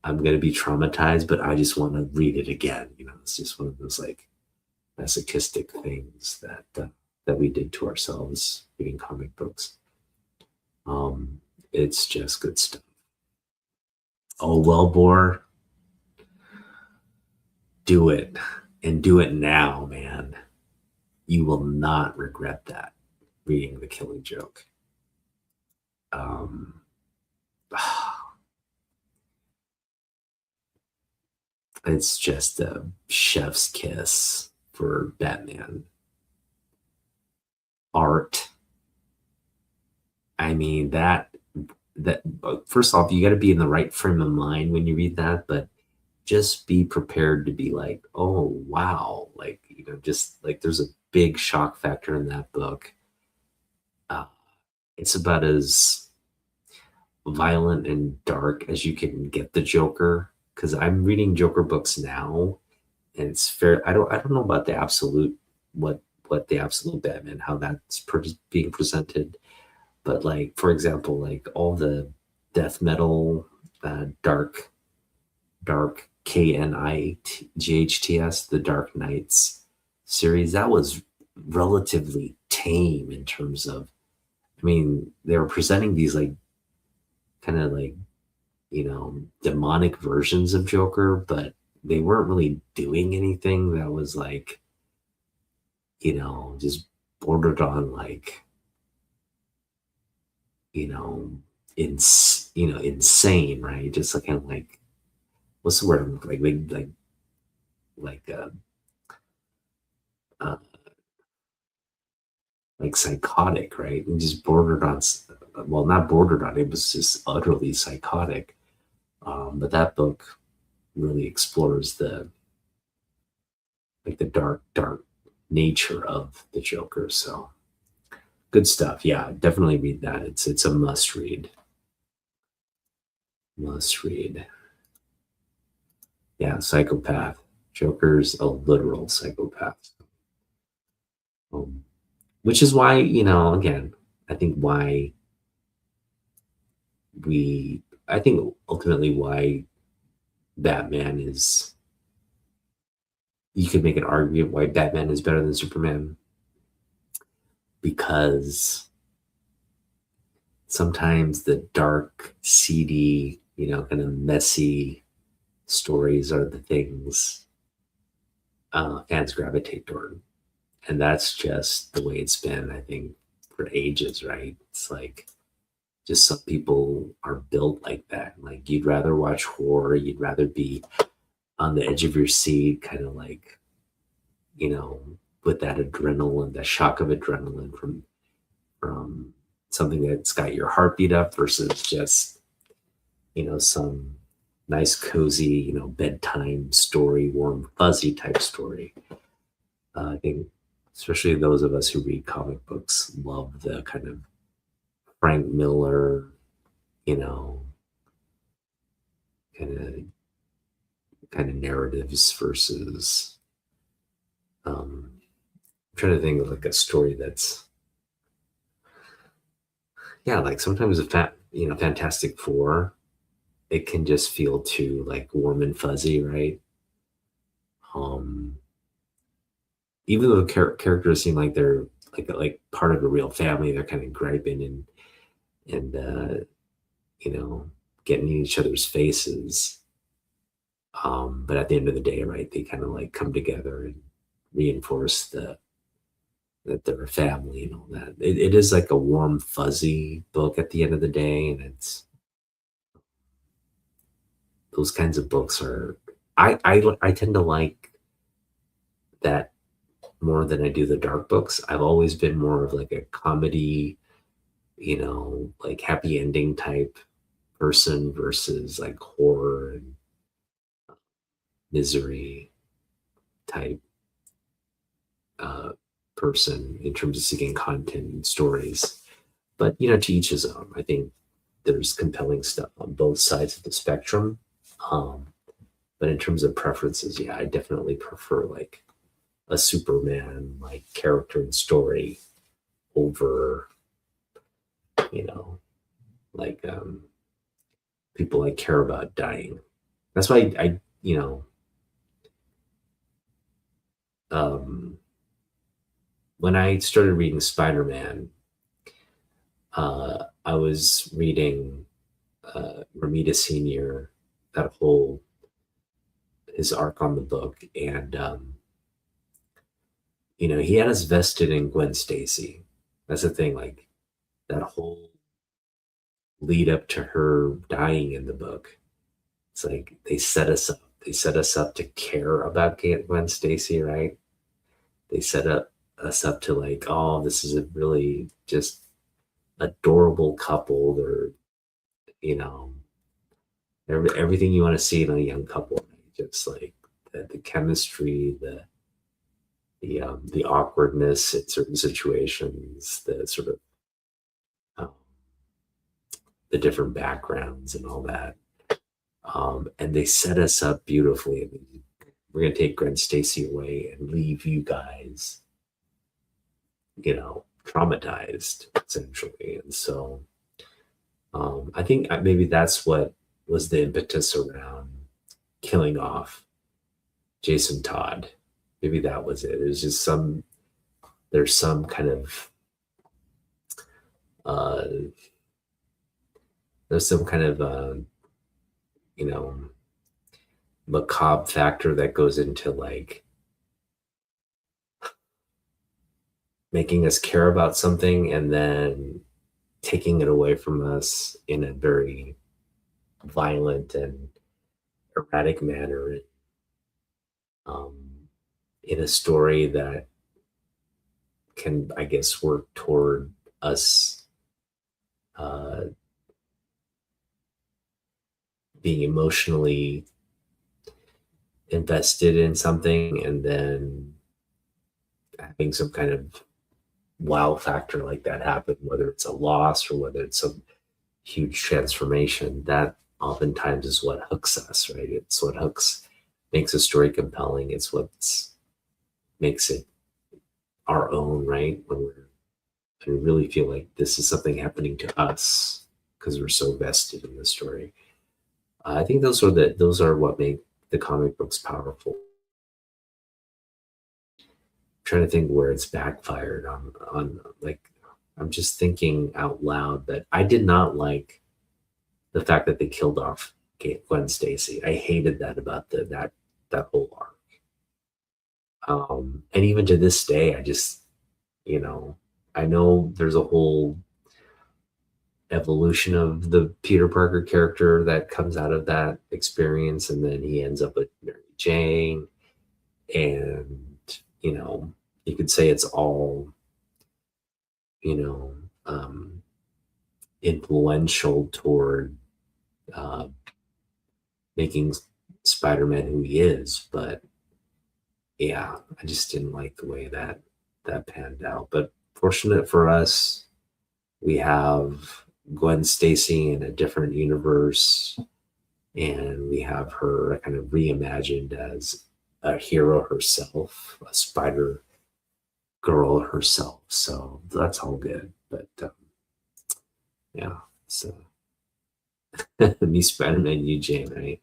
I'm going to be traumatized, but I just want to read it again. It's just one of those like masochistic things that we did to ourselves reading comic books. It's just good stuff. Oh, well, Bor, do it, and do it now, man. You will not regret that, reading The Killing Joke. Um, it's just a chef's kiss for Batman. Art. I mean, that first off, you got to be in the right frame of mind when you read that, but just be prepared to be like, oh wow, like, just like there's a big shock factor in that book. uh, it's about as violent and dark as you can get the Joker, because I'm reading Joker books now, and it's fair. I don't know about the absolute, what the absolute Batman, how that's being presented, but like, for example, like all the death metal, dark KNIGHTS, the Dark Knights series. That was relatively tame in terms of, I mean, they were presenting these like kind of like, demonic versions of Joker, but they weren't really doing anything that was like, just bordered on like, you know, insane, right? Just like kind of like, what's the word? Like, uh, like psychotic, right? And just bordered on, well, not bordered on, it was just utterly psychotic. But that book really explores the like the dark nature of the Joker. So good stuff. Yeah, definitely read that. It's a must read. Must read. Yeah, psychopath. Joker's a literal psychopath. Um, which is why, again, I think why I think ultimately why Batman is, you could make an argument why Batman is better than Superman, because sometimes the dark, seedy, kind of messy stories are the things fans gravitate toward. And that's just the way it's been, I think, for ages, right? It's like just some people are built like that. Like you'd rather watch horror, you'd rather be on the edge of your seat, kind of like, you know, with that adrenaline, that shock of adrenaline from something that's got your heartbeat up versus just, some nice, cozy, bedtime story, warm, fuzzy type story. I think, especially those of us who read comic books, love the kind of Frank Miller, you know, kind of narratives versus. I'm trying to think of like a story that's, yeah, like sometimes Fantastic Four, it can just feel too like warm and fuzzy, right? Um, Even though the characters seem like they're like part of a real family, they're kind of griping and you know getting in each other's faces. But at the end of the day, right, they kind of like come together and reinforce that they're a family and all that. It is like a warm, fuzzy book at the end of the day, and it's those kinds of books are. I tend to like that more than I do the dark books. I've always been more of like a comedy, like happy ending type person versus like horror and misery type uh, person in terms of seeking content and stories. But to each his own. I think there's compelling stuff on both sides of the spectrum. Um, but in terms of preferences, yeah, I definitely prefer like a Superman like character and story over, you know, like people I care about dying. That's why um, when I started reading Spider-Man, I was reading Ramita Senior, that whole his arc on the book, and he had us vested in Gwen Stacy. That's the thing, like that whole lead up to her dying in the book. It's like they set us up. They set us up to care about Gwen Stacy, right? They set us up to like, oh, this is a really just adorable couple. They're, you know, everything you want to see in a young couple. Right? Just like the chemistry, the awkwardness in certain situations, the sort of um, the different backgrounds and all that. And they set us up beautifully. I mean, we're gonna take Gwen Stacy away and leave you guys, traumatized essentially. And so I think maybe that's what was the impetus around killing off Jason Todd. Maybe that was it. It was just there's some kind of uh, there's some kind of you know macabre factor that goes into like making us care about something and then taking it away from us in a very violent and erratic manner, um, in a story that can, I guess, work toward us uh, being emotionally invested in something and then having some kind of wow factor like that happen, whether it's a loss or whether it's some huge transformation. That oftentimes is what hooks us, right? It's what makes a story compelling. It's what makes it our own, right? We really feel like this is something happening to us because we're so vested in the story. I think those are what make the comic books powerful. I'm trying to think where it's backfired on like I'm just thinking out loud that I did not like the fact that they killed off Gwen Stacy. I hated that about that whole arc. And even to this day, I just, you know, I know there's a whole evolution of the Peter Parker character that comes out of that experience, and then he ends up with Mary Jane, and you know, you could say it's all, you know, influential toward uh, making Spider-Man who he is, but yeah, I just didn't like the way that panned out. But fortunate for us, we have Gwen Stacy in a different universe, and we have her kind of reimagined as a hero herself, a Spider Girl herself. So that's all good. But yeah, so me Spider-Man, you Jane, right?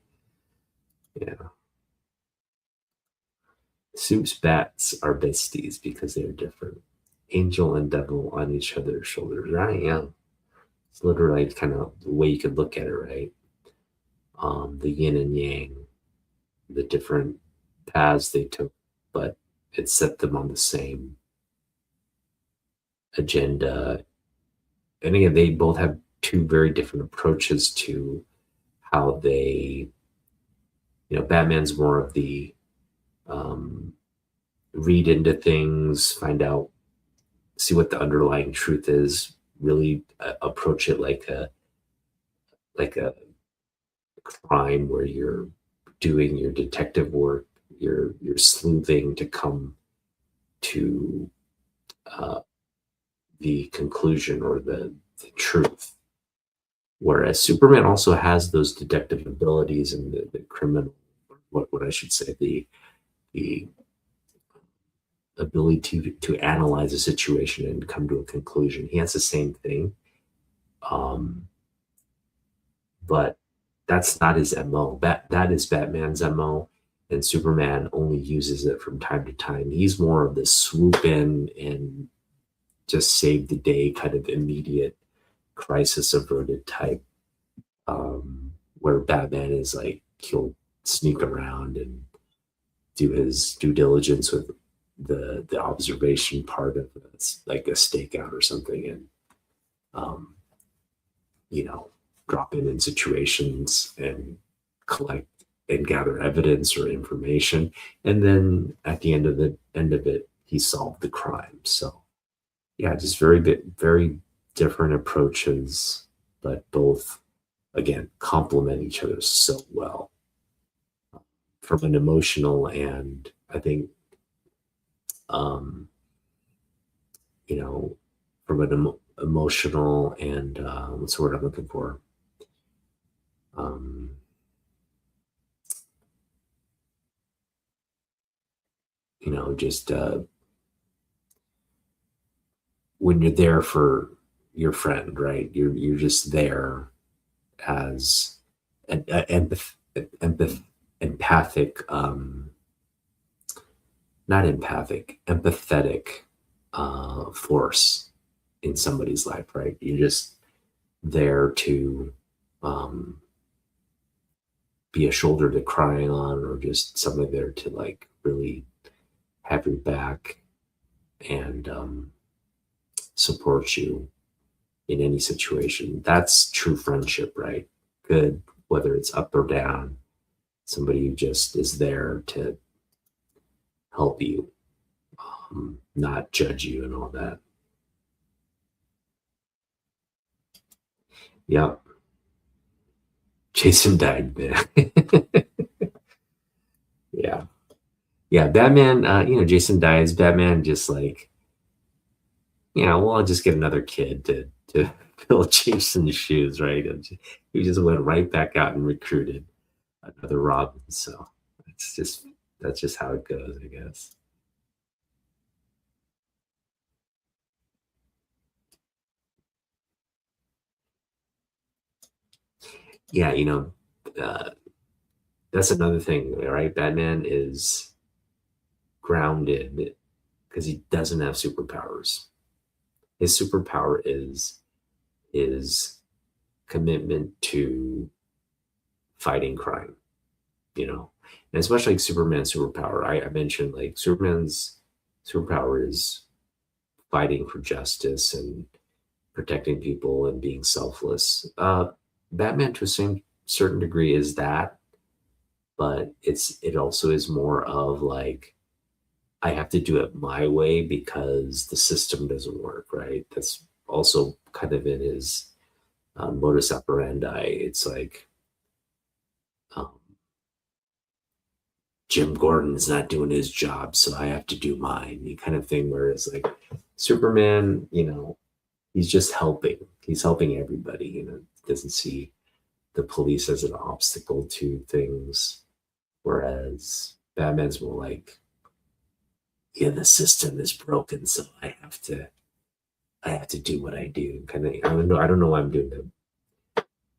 Yeah. Soup's bats are besties because they're different. Angel and devil on each other's shoulders, right? Yeah. It's literally kind of the way you could look at it, right? The yin and yang, the different paths they took, but it set them on the same agenda. And again, they both have two very different approaches to how they, Batman's more of the um, read into things, find out, see what the underlying truth is, really approach it like a crime where you're doing your detective work, you're sleuthing to come to uh, the conclusion or the truth. Whereas Superman also has those detective abilities and the criminal, what I should say, the ability to analyze a situation and come to a conclusion. He has the same thing, um, but that's not his mo. That is Batman's mo, and Superman only uses it from time to time. He's more of the swoop in and just save the day kind of immediate crisis averted type, where Batman is like he'll sneak around and do his due diligence with the observation part of it. It's like a stakeout or something, and um, you know, drop in situations and collect and gather evidence or information, and then at the end of it, he solved the crime. So yeah, just very different approaches, but both again complement each other so well from an emotional and I think um, you know from an emotional and what's the word I'm looking for, um, just when you're there for your friend, right? You're just there as an empath, empathic, not empathic, empathetic force in somebody's life, right? You're just there to um, be a shoulder to cry on, or just somebody there to like really have your back and support you in any situation. That's true friendship, right? Good, whether it's up or down, somebody who just is there to help you, not judge you and all that. Yeah. Jason died, man. Yeah. Yeah. Batman, Jason dies. Batman just like, well, I'll just get another kid to fill Jason's shoes, right? And he just went right back out and recruited another Robin. So it's just that's just how it goes, I guess. Yeah, uh, that's another thing, right? Batman is grounded because he doesn't have superpowers. His superpower is his commitment to fighting crime, and it's much like Superman's superpower. I mentioned like Superman's superpower is fighting for justice and protecting people and being selfless. Batman, to a same certain degree, is that, but it also is more of like I have to do it my way because the system doesn't work, right? That's also kind of in his modus operandi. It's like um, Jim Gordon's not doing his job, so I have to do mine. The kind of thing where it's like Superman, he's just helping. He's helping everybody. Doesn't see the police as an obstacle to things, whereas Batman's more like, yeah, the system is broken, so I have to do what I do. Kind of. I don't know why I'm doing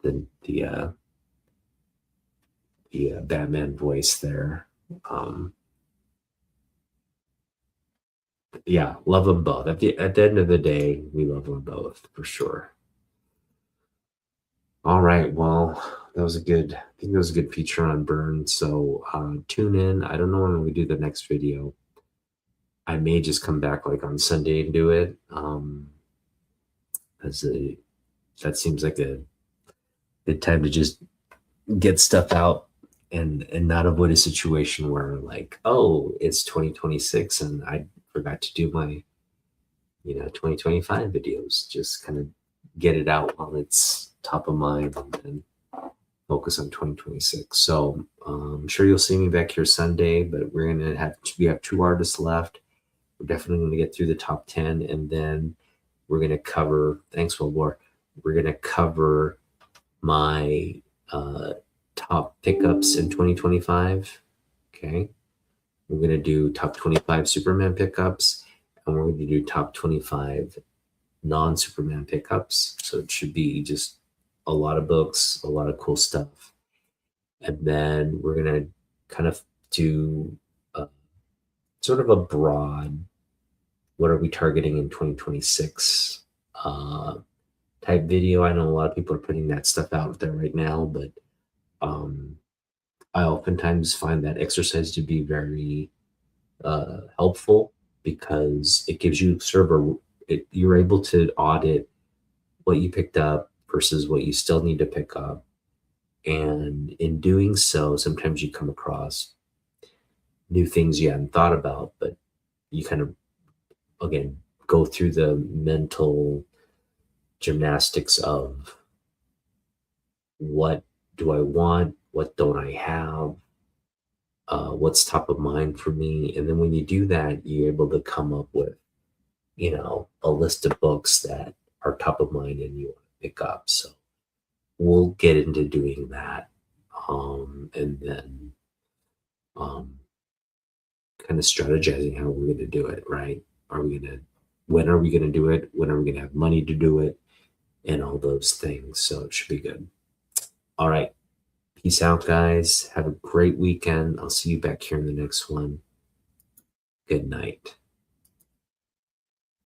the Batman voice there. Um, yeah, love them both. At the end of the day, we love them both for sure. All right, well, I think that was a good feature on Byrne. So tune in. I don't know when we do the next video. I may just come back like on Sunday and do it. As a That seems like a good time to just get stuff out and not avoid a situation where like, oh, it's 2026 and I forgot to do my 2025 videos. Just kind of get it out while it's top of mind and then focus on 2026. So I'm sure you'll see me back here Sunday, but we have two artists left. We're definitely going to get through the top 10, and then we're going to cover, thanks World War, we're going to cover my top pickups in 2025. Okay. We're going to do top 25 Superman pickups, and we're going to do top 25 non-Superman pickups. So it should be just a lot of books, a lot of cool stuff. And then we're going to kind of do sort of a broad, what are we targeting in 2026 type video. I know a lot of people are putting that stuff out there right now, but I oftentimes find that exercise to be very helpful because it gives you sort of you're able to audit what you picked up versus what you still need to pick up. And in doing so, sometimes you come across new things you hadn't thought about, but you kind of, again, go through the mental gymnastics of what do I want? What don't I have? What's top of mind for me? And then when you do that, you're able to come up with, a list of books that are top of mind and you want to pick up. So we'll get into doing that. And then kind of strategizing how we're going to do it, right? When are we going to do it? When are we going to have money to do it? And all those things. So it should be good. All right. Peace out, guys. Have a great weekend. I'll see you back here in the next one. Good night.